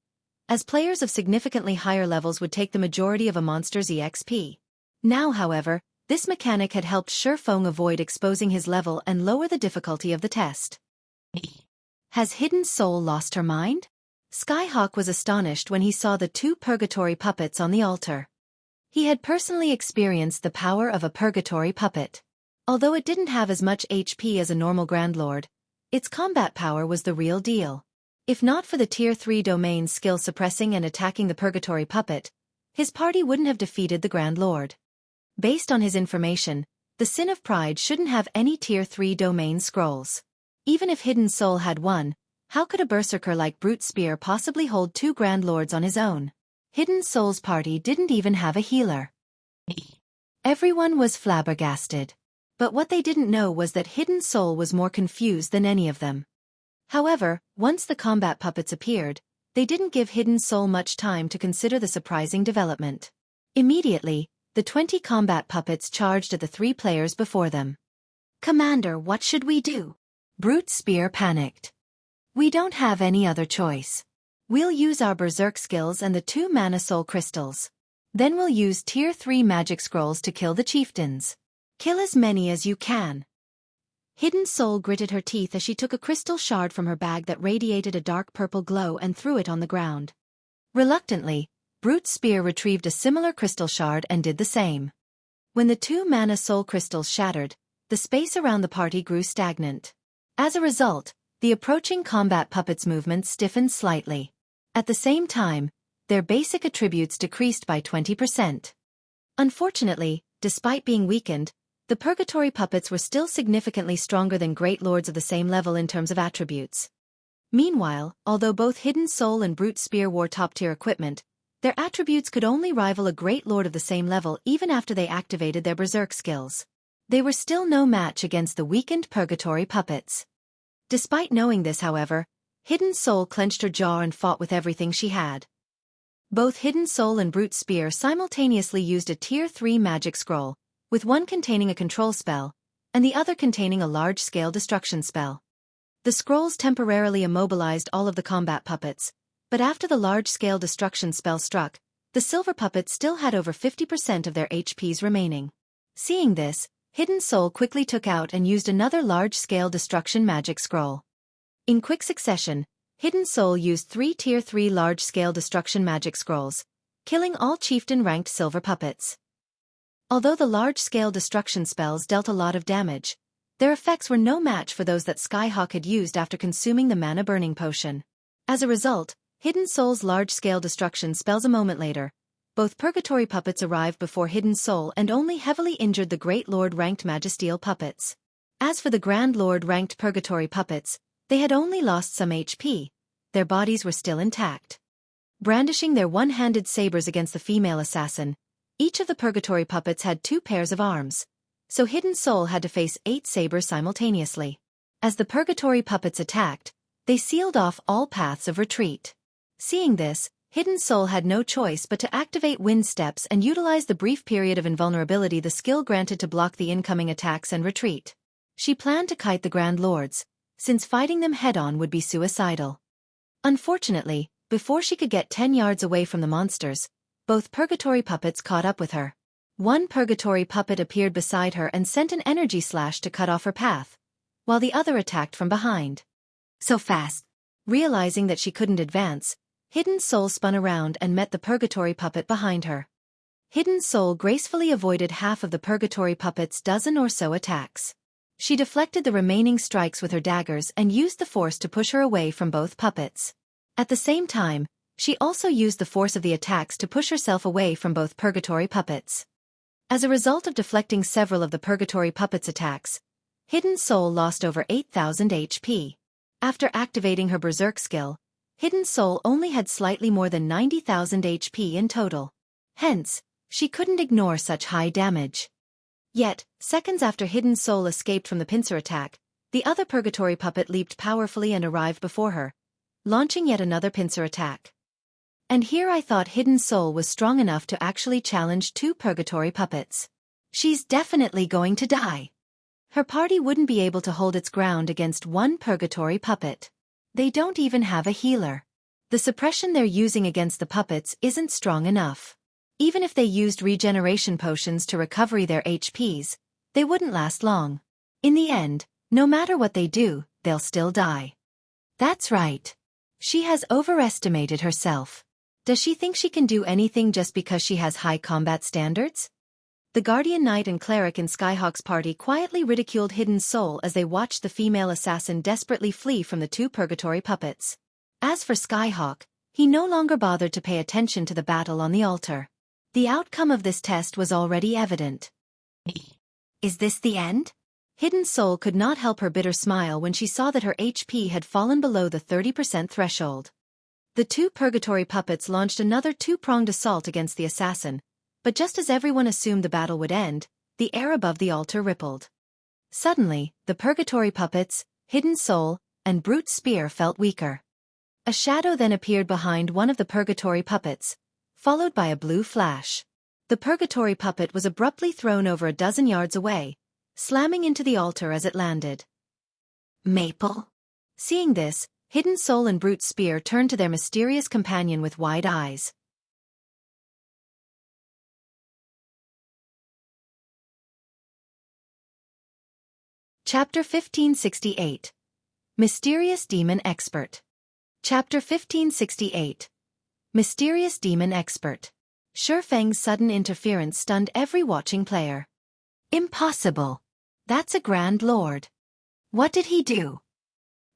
as players of significantly higher levels would take the majority of a monster's EXP. Now, however, this mechanic had helped Xueqi avoid exposing his level and lower the difficulty of the test. Has Hidden Soul lost her mind? Skyhawk was astonished when he saw the 2 Purgatory puppets on the altar. He had personally experienced the power of a Purgatory puppet. Although it didn't have as much HP as a normal Grand Lord, its combat power was the real deal. If not for the Tier 3 domain skill suppressing and attacking the Purgatory puppet, his party wouldn't have defeated the Grand Lord. Based on his information, the Sin of Pride shouldn't have any Tier 3 domain scrolls. Even if Hidden Soul had one, how could a berserker like Brute Spear possibly hold 2 Grand Lords on his own? Hidden Soul's party didn't even have a healer. Everyone was flabbergasted. But what they didn't know was that Hidden Soul was more confused than any of them. However, once the combat puppets appeared, they didn't give Hidden Soul much time to consider the surprising development. Immediately, the 20 combat puppets charged at the 3 players before them. "Commander, what should we do?" Brute Spear panicked. "We don't have any other choice. We'll use our Berserk skills and the 2 Mana Soul Crystals. Then we'll use Tier 3 magic scrolls to kill the chieftains. Kill as many as you can." Hidden Soul gritted her teeth as she took a crystal shard from her bag that radiated a dark purple glow and threw it on the ground. Reluctantly, Brute Spear retrieved a similar crystal shard and did the same. When the 2 Mana Soul Crystals shattered, the space around the party grew stagnant. As a result, the approaching combat puppets' movements stiffened slightly. At the same time, their basic attributes decreased by 20%. Unfortunately, despite being weakened, the Purgatory puppets were still significantly stronger than Great Lords of the same level in terms of attributes. Meanwhile, although both Hidden Soul and Brute Spear wore top-tier equipment, their attributes could only rival a Great Lord of the same level even after they activated their Berserk skills. They were still no match against the weakened Purgatory puppets. Despite knowing this, however, Hidden Soul clenched her jaw and fought with everything she had. Both Hidden Soul and Brute Spear simultaneously used a Tier 3 magic scroll, with one containing a control spell, and the other containing a large-scale destruction spell. The scrolls temporarily immobilized all of the combat puppets, but after the large-scale destruction spell struck, the silver puppets still had over 50% of their HPs remaining. Seeing this, Hidden Soul quickly took out and used another large-scale destruction magic scroll. In quick succession, Hidden Soul used 3 Tier 3 large-scale destruction magic scrolls, killing all chieftain-ranked silver puppets. Although the large-scale destruction spells dealt a lot of damage, Their effects were no match for those that Skyhawk had used after consuming the mana burning potion. As a result, Hidden Soul's large-scale destruction spells a moment later. Both Purgatory puppets arrived before Hidden Soul and only heavily injured the Great Lord-ranked Magisteel puppets. As for the Grand Lord-ranked Purgatory puppets, they had only lost some HP. Their bodies were still intact. Brandishing their one-handed sabers against the female assassin, each of the Purgatory puppets had 2 pairs of arms, so Hidden Soul had to face 8 sabers simultaneously. As the Purgatory puppets attacked, they sealed off all paths of retreat. Seeing this, Hidden Soul had no choice but to activate Wind Steps and utilize the brief period of invulnerability the skill granted to block the incoming attacks and retreat. She planned to kite the Grand Lords, since fighting them head-on would be suicidal. Unfortunately, before she could get 10 yards away from the monsters, both Purgatory puppets caught up with her. One Purgatory puppet appeared beside her and sent an energy slash to cut off her path, while the other attacked from behind. So fast. Realizing that she couldn't advance, Hidden Soul spun around and met the Purgatory puppet behind her. Hidden Soul gracefully avoided half of the Purgatory puppet's dozen or so attacks. She deflected the remaining strikes with her daggers and used the force to push her away from both puppets. At the same time, she also used the force of the attacks to push herself away from both Purgatory puppets. As a result of deflecting several of the Purgatory puppets' attacks, Hidden Soul lost over 8,000 HP. After activating her Berserk skill, Hidden Soul only had slightly more than 90,000 HP in total. Hence, she couldn't ignore such high damage. Yet, seconds after Hidden Soul escaped from the pincer attack, the other Purgatory puppet leaped powerfully and arrived before her, launching yet another pincer attack. And here I thought Hidden Soul was strong enough to actually challenge 2 Purgatory puppets. She's definitely going to die. Her party wouldn't be able to hold its ground against 1 Purgatory puppet. They don't even have a healer. The suppression they're using against the puppets isn't strong enough. Even if they used regeneration potions to recover their HPs, they wouldn't last long. In the end, no matter what they do, they'll still die. That's right. She has overestimated herself. Does she think she can do anything just because she has high combat standards? The Guardian Knight and Cleric in Skyhawk's party quietly ridiculed Hidden Soul as they watched the female assassin desperately flee from the 2 Purgatory puppets. As for Skyhawk, he no longer bothered to pay attention to the battle on the altar. The outcome of this test was already evident. Is this the end? Hidden Soul could not help her bitter smile when she saw that her HP had fallen below the 30% threshold. The 2 Purgatory puppets launched another 2-pronged assault against the assassin, but just as everyone assumed the battle would end, the air above the altar rippled. Suddenly, the Purgatory puppets, Hidden Soul, and Brute Spear felt weaker. A shadow then appeared behind one of the Purgatory puppets, followed by a blue flash. The Purgatory puppet was abruptly thrown over a dozen yards away, slamming into the altar as it landed. Maple? Seeing this, Hidden Soul and Brute Spear turned to their mysterious companion with wide eyes. Chapter 1568. Mysterious Demon Expert. Chapter 1568. Mysterious Demon Expert. Shufeng's sudden interference stunned every watching player. Impossible. That's a Grand Lord. What did he do?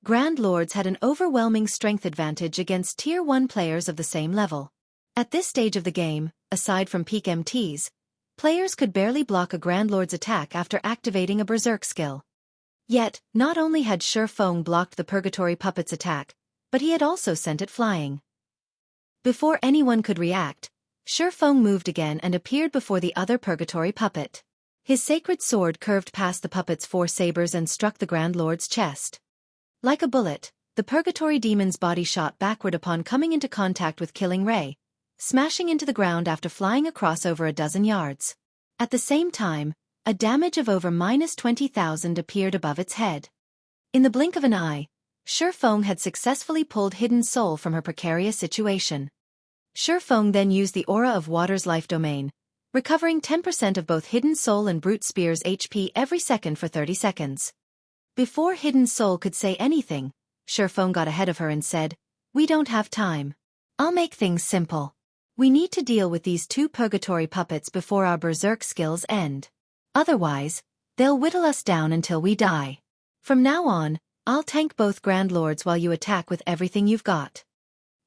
Grand Lords had an overwhelming strength advantage against Tier 1 players of the same level. At this stage of the game, aside from peak MTs, players could barely block a Grand Lord's attack after activating a Berserk skill. Yet, not only had Xueqi blocked the Purgatory puppet's attack, but he had also sent it flying. Before anyone could react, Xueqi moved again and appeared before the other Purgatory puppet. His sacred sword curved past the puppet's 4 sabers and struck the Grand Lord's chest. Like a bullet, the Purgatory demon's body shot backward upon coming into contact with Killing Ray, smashing into the ground after flying across over a dozen yards. At the same time, a damage of over -20,000 appeared above its head. In the blink of an eye, Xueqi had successfully pulled Hidden Soul from her precarious situation. Xueqi then used the Aura of Water's life domain, recovering 10% of both Hidden Soul and Brute Spear's HP every second for 30 seconds. Before Hidden Soul could say anything, Xueqi got ahead of her and said, "We don't have time. I'll make things simple. We need to deal with these 2 Purgatory puppets before our Berserk skills end. Otherwise, They'll whittle us down until we die. From now on, I'll tank both Grand Lords while you attack with everything you've got.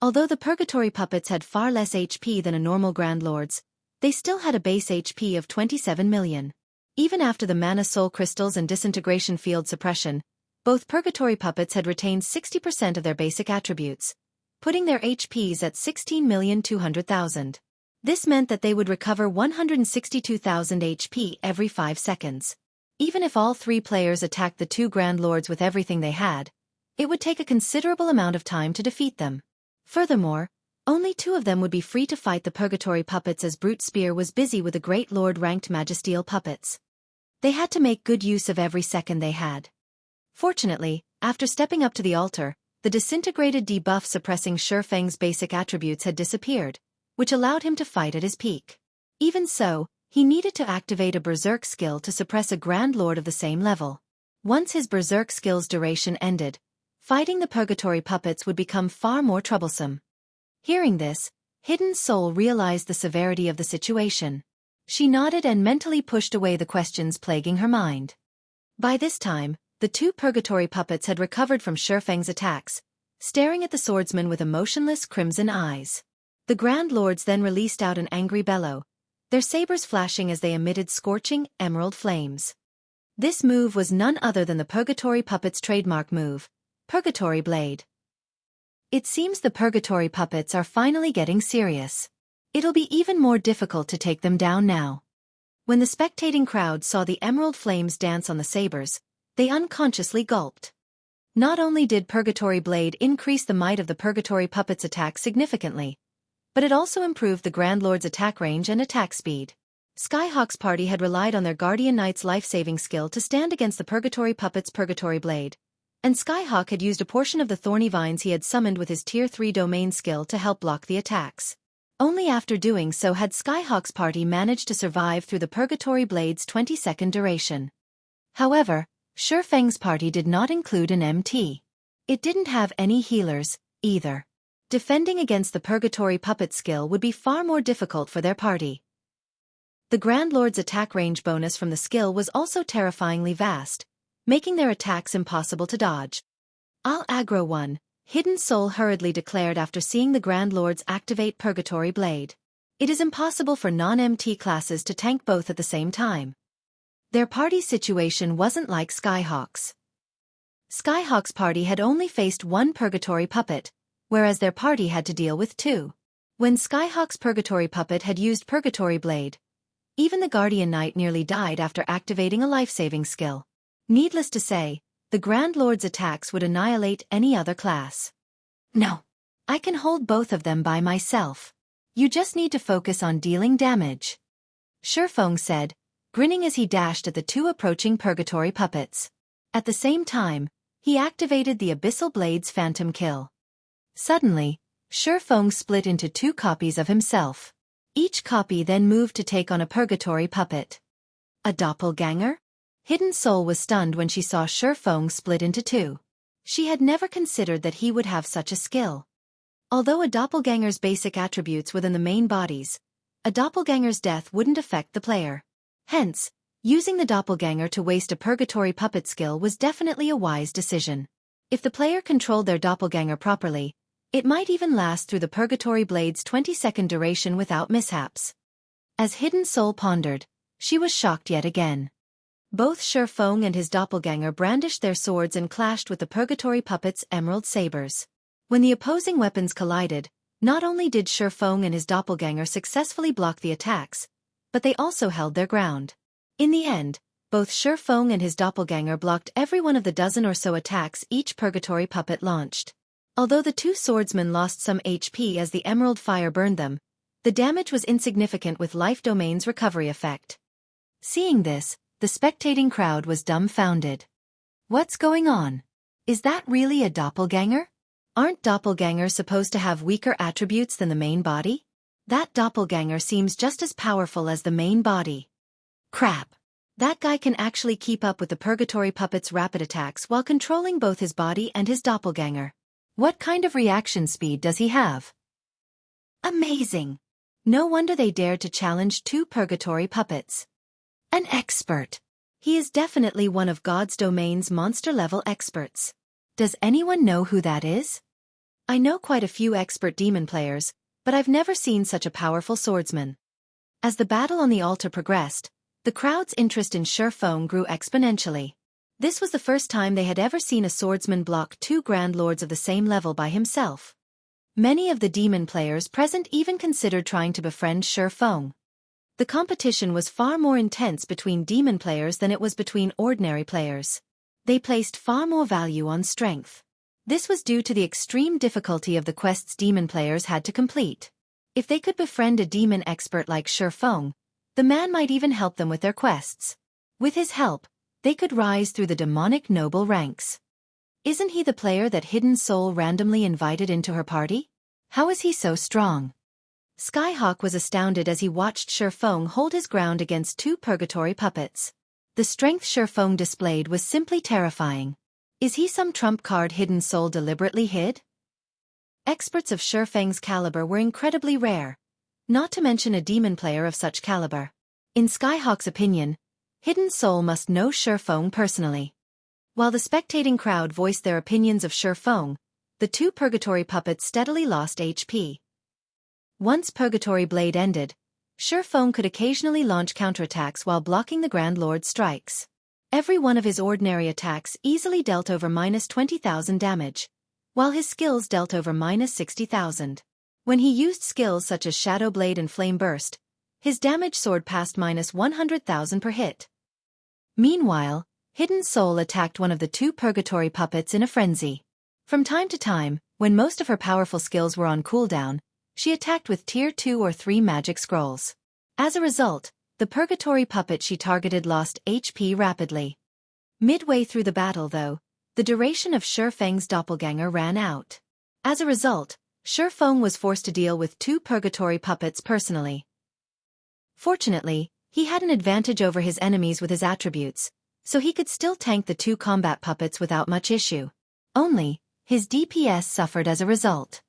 Although the Purgatory Puppets had far less HP than a normal Grand Lord's, they still had a base HP of 27 million. Even after the Mana Soul Crystals and Disintegration Field Suppression, both Purgatory Puppets had retained 60% of their basic attributes, putting their HPs at 16,200,000. This meant that they would recover 162,000 HP every 5 seconds. Even if all 3 players attacked the 2 Grand Lords with everything they had, it would take a considerable amount of time to defeat them. Furthermore, only 2 of them would be free to fight the Purgatory Puppets as Brute Spear was busy with the Great Lord-ranked Magisteel Puppets. They had to make good use of every second they had. Fortunately, after stepping up to the altar, the disintegrated debuff suppressing Xueqi's basic attributes had disappeared, which allowed him to fight at his peak. Even so, he needed to activate a Berserk skill to suppress a Grand Lord of the same level. Once his Berserk skill's duration ended, fighting the Purgatory Puppets would become far more troublesome. Hearing this, Hidden Soul realized the severity of the situation. She nodded and mentally pushed away the questions plaguing her mind. By this time, the 2 Purgatory Puppets had recovered from Xueqi's attacks, staring at the swordsman with emotionless crimson eyes. The Grand Lords then released out an angry bellow, their sabers flashing as they emitted scorching, emerald flames. This move was none other than the Purgatory Puppets' trademark move, Purgatory Blade. It seems the Purgatory Puppets are finally getting serious. It'll be even more difficult to take them down now. When the spectating crowd saw the emerald flames dance on the sabers, they unconsciously gulped. Not only did Purgatory Blade increase the might of the Purgatory Puppets' attack significantly, but it also improved the Grand Lord's attack range and attack speed. Skyhawk's party had relied on their Guardian Knight's life-saving skill to stand against the Purgatory Puppets' Purgatory Blade, and Skyhawk had used a portion of the thorny vines he had summoned with his Tier 3 domain skill to help block the attacks. Only after doing so had Skyhawk's party managed to survive through the Purgatory Blade's 20-second duration. However, Xueqi's party did not include an MT. It didn't have any healers, either. Defending against the Purgatory Puppet skill would be far more difficult for their party. The Grand Lord's attack range bonus from the skill was also terrifyingly vast, making their attacks impossible to dodge. "I'll aggro one," Hidden Soul hurriedly declared after seeing the Grand Lords activate Purgatory Blade. It is impossible for non-MT classes to tank both at the same time. Their party's situation wasn't like Skyhawk's. Skyhawk's party had only faced 1 Purgatory Puppet, whereas their party had to deal with 2. When Skyhawk's Purgatory Puppet had used Purgatory Blade, even the Guardian Knight nearly died after activating a life-saving skill. Needless to say, the Grand Lord's attacks would annihilate any other class. "No. I can hold both of them by myself. You just need to focus on dealing damage," Xueqi said, grinning as he dashed at the 2 approaching Purgatory Puppets. At the same time, he activated the Abyssal Blade's Phantom Kill. Suddenly, Xueqi split into 2 copies of himself. Each copy then moved to take on a Purgatory Puppet. A doppelganger? Hidden Soul was stunned when she saw Xueqi split into 2. She had never considered that he would have such a skill. Although a doppelganger's basic attributes within the main bodies, a doppelganger's death wouldn't affect the player. Hence, using the doppelganger to waste a Purgatory Puppet skill was definitely a wise decision. If the player controlled their doppelganger properly, it might even last through the Purgatory Blade's 20-second duration without mishaps. As Hidden Soul pondered, she was shocked yet again. Both Xueqi and his doppelganger brandished their swords and clashed with the Purgatory Puppet's emerald sabers. When the opposing weapons collided, not only did Xueqi and his doppelganger successfully block the attacks, but they also held their ground. In the end, both Xueqi and his doppelganger blocked every one of the dozen or so attacks each Purgatory Puppet launched. Although the 2 swordsmen lost some HP as the emerald fire burned them, the damage was insignificant with Life Domain's recovery effect. Seeing this, the spectating crowd was dumbfounded. What's going on? Is that really a doppelganger? Aren't doppelgangers supposed to have weaker attributes than the main body? That doppelganger seems just as powerful as the main body. Crap. That guy can actually keep up with the Purgatory Puppet's rapid attacks while controlling both his body and his doppelganger. What kind of reaction speed does he have? Amazing. No wonder they dared to challenge 2 Purgatory Puppets. An expert. He is definitely one of God's domain's monster-level experts. Does anyone know who that is? I know quite a few expert demon players, but I've never seen such a powerful swordsman. As the battle on the altar progressed, the crowd's interest in Xueqi grew exponentially. This was the first time they had ever seen a swordsman block two Grand Lords of the same level by himself. Many of the demon players present even considered trying to befriend Xueqi. The competition was far more intense between demon players than it was between ordinary players. They placed far more value on strength. This was due to the extreme difficulty of the quests demon players had to complete. If they could befriend a demon expert like Xueqi, the man might even help them with their quests. With his help, they could rise through the demonic noble ranks. Isn't he the player that Hidden Soul randomly invited into her party? How is he so strong? Skyhawk was astounded as he watched Xueqi hold his ground against two purgatory puppets. The strength Xueqi displayed was simply terrifying. Is he some trump card Hidden Soul deliberately hid? Experts of Xueqi's caliber were incredibly rare, not to mention a demon player of such caliber. In Skyhawk's opinion, Hidden Soul must know Xueqi personally. While the spectating crowd voiced their opinions of Xueqi, the two purgatory puppets steadily lost HP. Once Purgatory Blade ended, Xueqi could occasionally launch counterattacks while blocking the Grand Lord's strikes. Every one of his ordinary attacks easily dealt over -20,000 damage, while his skills dealt over -60,000. When he used skills such as Shadow Blade and Flame Burst, his damage soared past -100,000 per hit. Meanwhile, Hidden Soul attacked one of the two purgatory puppets in a frenzy. From time to time, when most of her powerful skills were on cooldown, she attacked with Tier 2 or 3 magic scrolls. As a result, the purgatory puppet she targeted lost HP rapidly. Midway through the battle though, the duration of Xueqi's doppelganger ran out. As a result, Xueqi was forced to deal with two purgatory puppets personally. Fortunately, he had an advantage over his enemies with his attributes, so he could still tank the two combat puppets without much issue. Only, his DPS suffered as a result.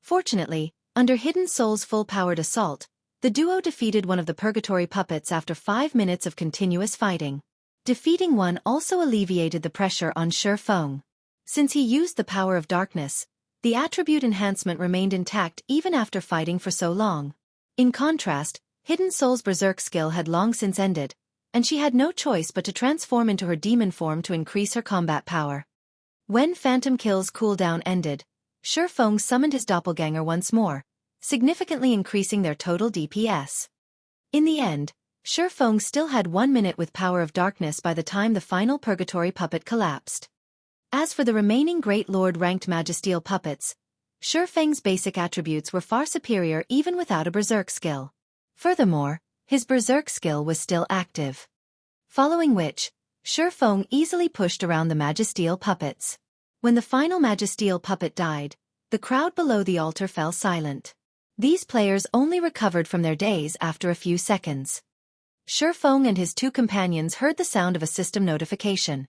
Fortunately, under Hidden Soul's full-powered assault, the duo defeated one of the purgatory puppets after 5 minutes of continuous fighting. Defeating one also alleviated the pressure on Xueqi. Since he used the power of darkness, the attribute enhancement remained intact even after fighting for so long. In contrast, Hidden Soul's berserk skill had long since ended, and she had no choice but to transform into her demon form to increase her combat power. When Phantom Kill's cooldown ended, Xueqi summoned his doppelganger once more, significantly increasing their total DPS. In the end, Xueqi still had 1 minute with Power of Darkness by the time the final purgatory puppet collapsed. As for the remaining Great Lord-ranked Magisteel puppets, Xueqi's basic attributes were far superior even without a berserk skill. Furthermore, his berserk skill was still active. Following which, Xueqi easily pushed around the Magisteel puppets. When the final Magisteel puppet died, the crowd below the altar fell silent. These players only recovered from their daze after a few seconds. Xueqi and his two companions heard the sound of a system notification.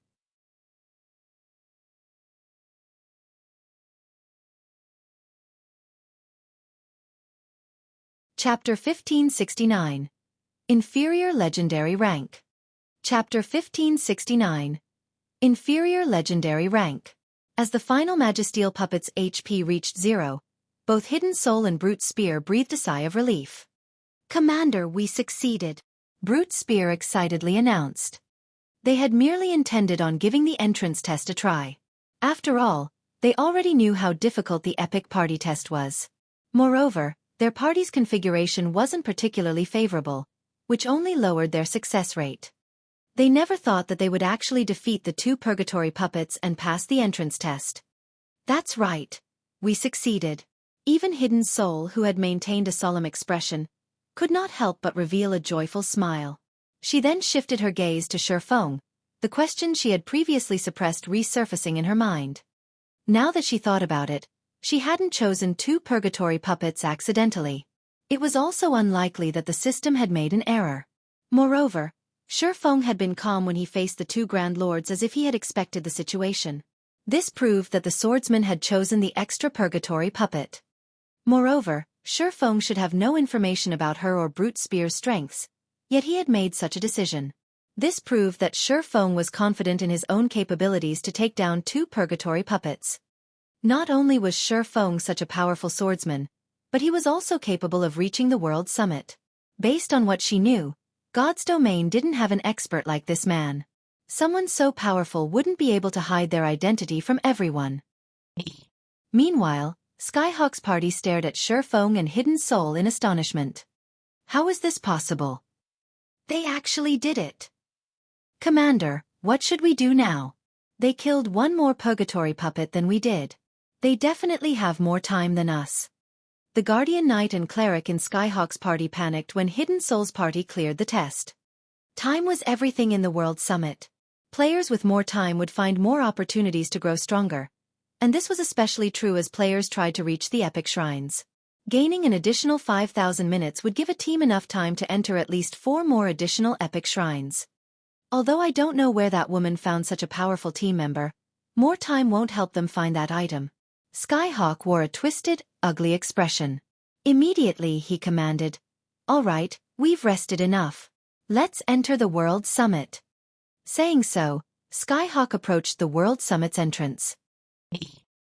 Chapter 1569. Inferior Legendary Rank. Chapter 1569. Inferior Legendary Rank. As the final Magisteel puppet's HP reached 0, both Hidden Soul and Brute Spear breathed a sigh of relief. "Commander, we succeeded," Brute Spear excitedly announced. They had merely intended on giving the entrance test a try. After all, they already knew how difficult the epic party test was. Moreover, their party's configuration wasn't particularly favorable, which only lowered their success rate. They never thought that they would actually defeat the two purgatory puppets and pass the entrance test. "That's right. We succeeded." Even Hidden Soul, who had maintained a solemn expression, could not help but reveal a joyful smile. She then shifted her gaze to Xueqi, the question she had previously suppressed resurfacing in her mind. Now that she thought about it, she hadn't chosen two purgatory puppets accidentally. It was also unlikely that the system had made an error. Moreover, Xueqi had been calm when he faced the two Grand Lords as if he had expected the situation. This proved that the swordsman had chosen the extra purgatory puppet. Moreover, Xueqi should have no information about her or Brute Spear's strengths, yet he had made such a decision. This proved that Xueqi was confident in his own capabilities to take down 2 purgatory puppets. Not only was Xueqi such a powerful swordsman, but he was also capable of reaching the world summit. Based on what she knew, God's domain didn't have an expert like this man. Someone so powerful wouldn't be able to hide their identity from everyone. Meanwhile, Skyhawk's party stared at Xueqi and Hidden Soul in astonishment. How is this possible? They actually did it. Commander, what should we do now? They killed 1 more purgatory puppet than we did. They definitely have more time than us. The Guardian Knight and Cleric in Skyhawk's party panicked when Hidden Soul's party cleared the test. Time was everything in the World Summit. Players with more time would find more opportunities to grow stronger, and this was especially true as players tried to reach the epic shrines. Gaining an additional 5,000 minutes would give a team enough time to enter at least 4 more additional epic shrines. Although I don't know where that woman found such a powerful team member, more time won't help them find that item. Skyhawk wore a twisted, ugly expression. Immediately he commanded, "All right, we've rested enough. Let's enter the World Summit." Saying so, Skyhawk approached the World Summit's entrance.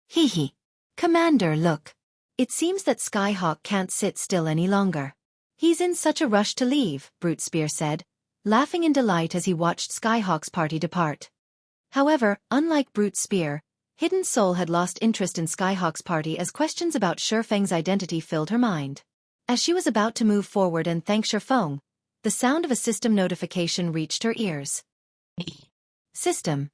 Hee. Commander, look. It seems that Skyhawk can't sit still any longer. He's in such a rush to leave, Brute Spear said, laughing in delight as he watched Skyhawk's party depart. However, unlike Brute Spear, Hidden Soul had lost interest in Skyhawk's party as questions about Xueqi's identity filled her mind. As she was about to move forward and thank Xueqi, the sound of a system notification reached her ears. System.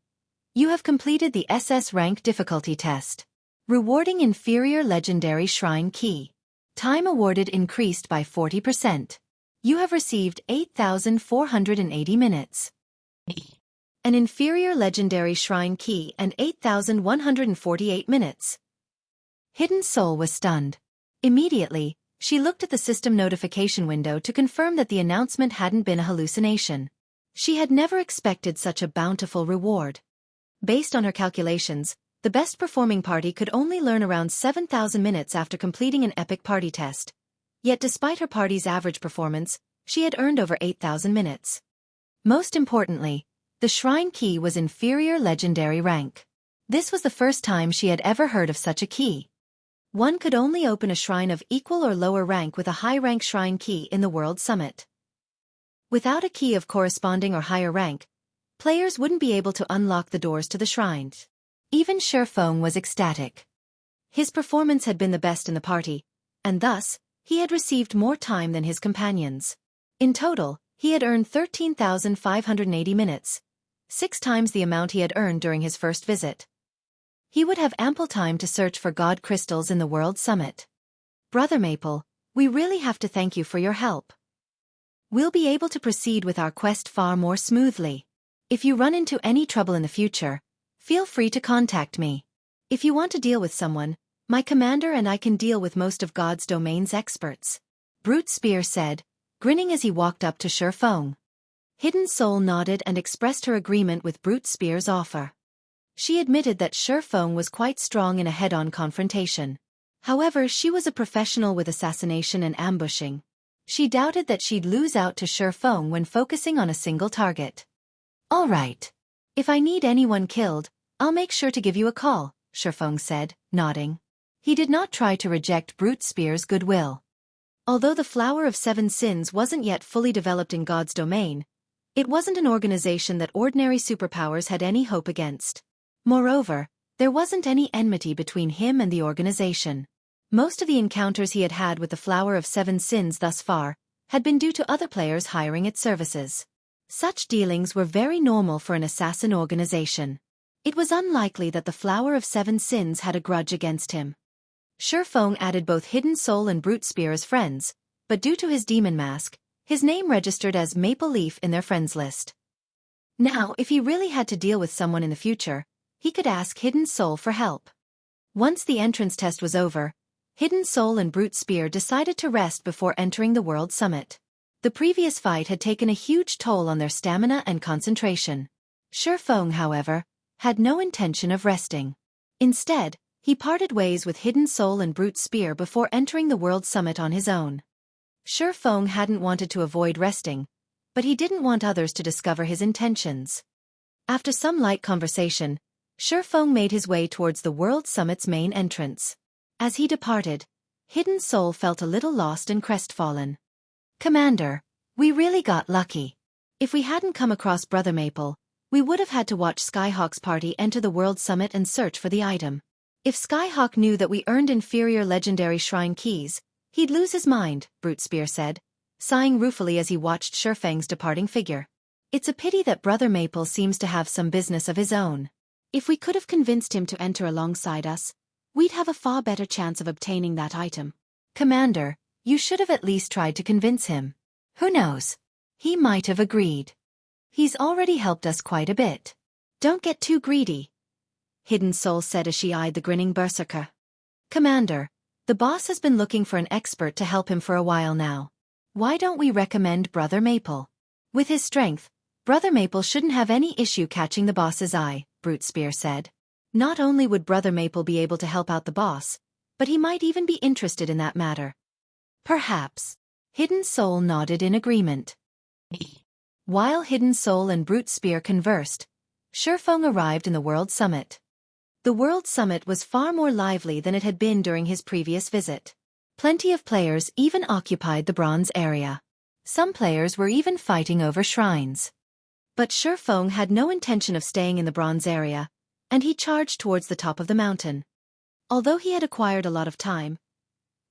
You have completed the SS rank difficulty test. Rewarding Inferior Legendary Shrine Key. Time awarded increased by 40%. You have received 8,480 minutes. An Inferior Legendary Shrine Key and 8,148 minutes. Hidden Soul was stunned. Immediately, she looked at the system notification window to confirm that the announcement hadn't been a hallucination. She had never expected such a bountiful reward. Based on her calculations, the best-performing party could only learn around 7,000 minutes after completing an epic party test. Yet despite her party's average performance, she had earned over 8,000 minutes. Most importantly, the shrine key was Inferior Legendary rank. This was the first time she had ever heard of such a key. One could only open a shrine of equal or lower rank with a high-rank shrine key in the World Summit. Without a key of corresponding or higher rank, players wouldn't be able to unlock the doors to the shrines. Even Xueqi was ecstatic. His performance had been the best in the party, and thus, he had received more time than his companions. In total, he had earned 13,580 minutes, 6 times the amount he had earned during his first visit. He would have ample time to search for God crystals in the World Summit. Brother Maple, we really have to thank you for your help. We'll be able to proceed with our quest far more smoothly. If you run into any trouble in the future, feel free to contact me. If you want to deal with someone, my commander and I can deal with most of God's domain's experts. Brute Spear said, grinning as he walked up to Xueqi. Hidden Soul nodded and expressed her agreement with Brute Spear's offer. She admitted that Xueqi was quite strong in a head-on confrontation. However, she was a professional with assassination and ambushing. She doubted that she'd lose out to Xueqi when focusing on a single target. All right. If I need anyone killed, I'll make sure to give you a call, Xueqi said, nodding. He did not try to reject Brute Spear's goodwill. Although the Flower of Seven Sins wasn't yet fully developed in God's domain, it wasn't an organization that ordinary superpowers had any hope against. Moreover, there wasn't any enmity between him and the organization. Most of the encounters he had had with the Flower of Seven Sins thus far had been due to other players hiring its services. Such dealings were very normal for an assassin organization. It was unlikely that the Flower of Seven Sins had a grudge against him. Xueqi added both Hidden Soul and Brute Spear as friends, but due to his demon mask, his name registered as Maple Leaf in their friends list. Now, if he really had to deal with someone in the future, he could ask Hidden Soul for help. Once the entrance test was over, Hidden Soul and Brute Spear decided to rest before entering the World Summit. The previous fight had taken a huge toll on their stamina and concentration. Xueqi, however, had no intention of resting. Instead, he parted ways with Hidden Soul and Brute Spear before entering the World Summit on his own. Xueqi hadn't wanted to avoid resting, but he didn't want others to discover his intentions. After some light conversation, Xueqi made his way towards the World Summit's main entrance. As he departed, Hidden Soul felt a little lost and crestfallen. "Commander, we really got lucky. If we hadn't come across Brother Maple, we would have had to watch Skyhawk's party enter the World Summit and search for the item. If Skyhawk knew that we earned inferior legendary shrine keys, he'd lose his mind," Brute Spear said, sighing ruefully as he watched Xueqi's departing figure. "It's a pity that Brother Maple seems to have some business of his own. If we could have convinced him to enter alongside us, we'd have a far better chance of obtaining that item." "Commander, you should have at least tried to convince him. Who knows? He might have agreed. He's already helped us quite a bit." "Don't get too greedy," Hidden Soul said as she eyed the grinning berserker. "Commander, the boss has been looking for an expert to help him for a while now. Why don't we recommend Brother Maple? With his strength, Brother Maple shouldn't have any issue catching the boss's eye," Brute Spear said. "Not only would Brother Maple be able to help out the boss, but he might even be interested in that matter." "Perhaps." Hidden Soul nodded in agreement. While Hidden Soul and Brute Spear conversed, Xueqi arrived in the World Summit. The World Summit was far more lively than it had been during his previous visit. Plenty of players even occupied the bronze area. Some players were even fighting over shrines. But Xueqi had no intention of staying in the bronze area, and he charged towards the top of the mountain. Although he had acquired a lot of time,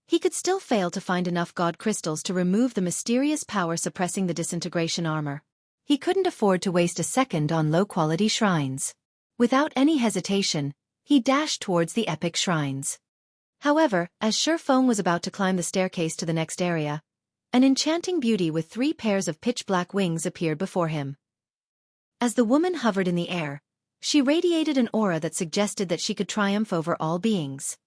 he could still fail to find enough god crystals to remove the mysterious power suppressing the disintegration armor. He couldn't afford to waste a second on low-quality shrines. Without any hesitation, he dashed towards the epic shrines. However, as Xueqi was about to climb the staircase to the next area, an enchanting beauty with 3 pairs of pitch-black wings appeared before him. As the woman hovered in the air, she radiated an aura that suggested that she could triumph over all beings.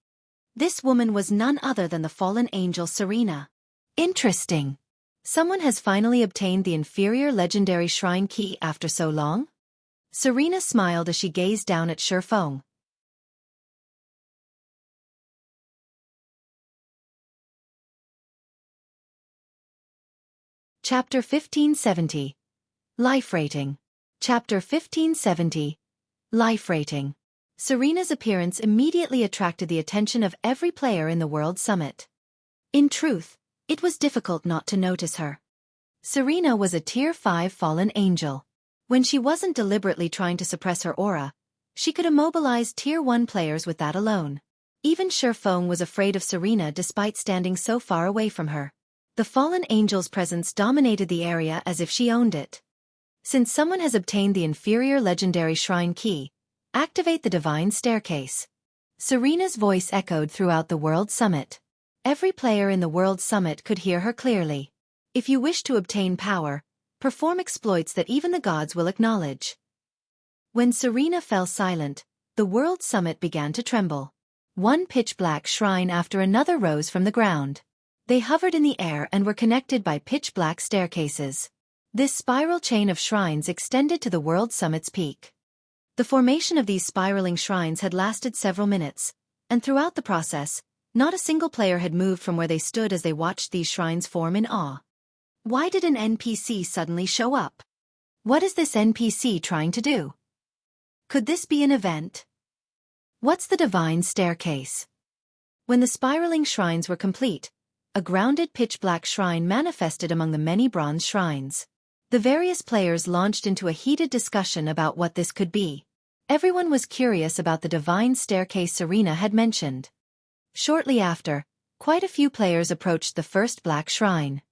This woman was none other than the fallen angel Serena. "Interesting. Someone has finally obtained the inferior legendary shrine key after so long?" Serena smiled as she gazed down at Xueqi. Chapter 1570. Life Rating. Chapter 1570. Life Rating. Serena's appearance immediately attracted the attention of every player in the World Summit. In truth, it was difficult not to notice her. Serena was a Tier 5 fallen angel. When she wasn't deliberately trying to suppress her aura, she could immobilize Tier 1 players with that alone. Even Xueqi was afraid of Serena despite standing so far away from her. The fallen angel's presence dominated the area as if she owned it. "Since someone has obtained the inferior legendary shrine key, activate the divine staircase." Serena's voice echoed throughout the World Summit. Every player in the World Summit could hear her clearly. "If you wish to obtain power, perform exploits that even the gods will acknowledge." When Serena fell silent, the World Summit began to tremble. One pitch-black shrine after another rose from the ground. They hovered in the air and were connected by pitch-black staircases. This spiral chain of shrines extended to the World Summit's peak. The formation of these spiraling shrines had lasted several minutes, and throughout the process, not a single player had moved from where they stood as they watched these shrines form in awe. Why did an NPC suddenly show up? What is this NPC trying to do? Could this be an event? What's the divine staircase? When the spiraling shrines were complete, a grounded pitch-black shrine manifested among the many bronze shrines. The various players launched into a heated discussion about what this could be. Everyone was curious about the divine staircase Serena had mentioned. Shortly after, quite a few players approached the first black shrine.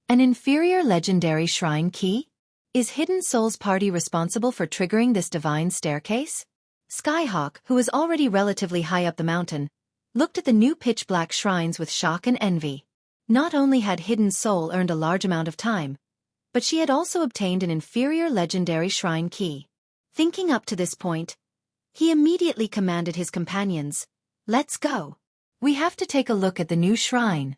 An inferior legendary shrine key? Is Hidden Soul's party responsible for triggering this divine staircase? Skyhawk, who was already relatively high up the mountain, looked at the new pitch-black shrines with shock and envy. Not only had Hidden Soul earned a large amount of time, but she had also obtained an inferior legendary shrine key. Thinking up to this point, he immediately commanded his companions, "Let's go. We have to take a look at the new shrine."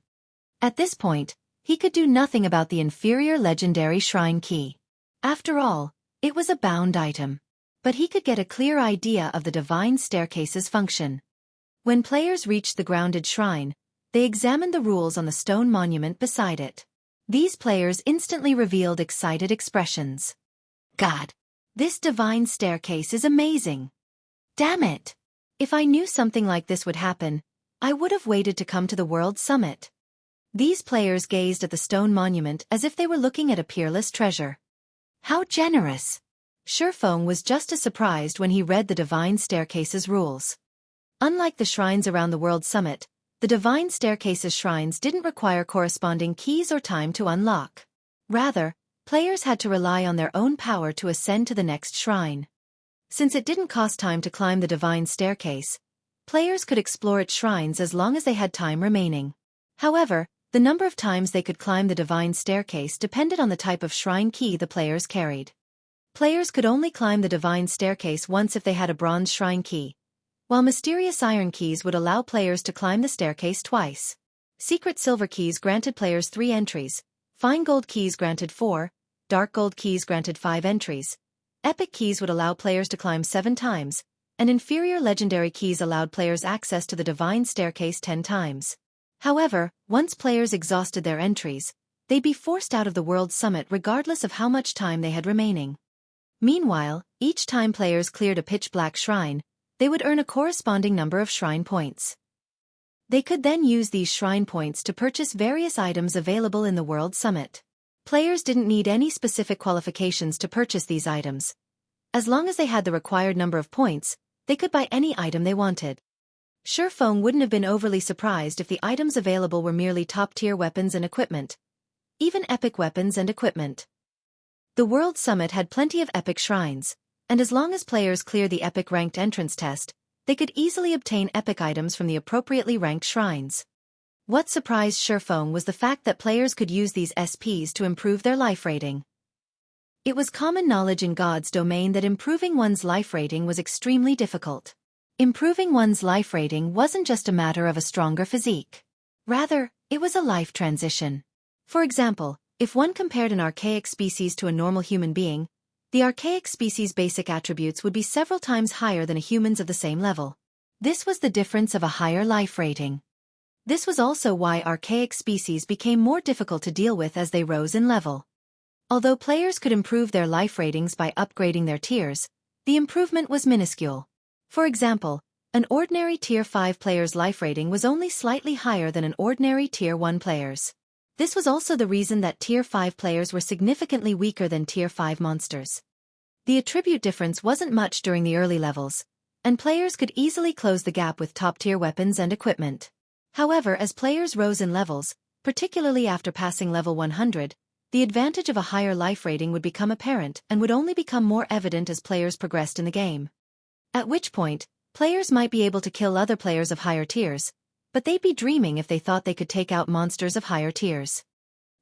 At this point, he could do nothing about the inferior legendary shrine key. After all, it was a bound item. But he could get a clear idea of the divine staircase's function. When players reached the grounded shrine, they examined the rules on the stone monument beside it. These players instantly revealed excited expressions. God! This divine staircase is amazing! Damn it! If I knew something like this would happen, I would have waited to come to the World Summit. These players gazed at the stone monument as if they were looking at a peerless treasure. How generous! Xueqi was just as surprised when he read the divine staircase's rules. Unlike the shrines around the World Summit, the divine staircase's shrines didn't require corresponding keys or time to unlock. Rather, players had to rely on their own power to ascend to the next shrine. Since it didn't cost time to climb the divine staircase, players could explore its shrines as long as they had time remaining. However, the number of times they could climb the divine staircase depended on the type of shrine key the players carried. Players could only climb the divine staircase once if they had a bronze shrine key, while mysterious iron keys would allow players to climb the staircase twice. Secret silver keys granted players 3 entries, fine gold keys granted 4, dark gold keys granted 5 entries. Epic keys would allow players to climb 7 times, and inferior legendary keys allowed players access to the divine staircase 10 times. However, once players exhausted their entries, they'd be forced out of the World Summit regardless of how much time they had remaining. Meanwhile, each time players cleared a pitch-black shrine, they would earn a corresponding number of shrine points. They could then use these shrine points to purchase various items available in the World Summit. Players didn't need any specific qualifications to purchase these items. As long as they had the required number of points, they could buy any item they wanted. Xueqi wouldn't have been overly surprised if the items available were merely top-tier weapons and equipment. Even epic weapons and equipment. The World Summit had plenty of epic shrines, and as long as players clear the epic ranked entrance test, they could easily obtain epic items from the appropriately ranked shrines. What surprised Xueqi was the fact that players could use these SPs to improve their life rating. It was common knowledge in God's domain that improving one's life rating was extremely difficult. Improving one's life rating wasn't just a matter of a stronger physique. Rather, it was a life transition. For example, if one compared an archaic species to a normal human being, the archaic species' basic attributes would be several times higher than a human's of the same level. This was the difference of a higher life rating. This was also why archaic species became more difficult to deal with as they rose in level. Although players could improve their life ratings by upgrading their tiers, the improvement was minuscule. For example, an ordinary Tier 5 player's life rating was only slightly higher than an ordinary Tier 1 player's. This was also the reason that Tier 5 players were significantly weaker than Tier 5 monsters. The attribute difference wasn't much during the early levels, and players could easily close the gap with top-tier weapons and equipment. However, as players rose in levels, particularly after passing level 100, the advantage of a higher life rating would become apparent and would only become more evident as players progressed in the game. At which point, players might be able to kill other players of higher tiers, but they'd be dreaming if they thought they could take out monsters of higher tiers.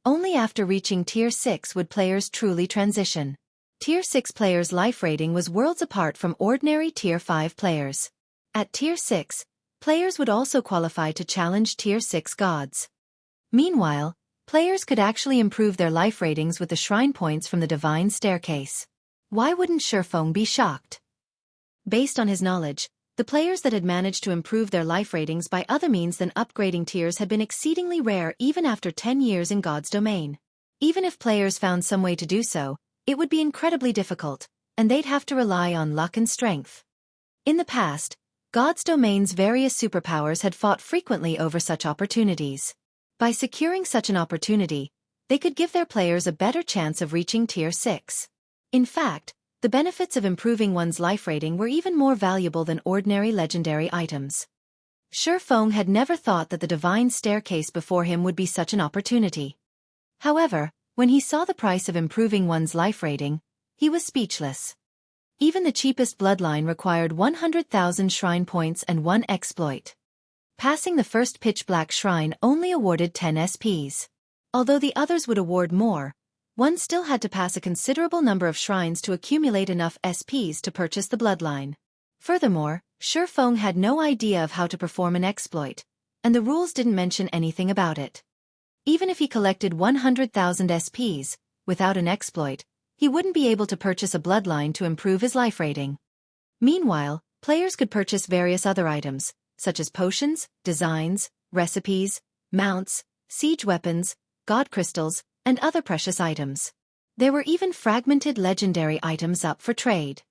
Only after reaching Tier 6 would players truly transition. Tier 6 players' life rating was worlds apart from ordinary Tier 5 players. At Tier 6, players would also qualify to challenge Tier 6 gods. Meanwhile, players could actually improve their life ratings with the shrine points from the divine staircase. Why wouldn't Xueqi be shocked? Based on his knowledge, the players that had managed to improve their life ratings by other means than upgrading tiers had been exceedingly rare even after 10 years in God's domain. Even if players found some way to do so, it would be incredibly difficult, and they'd have to rely on luck and strength. In the past, God's domain's various superpowers had fought frequently over such opportunities. By securing such an opportunity, they could give their players a better chance of reaching Tier 6. In fact, the benefits of improving one's life rating were even more valuable than ordinary legendary items. Xueqi had never thought that the divine staircase before him would be such an opportunity. However, when he saw the price of improving one's life rating, he was speechless. Even the cheapest bloodline required 100,000 shrine points and 1 exploit. Passing the first pitch-black shrine only awarded 10 SPs. Although the others would award more, one still had to pass a considerable number of shrines to accumulate enough SPs to purchase the bloodline. Furthermore, Xueqi had no idea of how to perform an exploit, and the rules didn't mention anything about it. Even if he collected 100,000 SPs, without an exploit, he wouldn't be able to purchase a bloodline to improve his life rating. Meanwhile, players could purchase various other items, such as potions, designs, recipes, mounts, siege weapons, god crystals, and other precious items. There were even fragmented legendary items up for trade.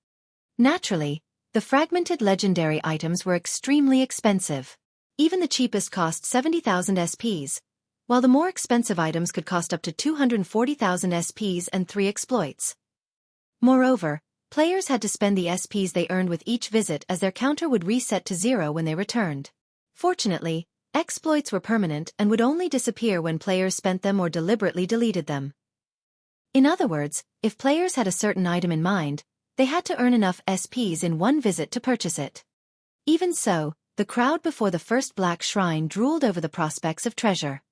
Naturally, the fragmented legendary items were extremely expensive. Even the cheapest cost 70,000 SPs, while the more expensive items could cost up to 240,000 SPs and 3 exploits. Moreover, players had to spend the SPs they earned with each visit, as their counter would reset to 0 when they returned. Fortunately, exploits were permanent and would only disappear when players spent them or deliberately deleted them. In other words, if players had a certain item in mind, they had to earn enough SPs in one visit to purchase it. Even so, the crowd before the first Black Shrine drooled over the prospects of treasure.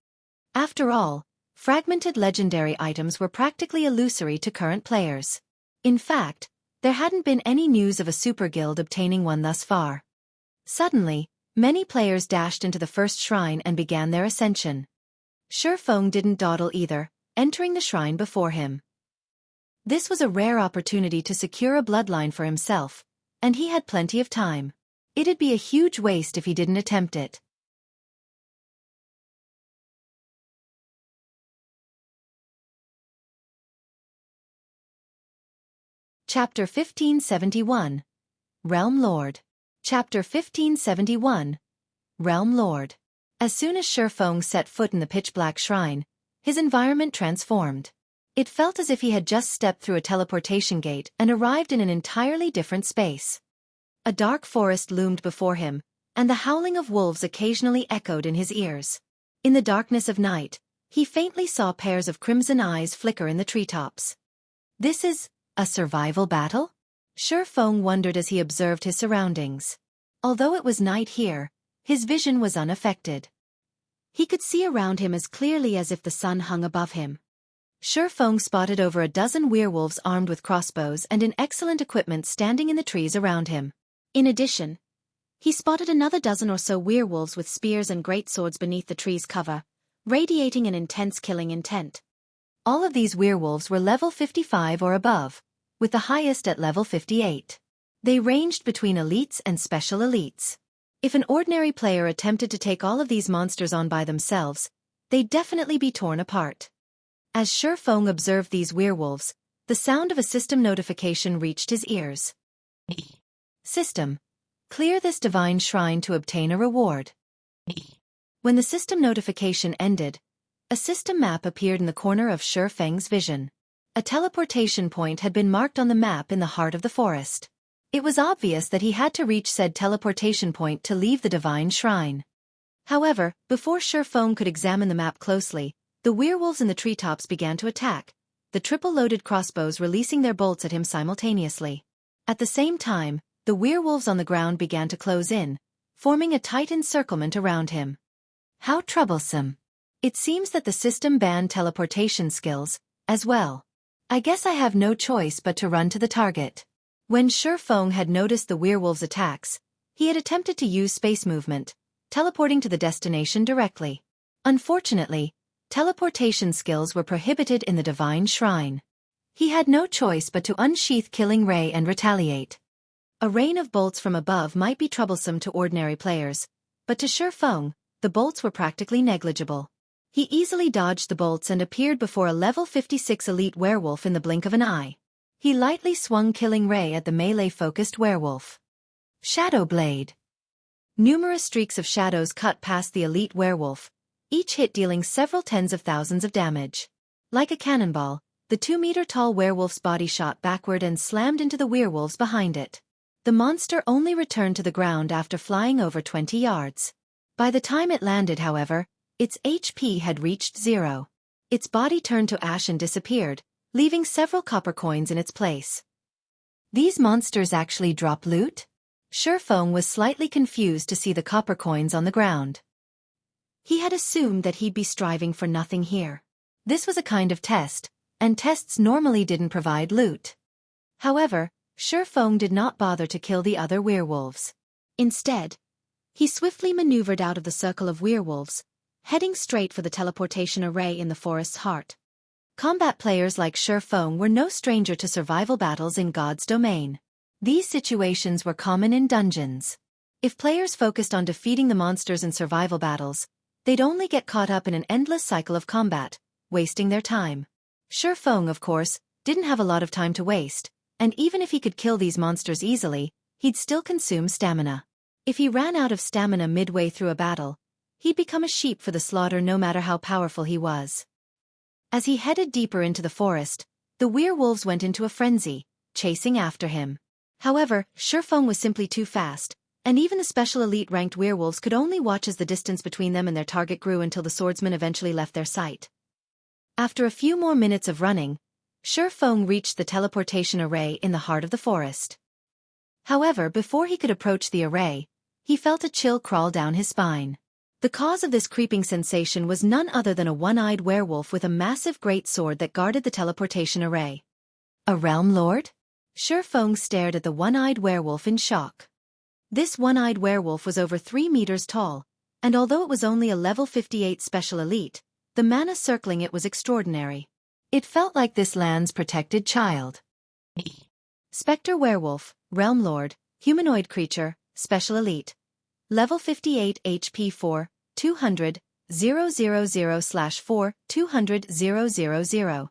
After all, fragmented legendary items were practically illusory to current players. In fact, there hadn't been any news of a super guild obtaining one thus far. Suddenly, many players dashed into the first shrine and began their ascension. Xueqi didn't dawdle either, entering the shrine before him. This was a rare opportunity to secure a bloodline for himself, and he had plenty of time. It'd be a huge waste if he didn't attempt it. Chapter 1571. Realm Lord. Chapter 1571. Realm Lord. As soon as Xueqi set foot in the pitch-black shrine, his environment transformed. It felt as if he had just stepped through a teleportation gate and arrived in an entirely different space. A dark forest loomed before him, and the howling of wolves occasionally echoed in his ears. In the darkness of night, he faintly saw pairs of crimson eyes flicker in the treetops. This is a survival battle? Xueqi wondered as he observed his surroundings. Although it was night here, his vision was unaffected. He could see around him as clearly as if the sun hung above him. Xueqi spotted over a dozen werewolves armed with crossbows and in excellent equipment standing in the trees around him. In addition, he spotted another dozen or so werewolves with spears and great swords beneath the tree's cover, radiating an intense killing intent. All of these werewolves were level 55 or above, with the highest at level 58. They ranged between elites and special elites. If an ordinary player attempted to take all of these monsters on by themselves, they'd definitely be torn apart. As Xueqi observed these werewolves, the sound of a system notification reached his ears. System. Clear this divine shrine to obtain a reward. When the system notification ended, a system map appeared in the corner of Xueqi's vision. A teleportation point had been marked on the map in the heart of the forest. It was obvious that he had to reach said teleportation point to leave the divine shrine. However, before Xueqi could examine the map closely, the werewolves in the treetops began to attack, the triple-loaded crossbows releasing their bolts at him simultaneously. At the same time, the werewolves on the ground began to close in, forming a tight encirclement around him. How troublesome. It seems that the system banned teleportation skills, as well. I guess I have no choice but to run to the target. When Xueqi had noticed the werewolves' attacks, he had attempted to use space movement, teleporting to the destination directly. Unfortunately, teleportation skills were prohibited in the divine shrine. He had no choice but to unsheath Killing Ray and retaliate. A rain of bolts from above might be troublesome to ordinary players, but to Xueqi, the bolts were practically negligible. He easily dodged the bolts and appeared before a level 56 elite werewolf in the blink of an eye. He lightly swung Killing Ray at the melee-focused werewolf. Shadow Blade. Numerous streaks of shadows cut past the elite werewolf, each hit dealing several tens of thousands of damage. Like a cannonball, the 2-meter-tall werewolf's body shot backward and slammed into the werewolves behind it. The monster only returned to the ground after flying over 20 yards. By the time it landed, however, its HP had reached 0. Its body turned to ash and disappeared, leaving several copper coins in its place. These monsters actually drop loot? Xueqi was slightly confused to see the copper coins on the ground. He had assumed that he'd be striving for nothing here. This was a kind of test, and tests normally didn't provide loot. However, Xueqi did not bother to kill the other werewolves. Instead, he swiftly maneuvered out of the circle of werewolves, heading straight for the teleportation array in the forest's heart. Combat players like Xueqi were no stranger to survival battles in God's domain. These situations were common in dungeons. If players focused on defeating the monsters in survival battles, they'd only get caught up in an endless cycle of combat, wasting their time. Xueqi, of course, didn't have a lot of time to waste, and even if he could kill these monsters easily, he'd still consume stamina. If he ran out of stamina midway through a battle, he'd become a sheep for the slaughter no matter how powerful he was. As he headed deeper into the forest, the werewolves went into a frenzy, chasing after him. However, Xueqi was simply too fast, and even the special elite ranked werewolves could only watch as the distance between them and their target grew until the swordsman eventually left their sight. After a few more minutes of running, Xueqi reached the teleportation array in the heart of the forest. However, before he could approach the array, he felt a chill crawl down his spine. The cause of this creeping sensation was none other than a one-eyed werewolf with a massive great sword that guarded the teleportation array. A realm lord? Xueqi stared at the one-eyed werewolf in shock. This one-eyed werewolf was over 3 meters tall, and although it was only a level 58 special elite, the mana circling it was extraordinary. It felt like this land's protected child. Spectre werewolf, realm lord, humanoid creature, special elite. Level 58 HP 4, 200, 000/4, 200, 000.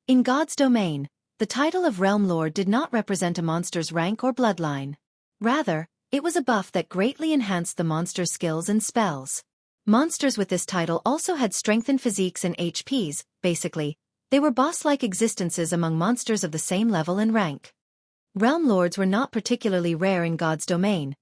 In God's domain, the title of Realm Lord did not represent a monster's rank or bloodline. Rather, it was a buff that greatly enhanced the monster's skills and spells. Monsters with this title also had strengthened physiques and HPs, basically, they were boss-like existences among monsters of the same level and rank. Realm Lords were not particularly rare in God's domain,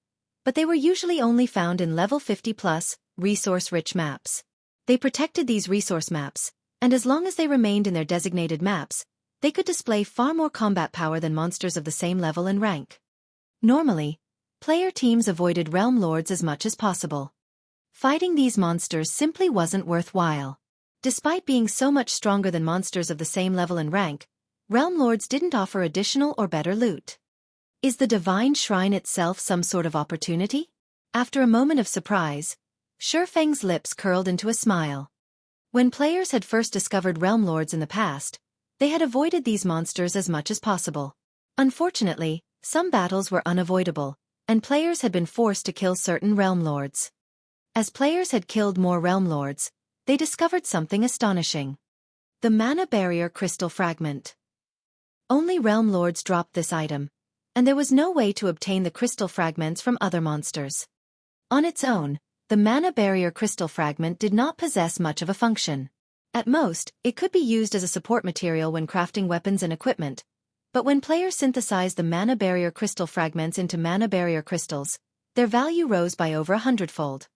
but they were usually only found in level 50+, resource-rich maps. They protected these resource maps, and as long as they remained in their designated maps, they could display far more combat power than monsters of the same level and rank. Normally, player teams avoided Realm Lords as much as possible. Fighting these monsters simply wasn't worthwhile. Despite being so much stronger than monsters of the same level and rank, Realm Lords didn't offer additional or better loot. Is the Divine Shrine itself some sort of opportunity? After a moment of surprise, Xueqi's lips curled into a smile. When players had first discovered Realm Lords in the past, they had avoided these monsters as much as possible. Unfortunately, some battles were unavoidable, and players had been forced to kill certain Realm Lords. As players had killed more Realm Lords, they discovered something astonishing. The Mana Barrier Crystal Fragment. Only Realm Lords dropped this item, and there was no way to obtain the crystal fragments from other monsters. On its own, the Mana Barrier Crystal Fragment did not possess much of a function. At most, it could be used as a support material when crafting weapons and equipment, but when players synthesized the Mana Barrier Crystal Fragments into Mana Barrier Crystals, their value rose by over 100-fold.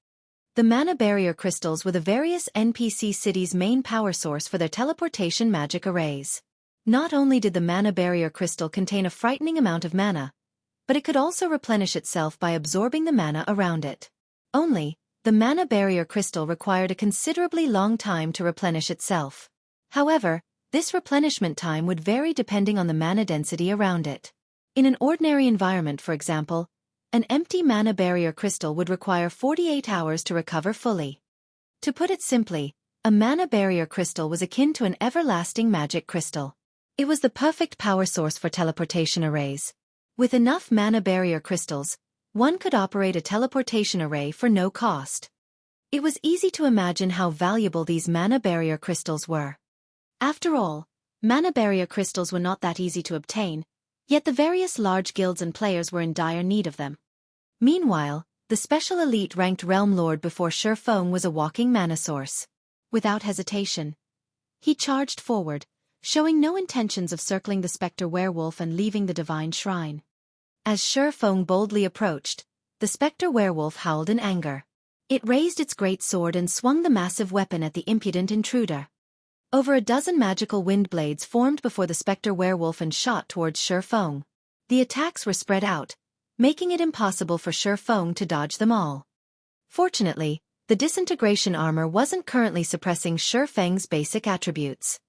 The Mana Barrier Crystals were the various NPC cities' main power source for their teleportation magic arrays. Not only did the Mana Barrier Crystal contain a frightening amount of mana, but it could also replenish itself by absorbing the mana around it. Only, the Mana Barrier Crystal required a considerably long time to replenish itself. However, this replenishment time would vary depending on the mana density around it. In an ordinary environment, for example, an empty Mana Barrier Crystal would require 48 hours to recover fully. To put it simply, a Mana Barrier Crystal was akin to an everlasting magic crystal. It was the perfect power source for teleportation arrays. With enough Mana Barrier Crystals, one could operate a teleportation array for no cost. It was easy to imagine how valuable these Mana Barrier Crystals were. After all, Mana Barrier Crystals were not that easy to obtain, yet the various large guilds and players were in dire need of them. Meanwhile, the special elite ranked Realm Lord before Xueqi was a walking mana source. Without hesitation, he charged forward, showing no intentions of circling the Spectre Werewolf and leaving the Divine Shrine. As Xueqi boldly approached, the Spectre Werewolf howled in anger. It raised its great sword and swung the massive weapon at the impudent intruder. Over a dozen magical wind blades formed before the Spectre Werewolf and shot towards Xueqi. The attacks were spread out, making it impossible for Xueqi to dodge them all. Fortunately, the disintegration armor wasn't currently suppressing Xueqi's basic attributes.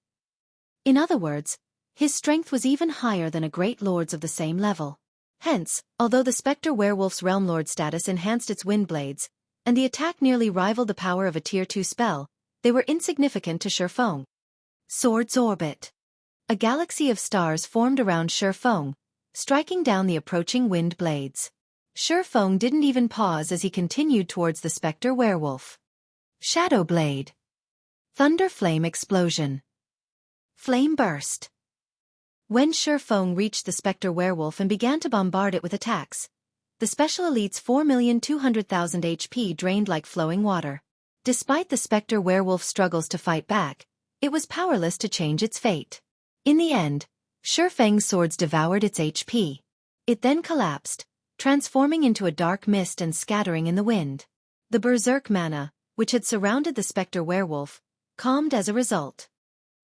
In other words, his strength was even higher than a great lord's of the same level. Hence, although the Spectre Werewolf's Realm Lord status enhanced its wind blades, and the attack nearly rivaled the power of a Tier 2 spell, they were insignificant to Xueqi. Sword's Orbit. A galaxy of stars formed around Xueqi, striking down the approaching wind blades. Xueqi didn't even pause as he continued towards the Spectre Werewolf. Shadow Blade. Thunder Flame Explosion. Flame Burst. When Xueqi reached the Spectre Werewolf and began to bombard it with attacks, the Special Elite's 4,200,000 HP drained like flowing water. Despite the Spectre Werewolf's struggles to fight back, it was powerless to change its fate. In the end, Xueqi's swords devoured its HP. It then collapsed, transforming into a dark mist and scattering in the wind. The Berserk mana, which had surrounded the Spectre Werewolf, calmed as a result.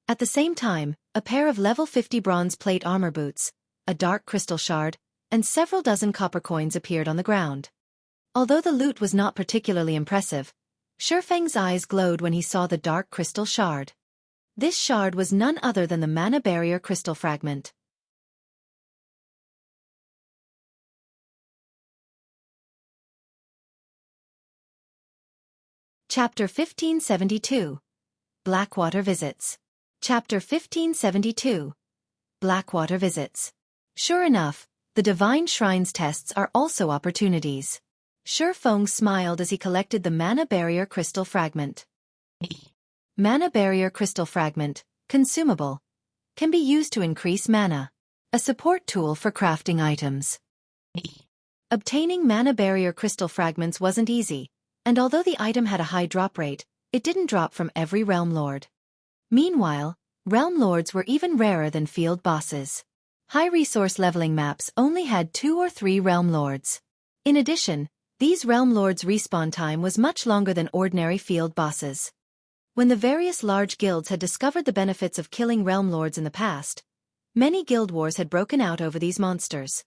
At the same time, a pair of level 50 bronze plate armor boots, a dark crystal shard, and several dozen copper coins appeared on the ground. Although the loot was not particularly impressive, Xueqi's eyes glowed when he saw the dark crystal shard. This shard was none other than the mana barrier crystal fragment. Chapter 1572. Blackwater Visits. Chapter 1572. Blackwater Visits. Sure enough, the Divine Shrine's tests are also opportunities. Xueqi smiled as he collected the Mana Barrier Crystal Fragment. Mana Barrier Crystal Fragment, consumable, can be used to increase mana. A support tool for crafting items. Obtaining Mana Barrier Crystal Fragments wasn't easy, and although the item had a high drop rate, it didn't drop from every Realm Lord. Meanwhile, Realm Lords were even rarer than field bosses. High-resource leveling maps only had 2 or 3 Realm Lords. In addition, these Realm Lords' respawn time was much longer than ordinary field bosses. When the various large guilds had discovered the benefits of killing Realm Lords in the past, many guild wars had broken out over these monsters.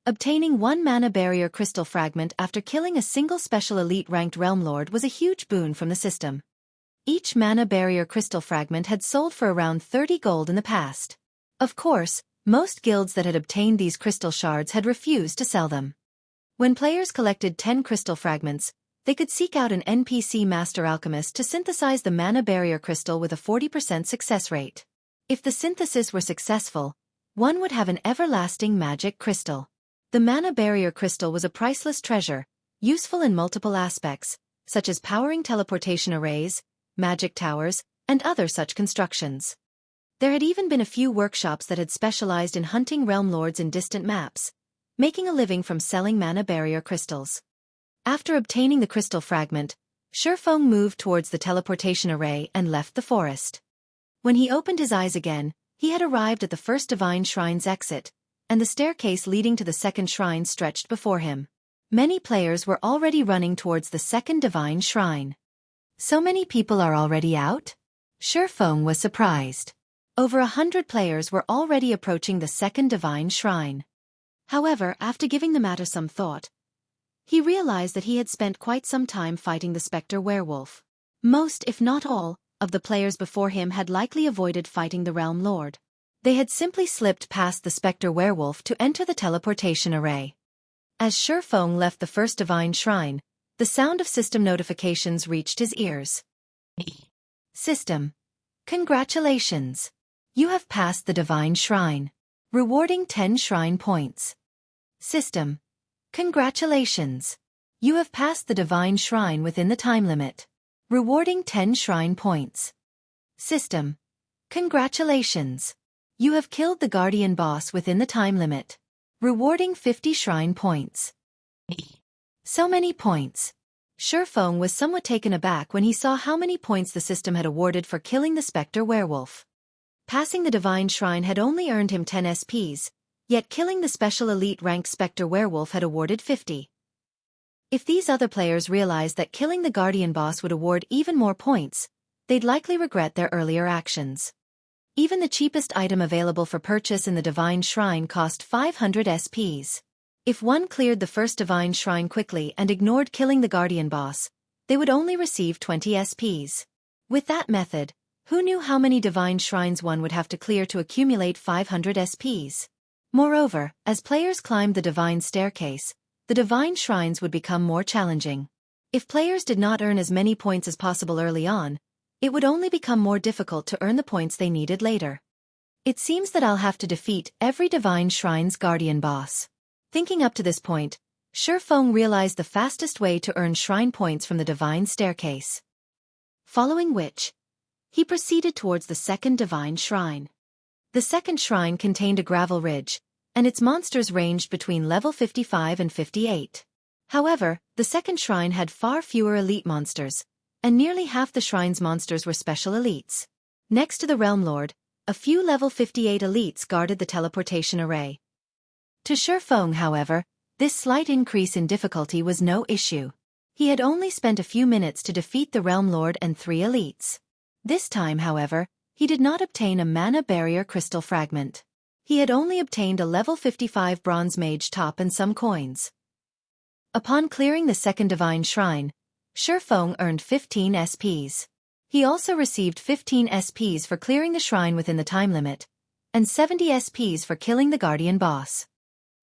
Obtaining 1 Mana Barrier Crystal Fragment after killing a single Special Elite ranked Realm Lord was a huge boon from the system. Each Mana Barrier Crystal Fragment had sold for around 30 gold in the past. Of course, most guilds that had obtained these crystal shards had refused to sell them. When players collected 10 crystal fragments, they could seek out an NPC Master Alchemist to synthesize the Mana Barrier Crystal with a 40% success rate. If the synthesis were successful, one would have an everlasting magic crystal. The Mana Barrier Crystal was a priceless treasure, useful in multiple aspects, such as powering teleportation arrays, magic towers, and other such constructions. There had even been a few workshops that had specialized in hunting Realm Lords in distant maps, making a living from selling Mana Barrier crystals. After obtaining the crystal fragment, Xueqi moved towards the teleportation array and left the forest. When he opened his eyes again, he had arrived at the first Divine Shrine's exit, and the staircase leading to the second shrine stretched before him. Many players were already running towards the second Divine Shrine. So many people are already out? Xueqi was surprised. Over 100 players were already approaching the second Divine Shrine. However, after giving the matter some thought, he realized that he had spent quite some time fighting the Spectre Werewolf. Most, if not all, of the players before him had likely avoided fighting the Realm Lord. They had simply slipped past the Spectre Werewolf to enter the teleportation array. As Xueqi left the first Divine Shrine, the sound of system notifications reached his ears. System. Congratulations! You have passed the Divine Shrine. Rewarding 10 shrine points. System. Congratulations! You have passed the Divine Shrine within the time limit. Rewarding 10 shrine points. System. Congratulations! You have killed the Guardian boss within the time limit. Rewarding 50 shrine points. So many points. Xueqi was somewhat taken aback when he saw how many points the system had awarded for killing the Spectre Werewolf. Passing the Divine Shrine had only earned him 10 SPs, yet killing the Special Elite ranked Spectre Werewolf had awarded 50. If these other players realized that killing the Guardian boss would award even more points, they'd likely regret their earlier actions. Even the cheapest item available for purchase in the Divine Shrine cost 500 SPs. If one cleared the first Divine Shrine quickly and ignored killing the Guardian boss, they would only receive 20 SPs. With that method, who knew how many Divine Shrines one would have to clear to accumulate 500 SPs? Moreover, as players climbed the Divine Staircase, the Divine Shrines would become more challenging. If players did not earn as many points as possible early on, it would only become more difficult to earn the points they needed later. It seems that I'll have to defeat every Divine Shrine's Guardian boss. Thinking up to this point, Xueqi realized the fastest way to earn shrine points from the Divine Staircase. Following which, He proceeded towards the second divine shrine. The second shrine contained a gravel ridge, and its monsters ranged between level 55 and 58. However, the second shrine had far fewer elite monsters, and nearly half the shrine's monsters were special elites. Next to the Realm Lord, a few level 58 elites guarded the teleportation array. To Xueqi, however, this slight increase in difficulty was no issue. He had only spent a few minutes to defeat the Realm Lord and 3 elites. This time, however, he did not obtain a mana barrier crystal fragment. He had only obtained a level 55 bronze mage top and some coins. Upon clearing the second divine shrine, Xueqi earned 15 SPs. He also received 15 SPs for clearing the shrine within the time limit, and 70 SPs for killing the guardian boss.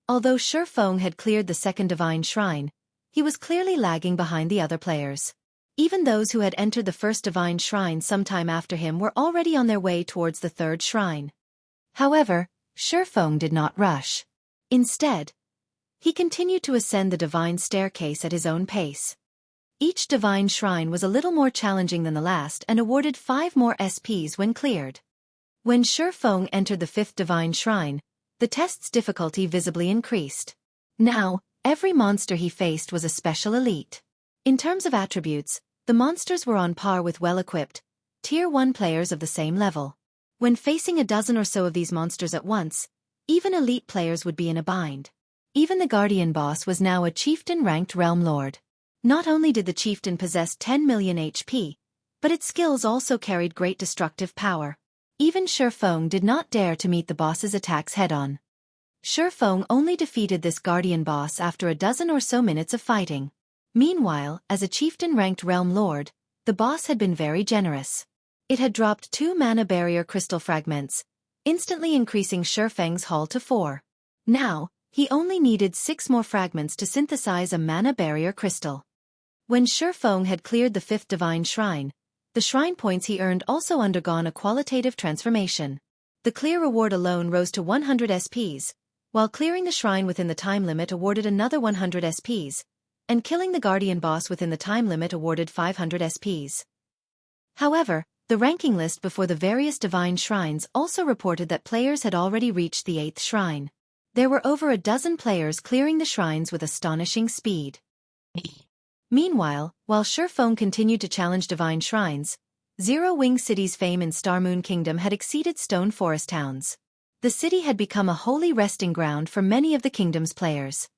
Although Xueqi had cleared the second divine shrine, he was clearly lagging behind the other players. Even those who had entered the first divine shrine sometime after him were already on their way towards the third shrine. However, Xueqi did not rush. Instead, he continued to ascend the divine staircase at his own pace. Each divine shrine was a little more challenging than the last and awarded 5 more SPs when cleared. When Xueqi entered the fifth divine shrine, the test's difficulty visibly increased. Now, every monster he faced was a special elite. In terms of attributes, the monsters were on par with well-equipped, Tier 1 players of the same level. When facing a dozen or so of these monsters at once, even elite players would be in a bind. Even the guardian boss was now a chieftain-ranked realm lord. Not only did the chieftain possess 10 million HP, but its skills also carried great destructive power. Even Xueqi did not dare to meet the boss's attacks head-on. Xueqi only defeated this guardian boss after a dozen or so minutes of fighting. Meanwhile, as a chieftain-ranked realm lord, the boss had been very generous. It had dropped 2 mana barrier crystal fragments, instantly increasing Xueqi's haul to 4. Now, he only needed 6 more fragments to synthesize a mana barrier crystal. When Xueqi had cleared the 5th divine shrine, the shrine points he earned also undergone a qualitative transformation. The clear reward alone rose to 100 SPs, while clearing the shrine within the time limit awarded another 100 SPs, and killing the guardian boss within the time limit awarded 500 SPs. However, the ranking list before the various divine shrines also reported that players had already reached the 8th shrine. There were over a dozen players clearing the shrines with astonishing speed. Meanwhile, while Xueqi continued to challenge divine shrines, Zero Wing City's fame in Star Moon Kingdom had exceeded Stone Forest Towns. The city had become a holy resting ground for many of the kingdom's players.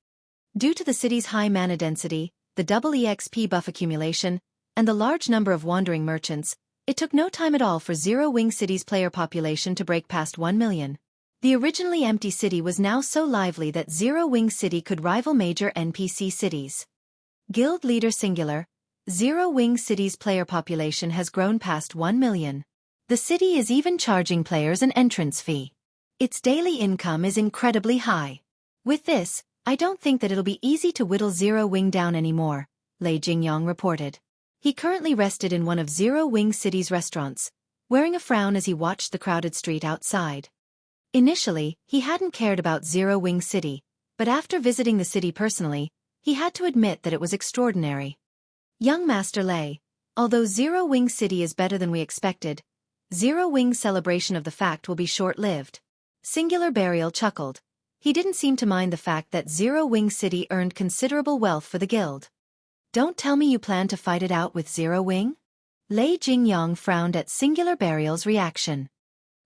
Due to the city's high mana density, the double EXP buff accumulation, and the large number of wandering merchants, it took no time at all for Zero Wing City's player population to break past 1 million. The originally empty city was now so lively that Zero Wing City could rival major NPC cities. Guild Leader Singular, Zero Wing City's player population has grown past 1 million. The city is even charging players an entrance fee. Its daily income is incredibly high. With this, I don't think that it'll be easy to whittle Zero Wing down anymore, Lei Jingyong reported. He currently rested in one of Zero Wing City's restaurants, wearing a frown as he watched the crowded street outside. Initially, he hadn't cared about Zero Wing City, but after visiting the city personally, he had to admit that it was extraordinary. Young Master Lei, although Zero Wing City is better than we expected, Zero Wing's celebration of the fact will be short-lived. Singular Burial chuckled. He didn't seem to mind the fact that Zero Wing City earned considerable wealth for the guild. Don't tell me you plan to fight it out with Zero Wing? Lei Jingyong frowned at Singular Burial's reaction.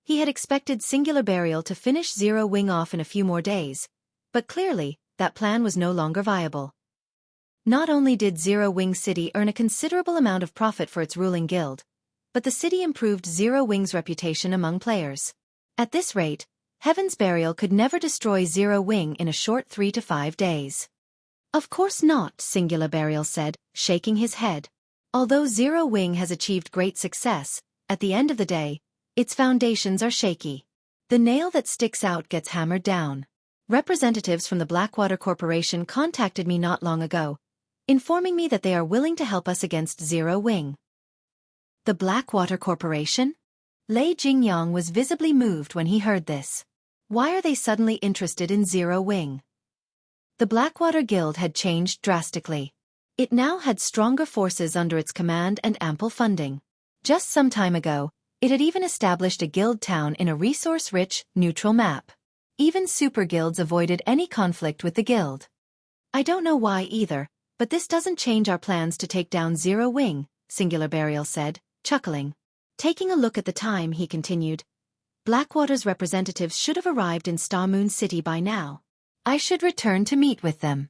He had expected Singular Burial to finish Zero Wing off in a few more days, but clearly, that plan was no longer viable. Not only did Zero Wing City earn a considerable amount of profit for its ruling guild, but the city improved Zero Wing's reputation among players. At this rate, Heaven's Burial could never destroy Zero Wing in a short 3 to 5 days. Of course not, Singular Burial said, shaking his head. Although Zero Wing has achieved great success, at the end of the day, its foundations are shaky. The nail that sticks out gets hammered down. Representatives from the Blackwater Corporation contacted me not long ago, informing me that they are willing to help us against Zero Wing. The Blackwater Corporation? Lei Jingyong was visibly moved when he heard this. Why are they suddenly interested in Zero Wing? The Blackwater Guild had changed drastically. It now had stronger forces under its command and ample funding. Just some time ago, It had even established a guild town in a resource-rich, neutral map. Even super guilds avoided any conflict with the guild. I don't know why either, but this doesn't change our plans to take down Zero Wing, Singular Burial said, chuckling. Taking a look at the time, he continued. Blackwater's representatives should have arrived in Star Moon City by now. I should return to meet with them.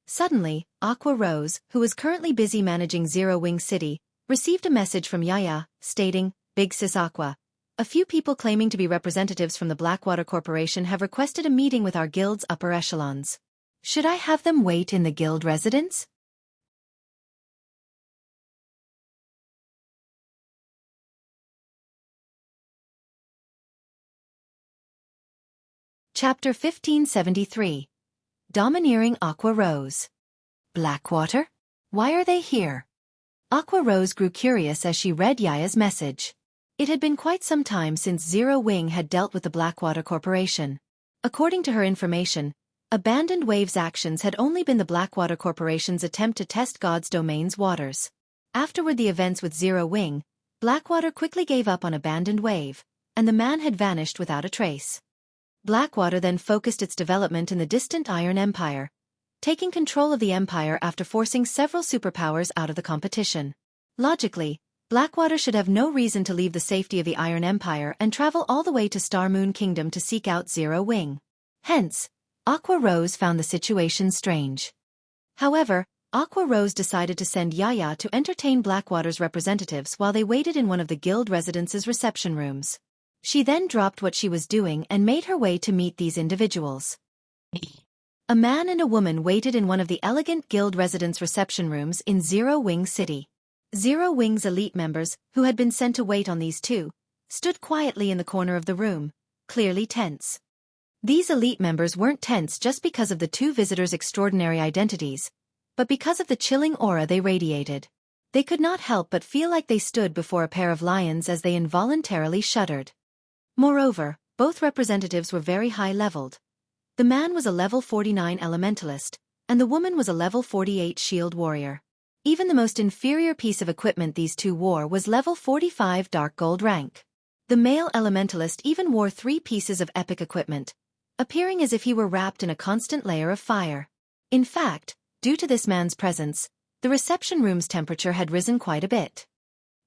Suddenly, Aqua Rose, who was currently busy managing Zero Wing City, received a message from Yaya, stating, Big Sis Aqua. A few people claiming to be representatives from the Blackwater Corporation have requested a meeting with our guild's upper echelons. Should I have them wait in the guild residence? Chapter 1573. Domineering Aqua Rose. Blackwater? Why are they here? Aqua Rose grew curious as she read Yaya's message. It had been quite some time since Zero Wing had dealt with the Blackwater Corporation. According to her information, Abandoned Wave's actions had only been the Blackwater Corporation's attempt to test God's domain's waters. Afterward, the events with Zero Wing, Blackwater quickly gave up on Abandoned Wave, and the man had vanished without a trace. Blackwater then focused its development in the distant Iron Empire, taking control of the Empire after forcing several superpowers out of the competition. Logically, Blackwater should have no reason to leave the safety of the Iron Empire and travel all the way to Star Moon Kingdom to seek out Zero Wing. Hence, Aqua Rose found the situation strange. However, Aqua Rose decided to send Yaya to entertain Blackwater's representatives while they waited in one of the guild residence's reception rooms. She then dropped what she was doing and made her way to meet these individuals. A man and a woman waited in one of the elegant guild residence reception rooms in Zero Wing City. Zero Wing's elite members, who had been sent to wait on these two, stood quietly in the corner of the room, clearly tense. These elite members weren't tense just because of the two visitors' extraordinary identities, but because of the chilling aura they radiated. They could not help but feel like they stood before a pair of lions as they involuntarily shuddered. Moreover, both representatives were very high-leveled. The man was a level 49 elementalist, and the woman was a level 48 shield warrior. Even the most inferior piece of equipment these two wore was level 45 dark gold rank. The male elementalist even wore 3 pieces of epic equipment, appearing as if he were wrapped in a constant layer of fire. In fact, due to this man's presence, the reception room's temperature had risen quite a bit.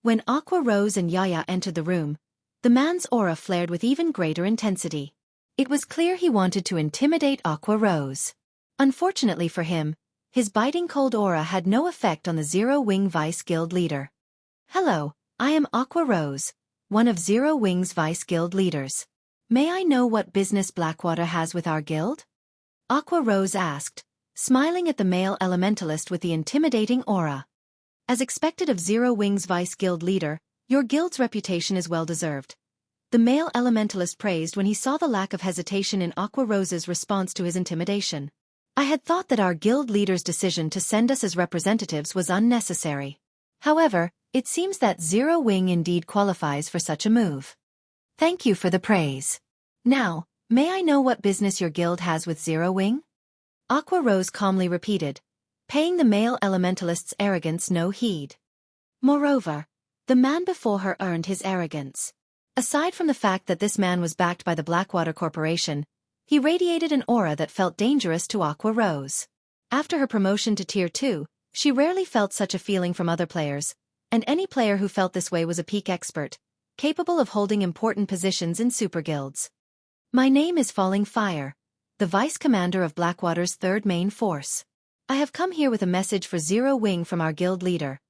When Aqua Rose and Yaya entered the room, the man's aura flared with even greater intensity. It was clear he wanted to intimidate Aqua Rose. Unfortunately for him, his biting cold aura had no effect on the Zero Wing Vice Guild leader. Hello, I am Aqua Rose, one of Zero Wing's Vice Guild leaders. May I know what business Blackwater has with our guild? Aqua Rose asked, smiling at the male elementalist with the intimidating aura. As expected of Zero Wing's Vice Guild leader, your guild's reputation is well deserved. The male elementalist praised when he saw the lack of hesitation in Aqua Rose's response to his intimidation. I had thought that our guild leader's decision to send us as representatives was unnecessary. However, it seems that Zero Wing indeed qualifies for such a move. Thank you for the praise. Now, may I know what business your guild has with Zero Wing? Aqua Rose calmly repeated, paying the male elementalist's arrogance no heed. Moreover, the man before her earned his arrogance. Aside from the fact that this man was backed by the Blackwater Corporation, he radiated an aura that felt dangerous to Aqua Rose. After her promotion to Tier 2, she rarely felt such a feeling from other players, and any player who felt this way was a peak expert, capable of holding important positions in super guilds. My name is Falling Fire, the Vice Commander of Blackwater's 3rd Main Force. I have come here with a message for Zero Wing from our guild leader.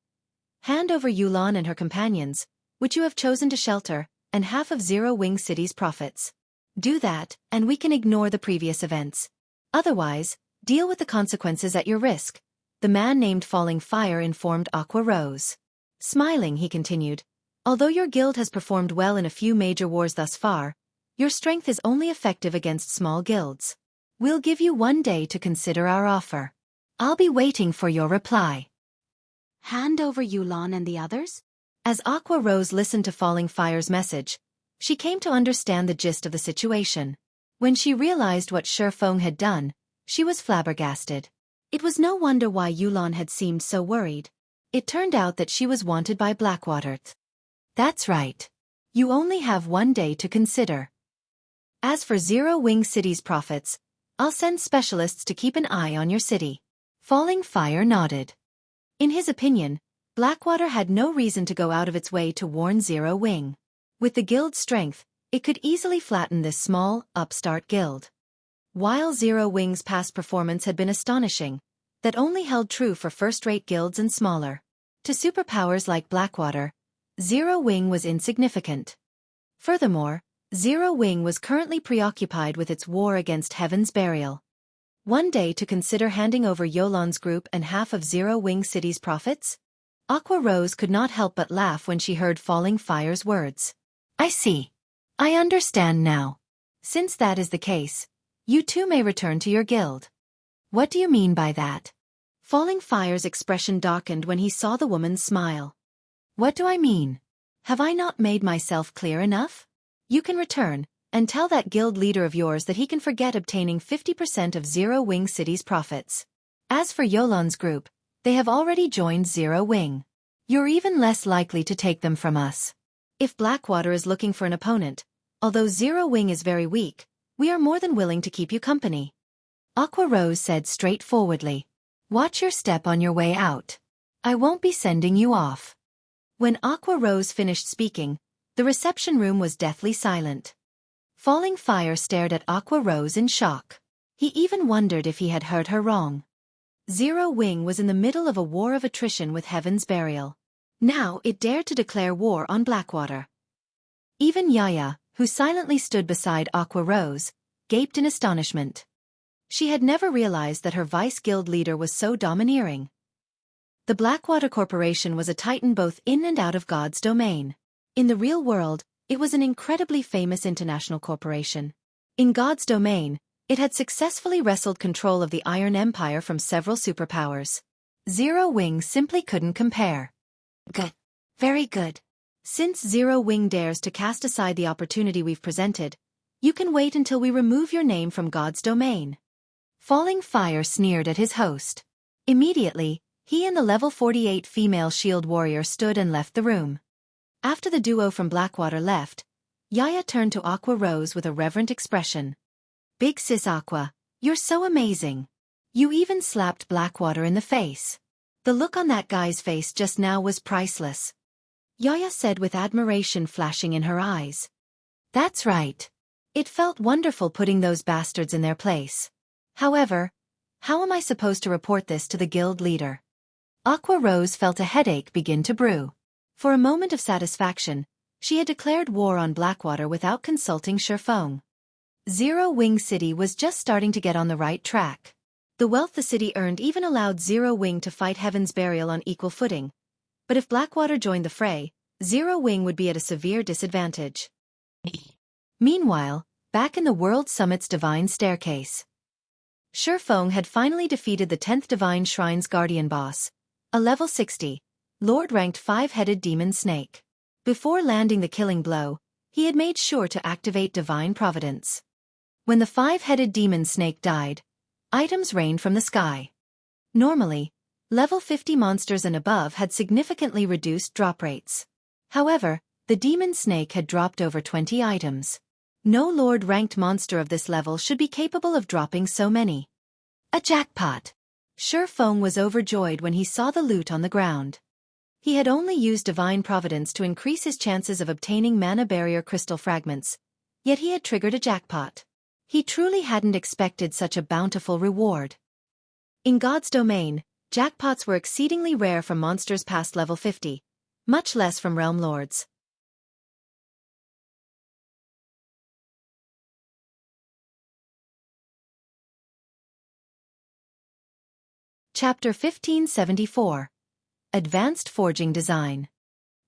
Hand over Yulon and her companions, which you have chosen to shelter, and half of Zero Wing City's profits. Do that, and we can ignore the previous events. Otherwise, deal with the consequences at your risk, the man named Falling Fire informed Aqua Rose. Smiling, he continued, although your guild has performed well in a few major wars thus far, your strength is only effective against small guilds. We'll give you 1 day to consider our offer. I'll be waiting for your reply. Hand over Yulon and the others? As Aqua Rose listened to Falling Fire's message, she came to understand the gist of the situation. When she realized what Shifeng had done, she was flabbergasted. It was no wonder why Yulon had seemed so worried. It turned out that she was wanted by Blackwater. That's right. You only have 1 day to consider. As for Zero Wing City's profits, I'll send specialists to keep an eye on your city. Falling Fire nodded. In his opinion, Blackwater had no reason to go out of its way to warn Zero Wing. With the guild's strength, it could easily flatten this small, upstart guild. While Zero Wing's past performance had been astonishing, that only held true for first-rate guilds and smaller. To superpowers like Blackwater, Zero Wing was insignificant. Furthermore, Zero Wing was currently preoccupied with its war against Heaven's Burial. 1 day to consider handing over Yolan's group and half of Zero Wing City's profits? Aqua Rose could not help but laugh when she heard Falling Fire's words. I see. I understand now. Since that is the case, you too may return to your guild. What do you mean by that? Falling Fire's expression darkened when he saw the woman's smile. What do I mean? Have I not made myself clear enough? You can return, and tell that guild leader of yours that he can forget obtaining 50% of Zero Wing City's profits. As for Yolan's group, they have already joined Zero Wing. You're even less likely to take them from us. If Blackwater is looking for an opponent, although Zero Wing is very weak, we are more than willing to keep you company. Aqua Rose said straightforwardly. Watch your step on your way out. I won't be sending you off. When Aqua Rose finished speaking, the reception room was deathly silent. Falling Fire stared at Aqua Rose in shock. He even wondered if he had heard her wrong. Zero Wing was in the middle of a war of attrition with Heaven's Burial. Now it dared to declare war on Blackwater. Even Yaya, who silently stood beside Aqua Rose, gaped in astonishment. She had never realized that her vice-guild leader was so domineering. The Blackwater Corporation was a titan both in and out of God's domain. In the real world, it was an incredibly famous international corporation. In God's domain, it had successfully wrestled control of the Iron Empire from several superpowers. Zero Wing simply couldn't compare. Good. Very good. Since Zero Wing dares to cast aside the opportunity we've presented, you can wait until we remove your name from God's domain. Falling Fire sneered at his host. Immediately, he and the level 48 female shield warrior stood and left the room. After the duo from Blackwater left, Yaya turned to Aqua Rose with a reverent expression. Big sis Aqua, you're so amazing. You even slapped Blackwater in the face. The look on that guy's face just now was priceless. Yaya said with admiration flashing in her eyes. That's right. It felt wonderful putting those bastards in their place. However, how am I supposed to report this to the guild leader? Aqua Rose felt a headache begin to brew. For a moment of satisfaction, she had declared war on Blackwater without consulting Xueqi. Zero Wing City was just starting to get on the right track. The wealth the city earned even allowed Zero Wing to fight Heaven's Burial on equal footing. But if Blackwater joined the fray, Zero Wing would be at a severe disadvantage. Meanwhile, back in the World Summit's Divine Staircase, Xueqi had finally defeated the 10th Divine Shrine's guardian boss, a level 60, Lord-ranked 5-headed demon snake. Before landing the killing blow, he had made sure to activate Divine Providence. When the 5-headed demon snake died, items rained from the sky. Normally, level 50 monsters and above had significantly reduced drop rates. However, the demon snake had dropped over 20 items. No Lord-ranked monster of this level should be capable of dropping so many. A jackpot! Xueqi was overjoyed when he saw the loot on the ground. He had only used Divine Providence to increase his chances of obtaining mana barrier crystal fragments, yet he had triggered a jackpot. He truly hadn't expected such a bountiful reward. In God's domain, jackpots were exceedingly rare from monsters past level 50, much less from realm lords. Chapter 1574. Advanced Forging Design.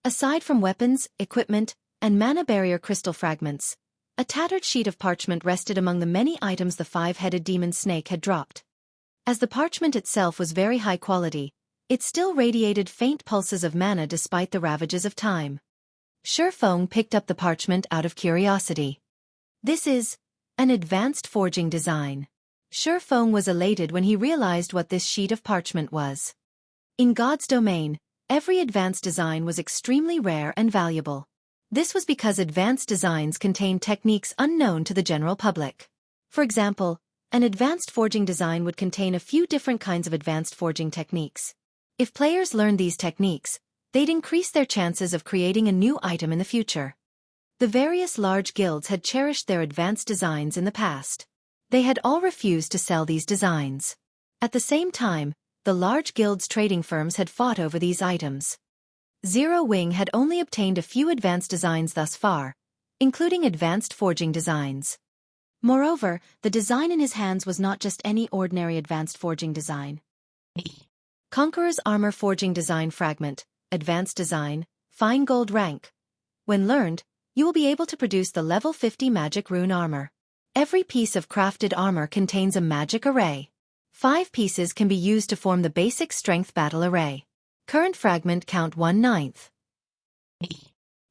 Aside from weapons, equipment, and mana barrier crystal fragments, a tattered sheet of parchment rested among the many items the 5-headed demon snake had dropped. As the parchment itself was very high quality, it still radiated faint pulses of mana despite the ravages of time. Xueqi picked up the parchment out of curiosity. This is an advanced forging design. Xueqi was elated when he realized what this sheet of parchment was. In God's domain, every advanced design was extremely rare and valuable. This was because advanced designs contained techniques unknown to the general public. For example, an advanced forging design would contain a few different kinds of advanced forging techniques. If players learned these techniques, they'd increase their chances of creating a new item in the future. The various large guilds had cherished their advanced designs in the past. They had all refused to sell these designs. At the same time, the large guilds' trading firms had fought over these items. Zero Wing had only obtained a few advanced designs thus far, including advanced forging designs. Moreover, the design in his hands was not just any ordinary advanced forging design. Conqueror's Armor Forging Design Fragment, Advanced Design, Fine Gold Rank. When learned, you will be able to produce the level 50 magic rune armor. Every piece of crafted armor contains a magic array. 5 pieces can be used to form the basic strength battle array. Current fragment count 1/9.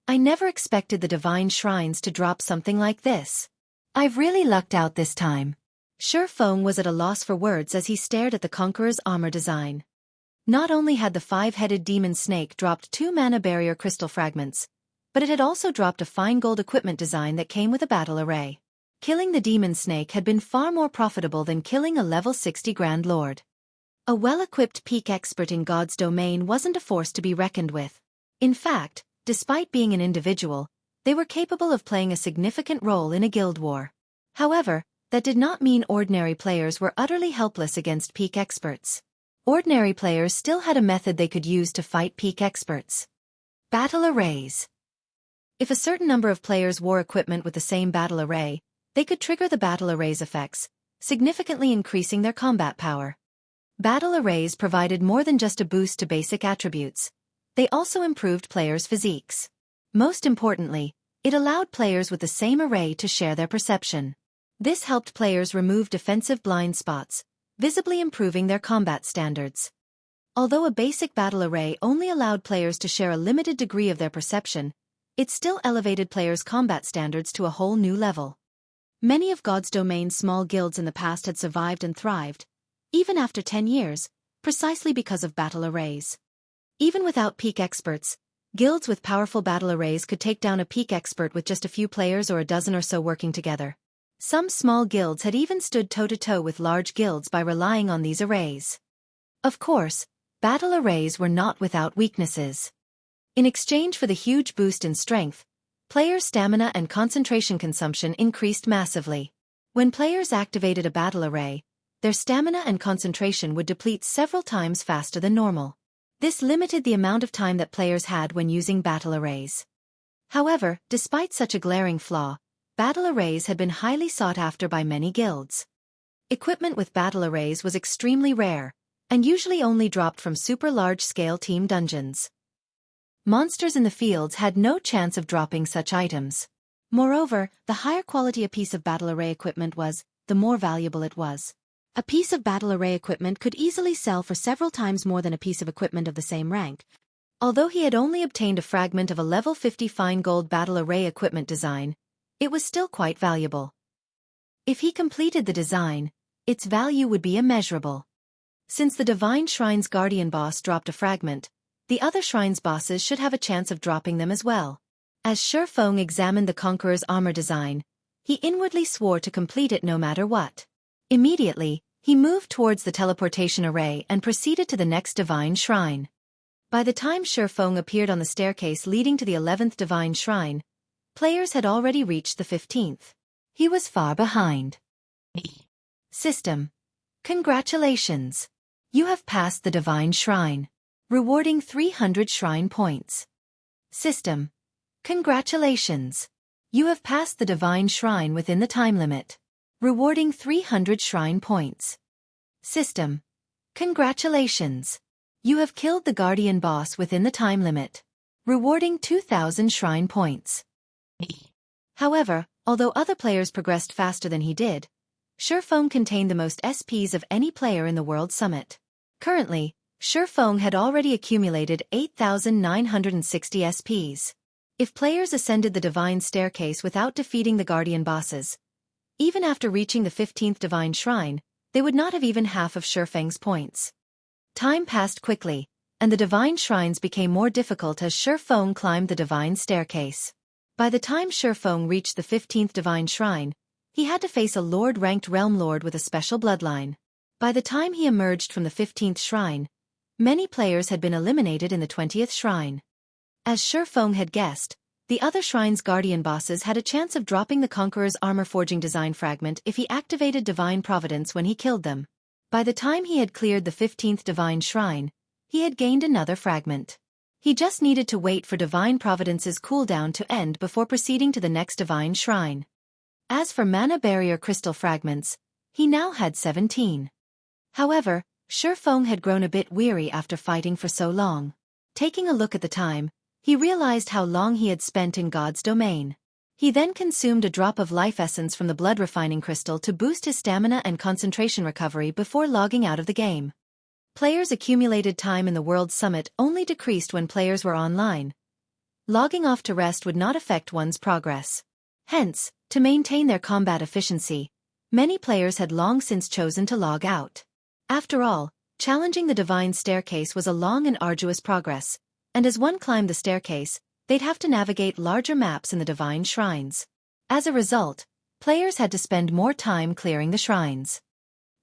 I never expected the divine shrines to drop something like this. I've really lucked out this time. Xueqi was at a loss for words as he stared at the Conqueror's armor design. Not only had the 5-headed demon snake dropped 2 mana barrier crystal fragments, but it had also dropped a fine gold equipment design that came with a battle array. Killing the demon snake had been far more profitable than killing a level 60 Grand Lord. A well-equipped peak expert in God's domain wasn't a force to be reckoned with. In fact, despite being an individual, they were capable of playing a significant role in a guild war. However, that did not mean ordinary players were utterly helpless against peak experts. Ordinary players still had a method they could use to fight peak experts. Battle arrays. If a certain number of players wore equipment with the same battle array, they could trigger the battle array's effects, significantly increasing their combat power. Battle arrays provided more than just a boost to basic attributes. They also improved players' physiques. Most importantly, it allowed players with the same array to share their perception. This helped players remove defensive blind spots, visibly improving their combat standards. Although a basic battle array only allowed players to share a limited degree of their perception, it still elevated players' combat standards to a whole new level. Many of God's domain's small guilds in the past had survived and thrived, even after 10 years, precisely because of battle arrays. Even without peak experts, guilds with powerful battle arrays could take down a peak expert with just a few players or a dozen or so working together. Some small guilds had even stood toe-to-toe with large guilds by relying on these arrays. Of course, battle arrays were not without weaknesses. In exchange for the huge boost in strength, players' stamina and concentration consumption increased massively. When players activated a battle array, their stamina and concentration would deplete several times faster than normal. This limited the amount of time that players had when using battle arrays. However, despite such a glaring flaw, battle arrays had been highly sought after by many guilds. Equipment with battle arrays was extremely rare, and usually only dropped from super large-scale team dungeons. Monsters in the fields had no chance of dropping such items. Moreover, the higher quality a piece of battle array equipment was, the more valuable it was. A piece of battle array equipment could easily sell for several times more than a piece of equipment of the same rank. Although he had only obtained a fragment of a level 50 fine gold battle array equipment design, it was still quite valuable. If he completed the design, its value would be immeasurable. Since the Divine Shrine's Guardian boss dropped a fragment, the other shrines bosses should have a chance of dropping them as well. As Xueqi examined the Conqueror's armor design, he inwardly swore to complete it no matter what. Immediately, he moved towards the teleportation array and proceeded to the next Divine Shrine. By the time Xueqi appeared on the staircase leading to the 11th Divine Shrine, players had already reached the 15th. He was far behind. System. Congratulations! You have passed the Divine Shrine. Rewarding 300 Shrine Points. System. Congratulations! You have passed the Divine Shrine within the time limit. Rewarding 300 Shrine Points. System. Congratulations! You have killed the Guardian boss within the time limit. Rewarding 2,000 Shrine Points. However, although other players progressed faster than he did, Xueqi contained the most SPs of any player in the World Summit. Currently, Xueqi had already accumulated 8,960 SPs. If players ascended the Divine Staircase without defeating the Guardian bosses, even after reaching the 15th Divine Shrine, they would not have even half of Xueqi's points. Time passed quickly, and the divine shrines became more difficult as Xueqi climbed the divine staircase. By the time Xueqi reached the 15th divine shrine, he had to face a lord-ranked realm lord with a special bloodline. By the time he emerged from the 15th shrine, many players had been eliminated in the 20th shrine. As Xueqi had guessed, the other shrine's guardian bosses had a chance of dropping the Conqueror's armor-forging design fragment if he activated Divine Providence when he killed them. By the time he had cleared the 15th divine shrine, he had gained another fragment. He just needed to wait for Divine Providence's cooldown to end before proceeding to the next divine shrine. As for mana barrier crystal fragments, he now had 17. However, Xueqi had grown a bit weary after fighting for so long. Taking a look at the time, he realized how long he had spent in God's domain. He then consumed a drop of life essence from the blood refining crystal to boost his stamina and concentration recovery before logging out of the game. Players' accumulated time in the World Summit only decreased when players were online. Logging off to rest would not affect one's progress. Hence, to maintain their combat efficiency, many players had long since chosen to log out. After all, challenging the divine staircase was a long and arduous progress, and as one climbed the staircase, they'd have to navigate larger maps in the divine shrines. As a result, players had to spend more time clearing the shrines.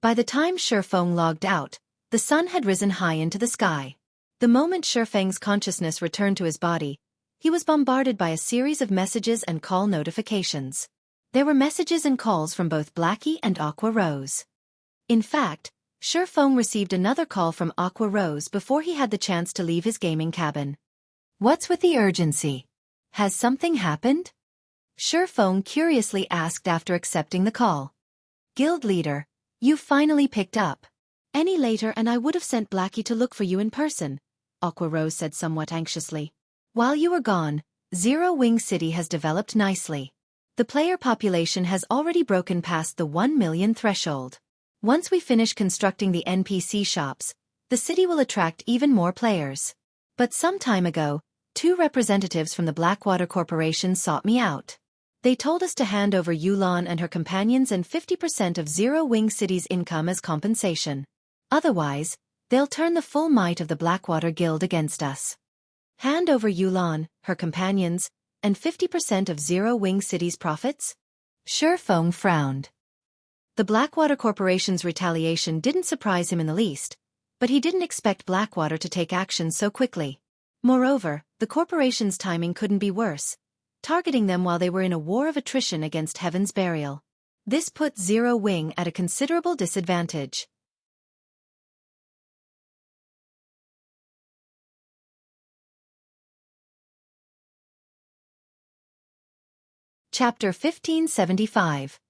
By the time Xueqi logged out, the sun had risen high into the sky. The moment Xueqi's consciousness returned to his body, he was bombarded by a series of messages and call notifications. There were messages and calls from both Blackie and Aqua Rose. In fact, Xueqi received another call from Aqua Rose before he had the chance to leave his gaming cabin. "What's with the urgency? Has something happened?" Xueqi curiously asked after accepting the call. "Guild leader, you finally picked up. Any later and I would have sent Blackie to look for you in person," Aqua Rose said somewhat anxiously. "While you were gone, Zero Wing City has developed nicely. The player population has already broken past the 1 million threshold. Once we finish constructing the NPC shops, the city will attract even more players. But some time ago, 2 representatives from the Blackwater Corporation sought me out. They told us to hand over Yulan and her companions and 50% of Zero Wing City's income as compensation. Otherwise, they'll turn the full might of the Blackwater Guild against us." Hand over Yulan, her companions, and 50% of Zero Wing City's profits? Xueqi frowned. The Blackwater Corporation's retaliation didn't surprise him in the least, but he didn't expect Blackwater to take action so quickly. Moreover, the corporation's timing couldn't be worse, targeting them while they were in a war of attrition against Heaven's Burial. This put Zero Wing at a considerable disadvantage. Chapter 1575.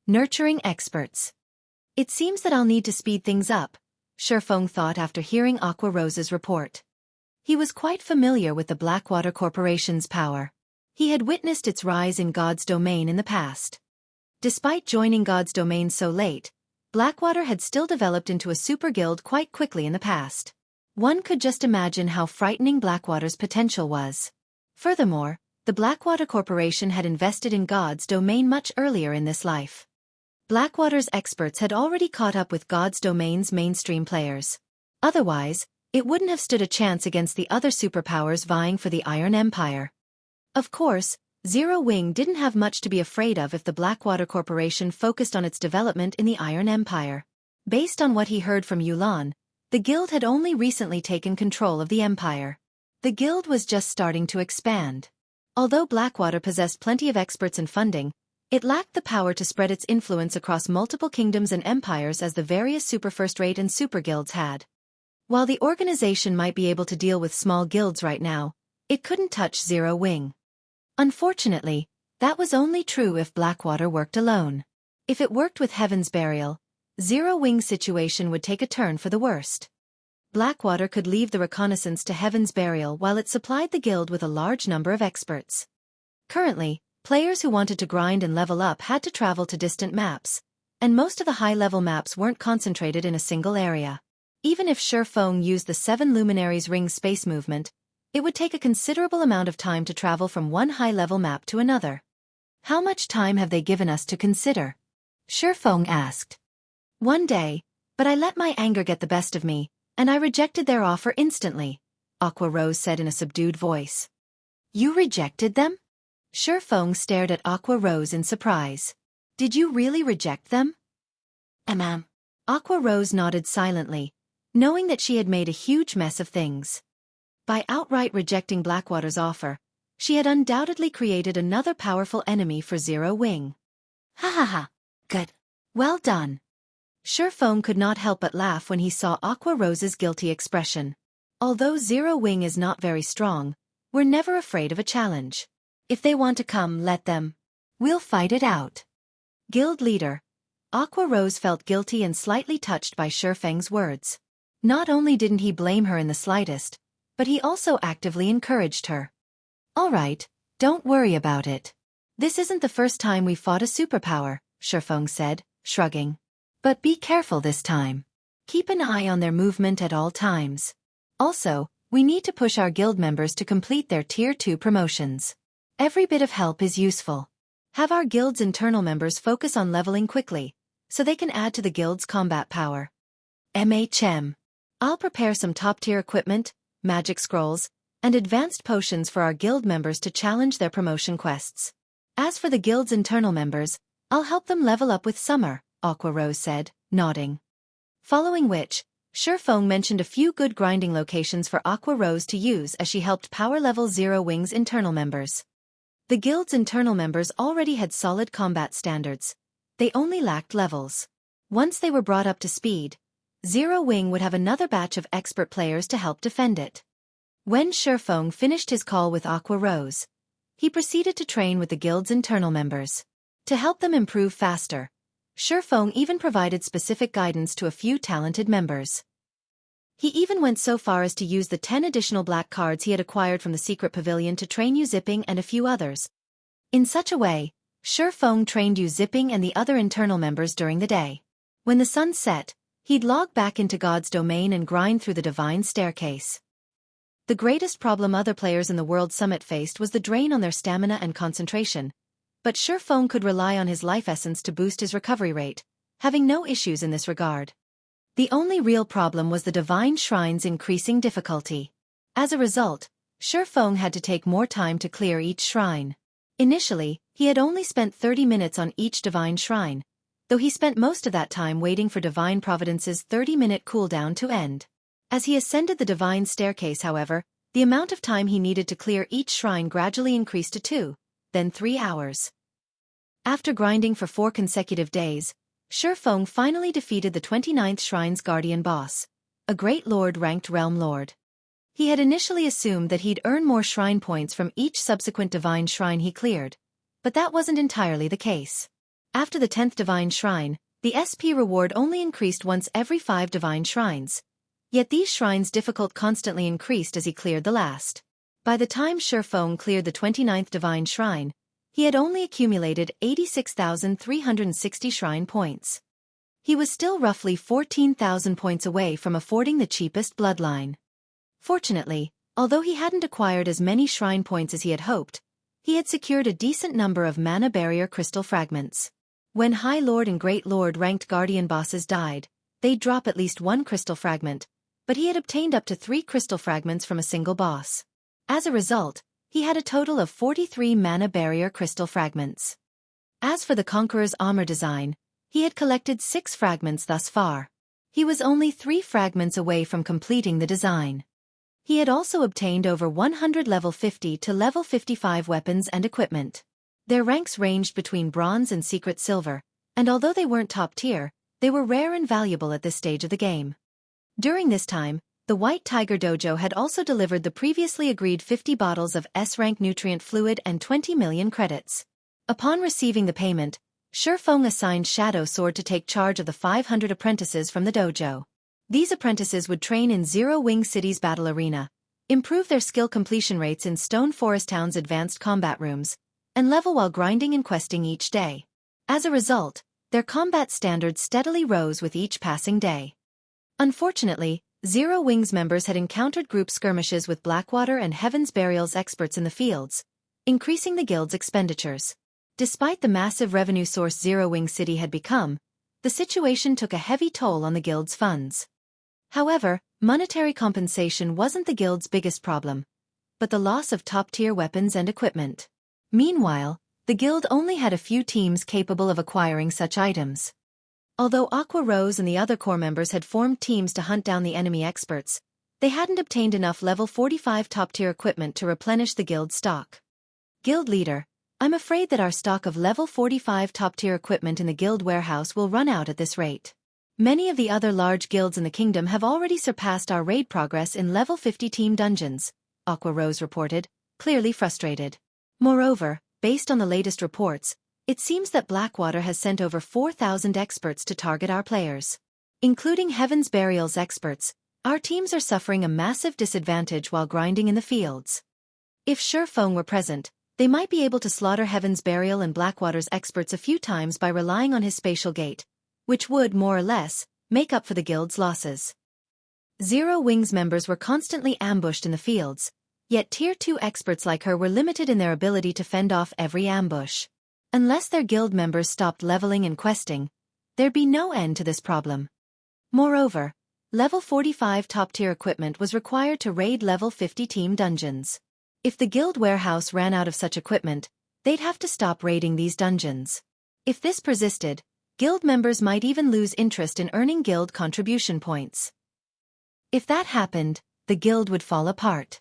Nurturing Experts. "It seems that I'll need to speed things up," Xueqi thought after hearing Aqua Rose's report. He was quite familiar with the Blackwater Corporation's power. He had witnessed its rise in God's domain in the past. Despite joining God's domain so late, Blackwater had still developed into a super guild quite quickly in the past. One could just imagine how frightening Blackwater's potential was. Furthermore, the Blackwater Corporation had invested in God's domain much earlier in this life. Blackwater's experts had already caught up with God's domain's mainstream players. Otherwise, it wouldn't have stood a chance against the other superpowers vying for the Iron Empire. Of course, Zero Wing didn't have much to be afraid of if the Blackwater Corporation focused on its development in the Iron Empire. Based on what he heard from Yulan, the guild had only recently taken control of the empire. The guild was just starting to expand. Although Blackwater possessed plenty of experts and funding, it lacked the power to spread its influence across multiple kingdoms and empires as the various super first-rate and super guilds had. While the organization might be able to deal with small guilds right now, it couldn't touch Zero Wing. Unfortunately, that was only true if Blackwater worked alone. If it worked with Heaven's Burial, Zero Wing's situation would take a turn for the worst. Blackwater could leave the reconnaissance to Heaven's Burial while it supplied the guild with a large number of experts. Currently, players who wanted to grind and level up had to travel to distant maps, and most of the high-level maps weren't concentrated in a single area. Even if Xueqi used the 7 Luminaries Ring space movement, it would take a considerable amount of time to travel from one high-level map to another. "How much time have they given us to consider?" Xueqi asked. "One day, but I let my anger get the best of me, And I rejected their offer instantly, Aqua Rose said in a subdued voice. You rejected them? Xueqi stared at Aqua Rose in surprise. Did you really reject them? Aqua Rose nodded silently, knowing that she had made a huge mess of things. By outright rejecting Blackwater's offer, she had undoubtedly created another powerful enemy for Zero Wing. Ha ha ha. Good. Well done. Xueqi could not help but laugh when he saw Aqua Rose's guilty expression. Although Zero Wing is not very strong, we're never afraid of a challenge. If they want to come, let them. We'll fight it out. Guild leader. Aqua Rose felt guilty and slightly touched by Xueqi's words. Not only didn't he blame her in the slightest, but he also actively encouraged her. All right, don't worry about it. This isn't the first time we fought a superpower, Xueqi said, shrugging. But be careful this time. Keep an eye on their movement at all times. Also, we need to push our guild members to complete their Tier 2 promotions. Every bit of help is useful. Have our guild's internal members focus on leveling quickly, so they can add to the guild's combat power. I'll prepare some top-tier equipment, magic scrolls, and advanced potions for our guild members to challenge their promotion quests. As for the guild's internal members, I'll help them level up with Summer, Aqua Rose said, nodding. Following which, Xueqi mentioned a few good grinding locations for Aqua Rose to use as she helped power level Zero Wing's internal members. The guild's internal members already had solid combat standards. They only lacked levels. Once they were brought up to speed, Zero Wing would have another batch of expert players to help defend it. When Xueqi finished his call with Aqua Rose, he proceeded to train with the guild's internal members. To help them improve faster, Xueqi even provided specific guidance to a few talented members. He even went so far as to use the 10 additional black cards he had acquired from the secret pavilion to train Yu Zipping and a few others. In such a way, Xueqi trained Yu Zipping and the other internal members during the day. When the sun set, he'd log back into God's domain and grind through the divine staircase. The greatest problem other players in the World Summit faced was the drain on their stamina and concentration, but Xueqi could rely on his life essence to boost his recovery rate, having no issues in this regard. The only real problem was the divine shrine's increasing difficulty. As a result, Xueqi had to take more time to clear each shrine. Initially, he had only spent 30 minutes on each divine shrine, though he spent most of that time waiting for Divine Providence's 30-minute cooldown to end. As he ascended the divine staircase, however, the amount of time he needed to clear each shrine gradually increased to 2, then 3 hours. After grinding for 4 consecutive days, Xueqi finally defeated the 29th Shrine's guardian boss, a great lord-ranked realm lord. He had initially assumed that he'd earn more shrine points from each subsequent divine shrine he cleared, but that wasn't entirely the case. After the 10th divine shrine, the SP reward only increased once every 5 divine shrines. Yet these shrines' difficulty constantly increased as he cleared the last. By the time Xueqi cleared the 29th divine shrine, he had only accumulated 86,360 shrine points. He was still roughly 14,000 points away from affording the cheapest bloodline. Fortunately, although he hadn't acquired as many shrine points as he had hoped, he had secured a decent number of mana barrier crystal fragments. When High Lord and Great Lord ranked guardian bosses died, they'd drop at least 1 crystal fragment, but he had obtained up to 3 crystal fragments from a single boss. As a result, he had a total of 43 mana barrier crystal fragments. As for the Conqueror's armor design, he had collected 6 fragments thus far. He was only 3 fragments away from completing the design. He had also obtained over 100 level 50 to level 55 weapons and equipment. Their ranks ranged between bronze and secret silver, and although they weren't top tier, they were rare and valuable at this stage of the game. During this time, the White Tiger Dojo had also delivered the previously agreed 50 bottles of S-rank nutrient fluid and 20 million credits. Upon receiving the payment, Xueqi assigned Shadow Sword to take charge of the 500 apprentices from the dojo. These apprentices would train in Zero Wing City's battle arena, improve their skill completion rates in Stone Forest Town's advanced combat rooms, and level while grinding and questing each day. As a result, their combat standards steadily rose with each passing day. Unfortunately, Zero Wing's members had encountered group skirmishes with Blackwater and Heaven's Burial's experts in the fields, increasing the guild's expenditures. Despite the massive revenue source Zero Wing City had become, the situation took a heavy toll on the guild's funds. However, monetary compensation wasn't the guild's biggest problem, but the loss of top-tier weapons and equipment. Meanwhile, the guild only had a few teams capable of acquiring such items. Although Aqua Rose and the other core members had formed teams to hunt down the enemy experts, they hadn't obtained enough level 45 top-tier equipment to replenish the guild stock. Guild leader, I'm afraid that our stock of level 45 top-tier equipment in the guild warehouse will run out at this rate. Many of the other large guilds in the kingdom have already surpassed our raid progress in level 50 team dungeons, Aqua Rose reported, clearly frustrated. Moreover, based on the latest reports, it seems that Blackwater has sent over 4,000 experts to target our players. Including Heaven's Burial's experts, our teams are suffering a massive disadvantage while grinding in the fields. If Xueqi were present, they might be able to slaughter Heaven's Burial and Blackwater's experts a few times by relying on his spatial gate, which would, more or less, make up for the guild's losses. Zero Wings members were constantly ambushed in the fields, yet Tier 2 experts like her were limited in their ability to fend off every ambush. Unless their guild members stopped leveling and questing, there'd be no end to this problem. Moreover, level 45 top-tier equipment was required to raid level 50 team dungeons. If the guild warehouse ran out of such equipment, they'd have to stop raiding these dungeons. If this persisted, guild members might even lose interest in earning guild contribution points. If that happened, the guild would fall apart.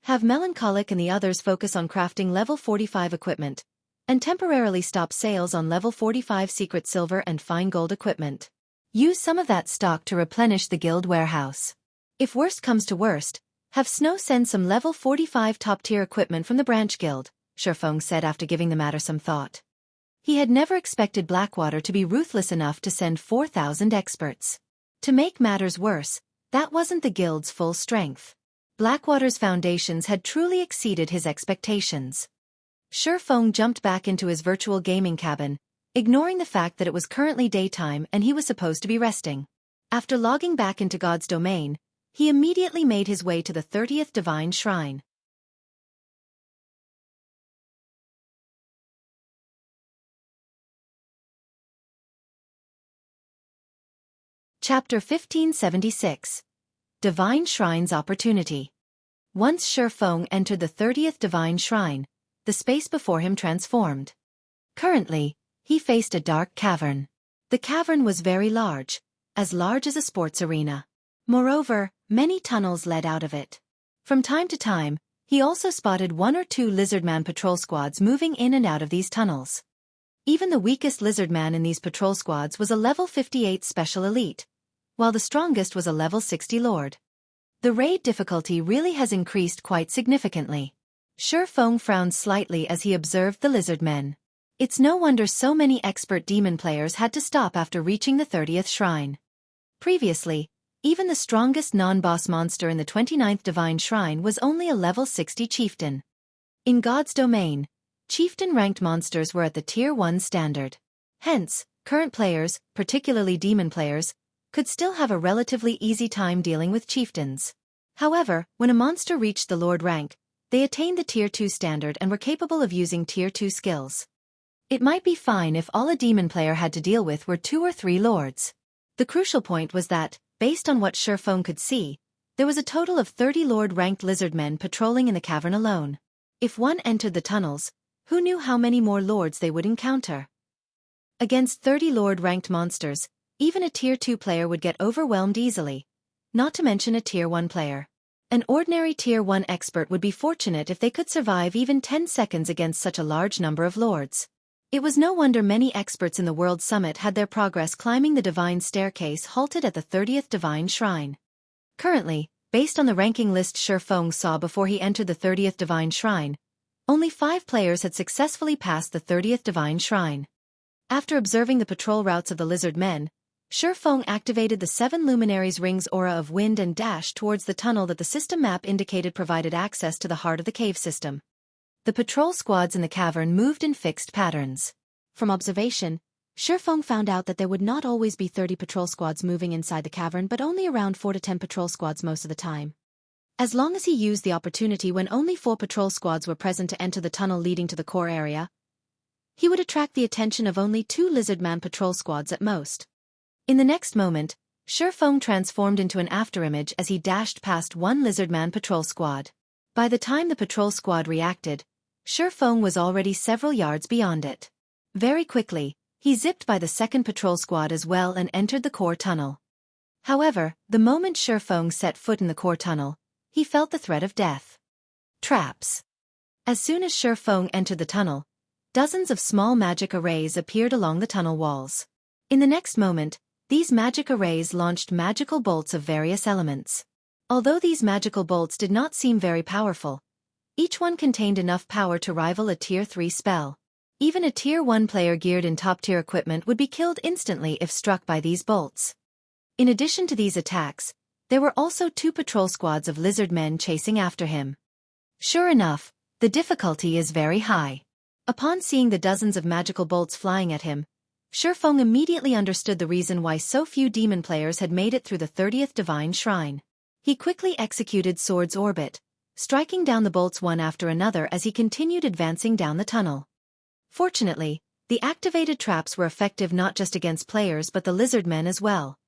Have Melancholic and the others focus on crafting level 45 equipment, and temporarily stop sales on level 45 secret silver and fine gold equipment. Use some of that stock to replenish the guild warehouse. If worst comes to worst, have Snow send some level 45 top-tier equipment from the branch guild, Xueqi said after giving the matter some thought. He had never expected Blackwater to be ruthless enough to send 4,000 experts. To make matters worse, that wasn't the guild's full strength. Blackwater's foundations had truly exceeded his expectations. Xueqi jumped back into his virtual gaming cabin, ignoring the fact that it was currently daytime and he was supposed to be resting. After logging back into God's domain, he immediately made his way to the 30th Divine Shrine. Chapter 1576. Divine Shrine's Opportunity. Once Xueqi entered the 30th Divine Shrine, the space before him transformed. Currently, he faced a dark cavern. The cavern was very large as a sports arena. Moreover, many tunnels led out of it. From time to time, he also spotted one or two lizardman patrol squads moving in and out of these tunnels. Even the weakest lizardman in these patrol squads was a level 58 special elite, while the strongest was a level 60 lord. The raid difficulty really has increased quite significantly. Xueqi frowned slightly as he observed the lizardmen. It's no wonder so many expert demon players had to stop after reaching the 30th shrine. Previously, even the strongest non-boss monster in the 29th Divine Shrine was only a level 60 chieftain. In God's domain, chieftain-ranked monsters were at the Tier 1 standard. Hence, current players, particularly demon players, could still have a relatively easy time dealing with chieftains. However, when a monster reached the Lord rank, they attained the Tier 2 standard and were capable of using Tier 2 skills. It might be fine if all a demon player had to deal with were 2 or 3 lords. The crucial point was that, based on what Xueqi could see, there was a total of 30 lord-ranked lizardmen patrolling in the cavern alone. If one entered the tunnels, who knew how many more lords they would encounter? Against 30 lord-ranked monsters, even a Tier 2 player would get overwhelmed easily, not to mention a Tier 1 player. An ordinary Tier 1 expert would be fortunate if they could survive even 10 seconds against such a large number of lords. It was no wonder many experts in the World Summit had their progress climbing the Divine Staircase halted at the 30th Divine Shrine. Currently, based on the ranking list Xueqi saw before he entered the 30th Divine Shrine, only 5 players had successfully passed the 30th Divine Shrine. After observing the patrol routes of the lizard men, Xueqi activated the 7 luminaries rings aura of wind and dashed towards the tunnel that the system map indicated provided access to the heart of the cave system. The patrol squads in the cavern moved in fixed patterns. From observation, Xueqi found out that there would not always be 30 patrol squads moving inside the cavern but only around 4 to 10 patrol squads most of the time. As long as he used the opportunity when only 4 patrol squads were present to enter the tunnel leading to the core area, he would attract the attention of only 2 lizardman patrol squads at most. In the next moment, Xueqi transformed into an afterimage as he dashed past one lizardman patrol squad. By the time the patrol squad reacted, Xueqi was already several yards beyond it. Very quickly, he zipped by the second patrol squad as well and entered the core tunnel. However, the moment Xueqi set foot in the core tunnel, he felt the threat of death. Traps. As soon as Xueqi entered the tunnel, dozens of small magic arrays appeared along the tunnel walls. In the next moment, these magic arrays launched magical bolts of various elements. Although these magical bolts did not seem very powerful, each one contained enough power to rival a Tier 3 spell. Even a Tier 1 player geared in top-tier equipment would be killed instantly if struck by these bolts. In addition to these attacks, there were also 2 patrol squads of lizard men chasing after him. Sure enough, the difficulty is very high. Upon seeing the dozens of magical bolts flying at him, Xueqi immediately understood the reason why so few demon players had made it through the 30th Divine Shrine. He quickly executed Sword's Orbit, striking down the bolts one after another as he continued advancing down the tunnel. Fortunately, the activated traps were effective not just against players but the lizard men as well.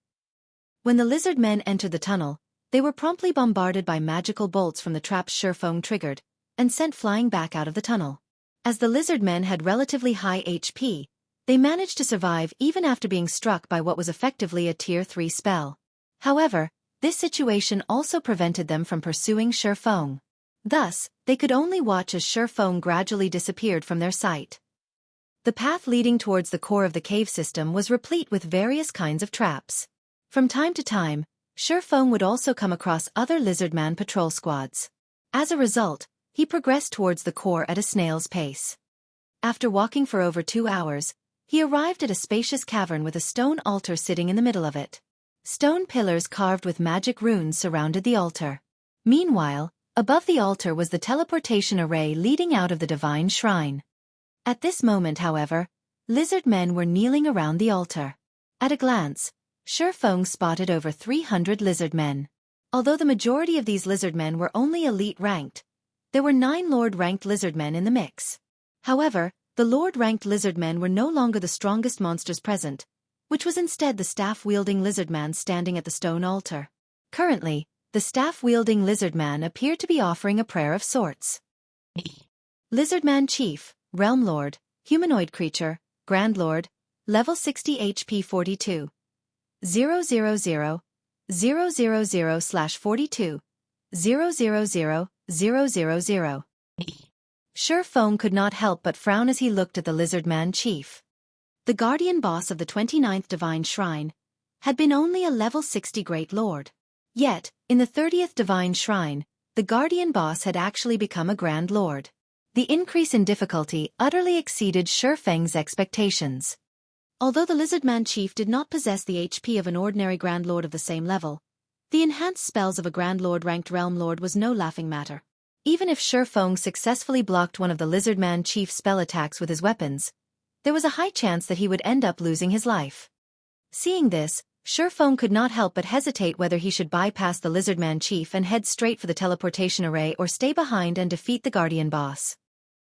When the lizard men entered the tunnel, they were promptly bombarded by magical bolts from the traps Xueqi triggered, and sent flying back out of the tunnel. As the lizard men had relatively high HP, they managed to survive even after being struck by what was effectively a Tier 3 spell. However, this situation also prevented them from pursuing Xueqi. Thus, they could only watch as Xueqi gradually disappeared from their sight. The path leading towards the core of the cave system was replete with various kinds of traps. From time to time, Xueqi would also come across other lizardman patrol squads. As a result, he progressed towards the core at a snail's pace. After walking for over 2 hours, he arrived at a spacious cavern with a stone altar sitting in the middle of it. Stone pillars carved with magic runes surrounded the altar. Meanwhile, above the altar was the teleportation array leading out of the divine shrine. At this moment, however, lizard men were kneeling around the altar. At a glance, Xueqi spotted over 300 lizard men. Although the majority of these lizard men were only elite ranked, there were 9 Lord-ranked lizard men in the mix. However, the Lord-ranked lizard men were no longer the strongest monsters present, which was instead the staff-wielding lizard man standing at the stone altar. Currently, the staff-wielding lizard man appeared to be offering a prayer of sorts. Lizardman Chief, Realm Lord, Humanoid Creature, Grand Lord, Level 60 HP 42. 000 000/42 000 000. Xueqi could not help but frown as he looked at the lizardman chief. The guardian boss of the 29th Divine Shrine had been only a level 60 Great Lord. Yet, in the 30th Divine Shrine, the guardian boss had actually become a Grand Lord. The increase in difficulty utterly exceeded Xueqi's expectations. Although the lizardman chief did not possess the HP of an ordinary Grand Lord of the same level, the enhanced spells of a Grand Lord-ranked Realm Lord was no laughing matter. Even if Xueqi successfully blocked one of the lizardman chief's spell attacks with his weapons, there was a high chance that he would end up losing his life. Seeing this, Xueqi could not help but hesitate whether he should bypass the lizardman chief and head straight for the teleportation array or stay behind and defeat the guardian boss.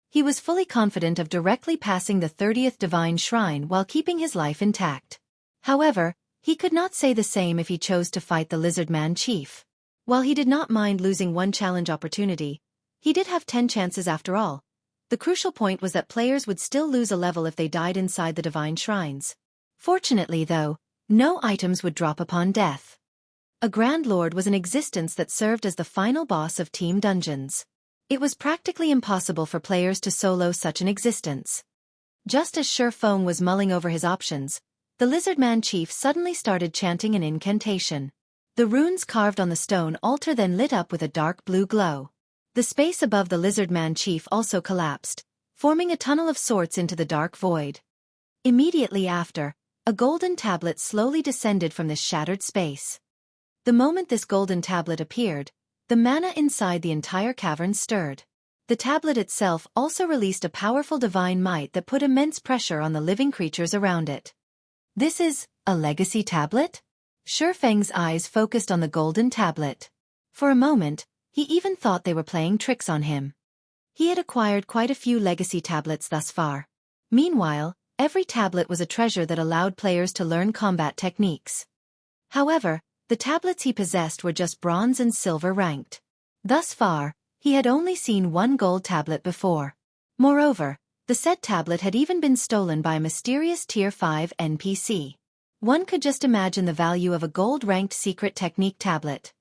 He was fully confident of directly passing the 30th Divine Shrine while keeping his life intact. However, he could not say the same if he chose to fight the lizardman chief. While he did not mind losing one challenge opportunity, he did have 10 chances after all. The crucial point was that players would still lose a level if they died inside the divine shrines. Fortunately though, no items would drop upon death. A Grand Lord was an existence that served as the final boss of Team Dungeons. It was practically impossible for players to solo such an existence. Just as Xueqi was mulling over his options, the lizardman chief suddenly started chanting an incantation. The runes carved on the stone altar then lit up with a dark blue glow. The space above the lizardman chief also collapsed, forming a tunnel of sorts into the dark void. Immediately after, a golden tablet slowly descended from this shattered space. The moment this golden tablet appeared, the mana inside the entire cavern stirred. The tablet itself also released a powerful divine might that put immense pressure on the living creatures around it. This is a legacy tablet? Xueqi's eyes focused on the golden tablet. For a moment, he even thought they were playing tricks on him. He had acquired quite a few legacy tablets thus far. Meanwhile, every tablet was a treasure that allowed players to learn combat techniques. However, the tablets he possessed were just bronze and silver ranked. Thus far, he had only seen one gold tablet before. Moreover, the said tablet had even been stolen by a mysterious Tier 5 NPC. One could just imagine the value of a gold-ranked secret technique tablet.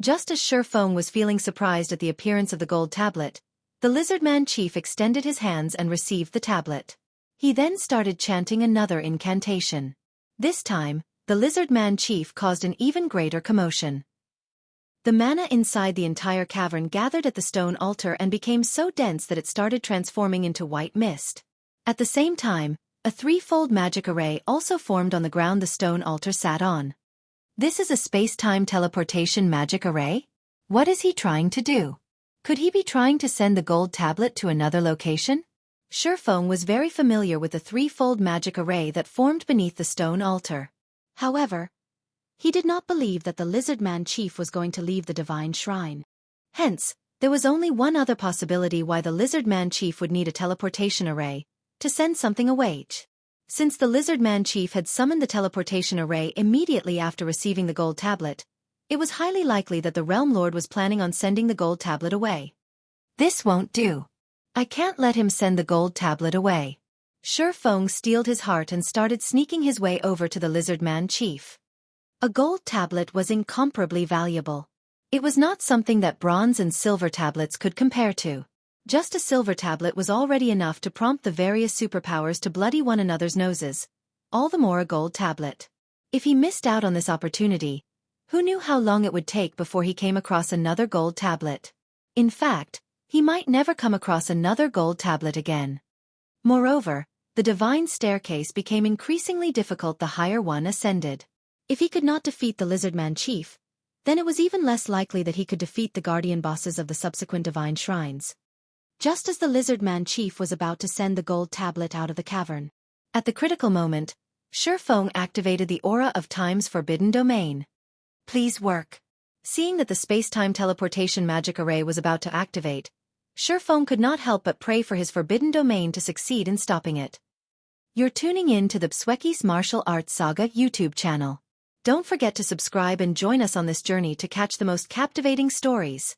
Just as Xueqi was feeling surprised at the appearance of the gold tablet, the Lizardman chief extended his hands and received the tablet. He then started chanting another incantation. This time, the Lizardman chief caused an even greater commotion. The mana inside the entire cavern gathered at the stone altar and became so dense that it started transforming into white mist. At the same time, a threefold magic array also formed on the ground the stone altar sat on. This is a space-time teleportation magic array? What is he trying to do? Could he be trying to send the gold tablet to another location? Xueqi was very familiar with the threefold magic array that formed beneath the stone altar. However, he did not believe that the Lizardman chief was going to leave the divine shrine. Hence, there was only one other possibility why the Lizardman chief would need a teleportation array, to send something away. Since the Lizardman chief had summoned the teleportation array immediately after receiving the gold tablet, it was highly likely that the Realm Lord was planning on sending the gold tablet away. This won't do. I can't let him send the gold tablet away. Xueqi steeled his heart and started sneaking his way over to the Lizardman chief. A gold tablet was incomparably valuable. It was not something that bronze and silver tablets could compare to. Just a silver tablet was already enough to prompt the various superpowers to bloody one another's noses, all the more a gold tablet. If he missed out on this opportunity, who knew how long it would take before he came across another gold tablet? In fact, he might never come across another gold tablet again. Moreover, the divine staircase became increasingly difficult the higher one ascended. If he could not defeat the Lizardman chief, then it was even less likely that he could defeat the guardian bosses of the subsequent divine shrines. Just as the Lizardman chief was about to send the gold tablet out of the cavern, at the critical moment, Xueqi activated the aura of Time's forbidden domain. Please work. Seeing that the space-time teleportation magic array was about to activate, Xueqi could not help but pray for his forbidden domain to succeed in stopping it. You're tuning in to the Xueqi's Martial Arts Saga YouTube channel. Don't forget to subscribe and join us on this journey to catch the most captivating stories.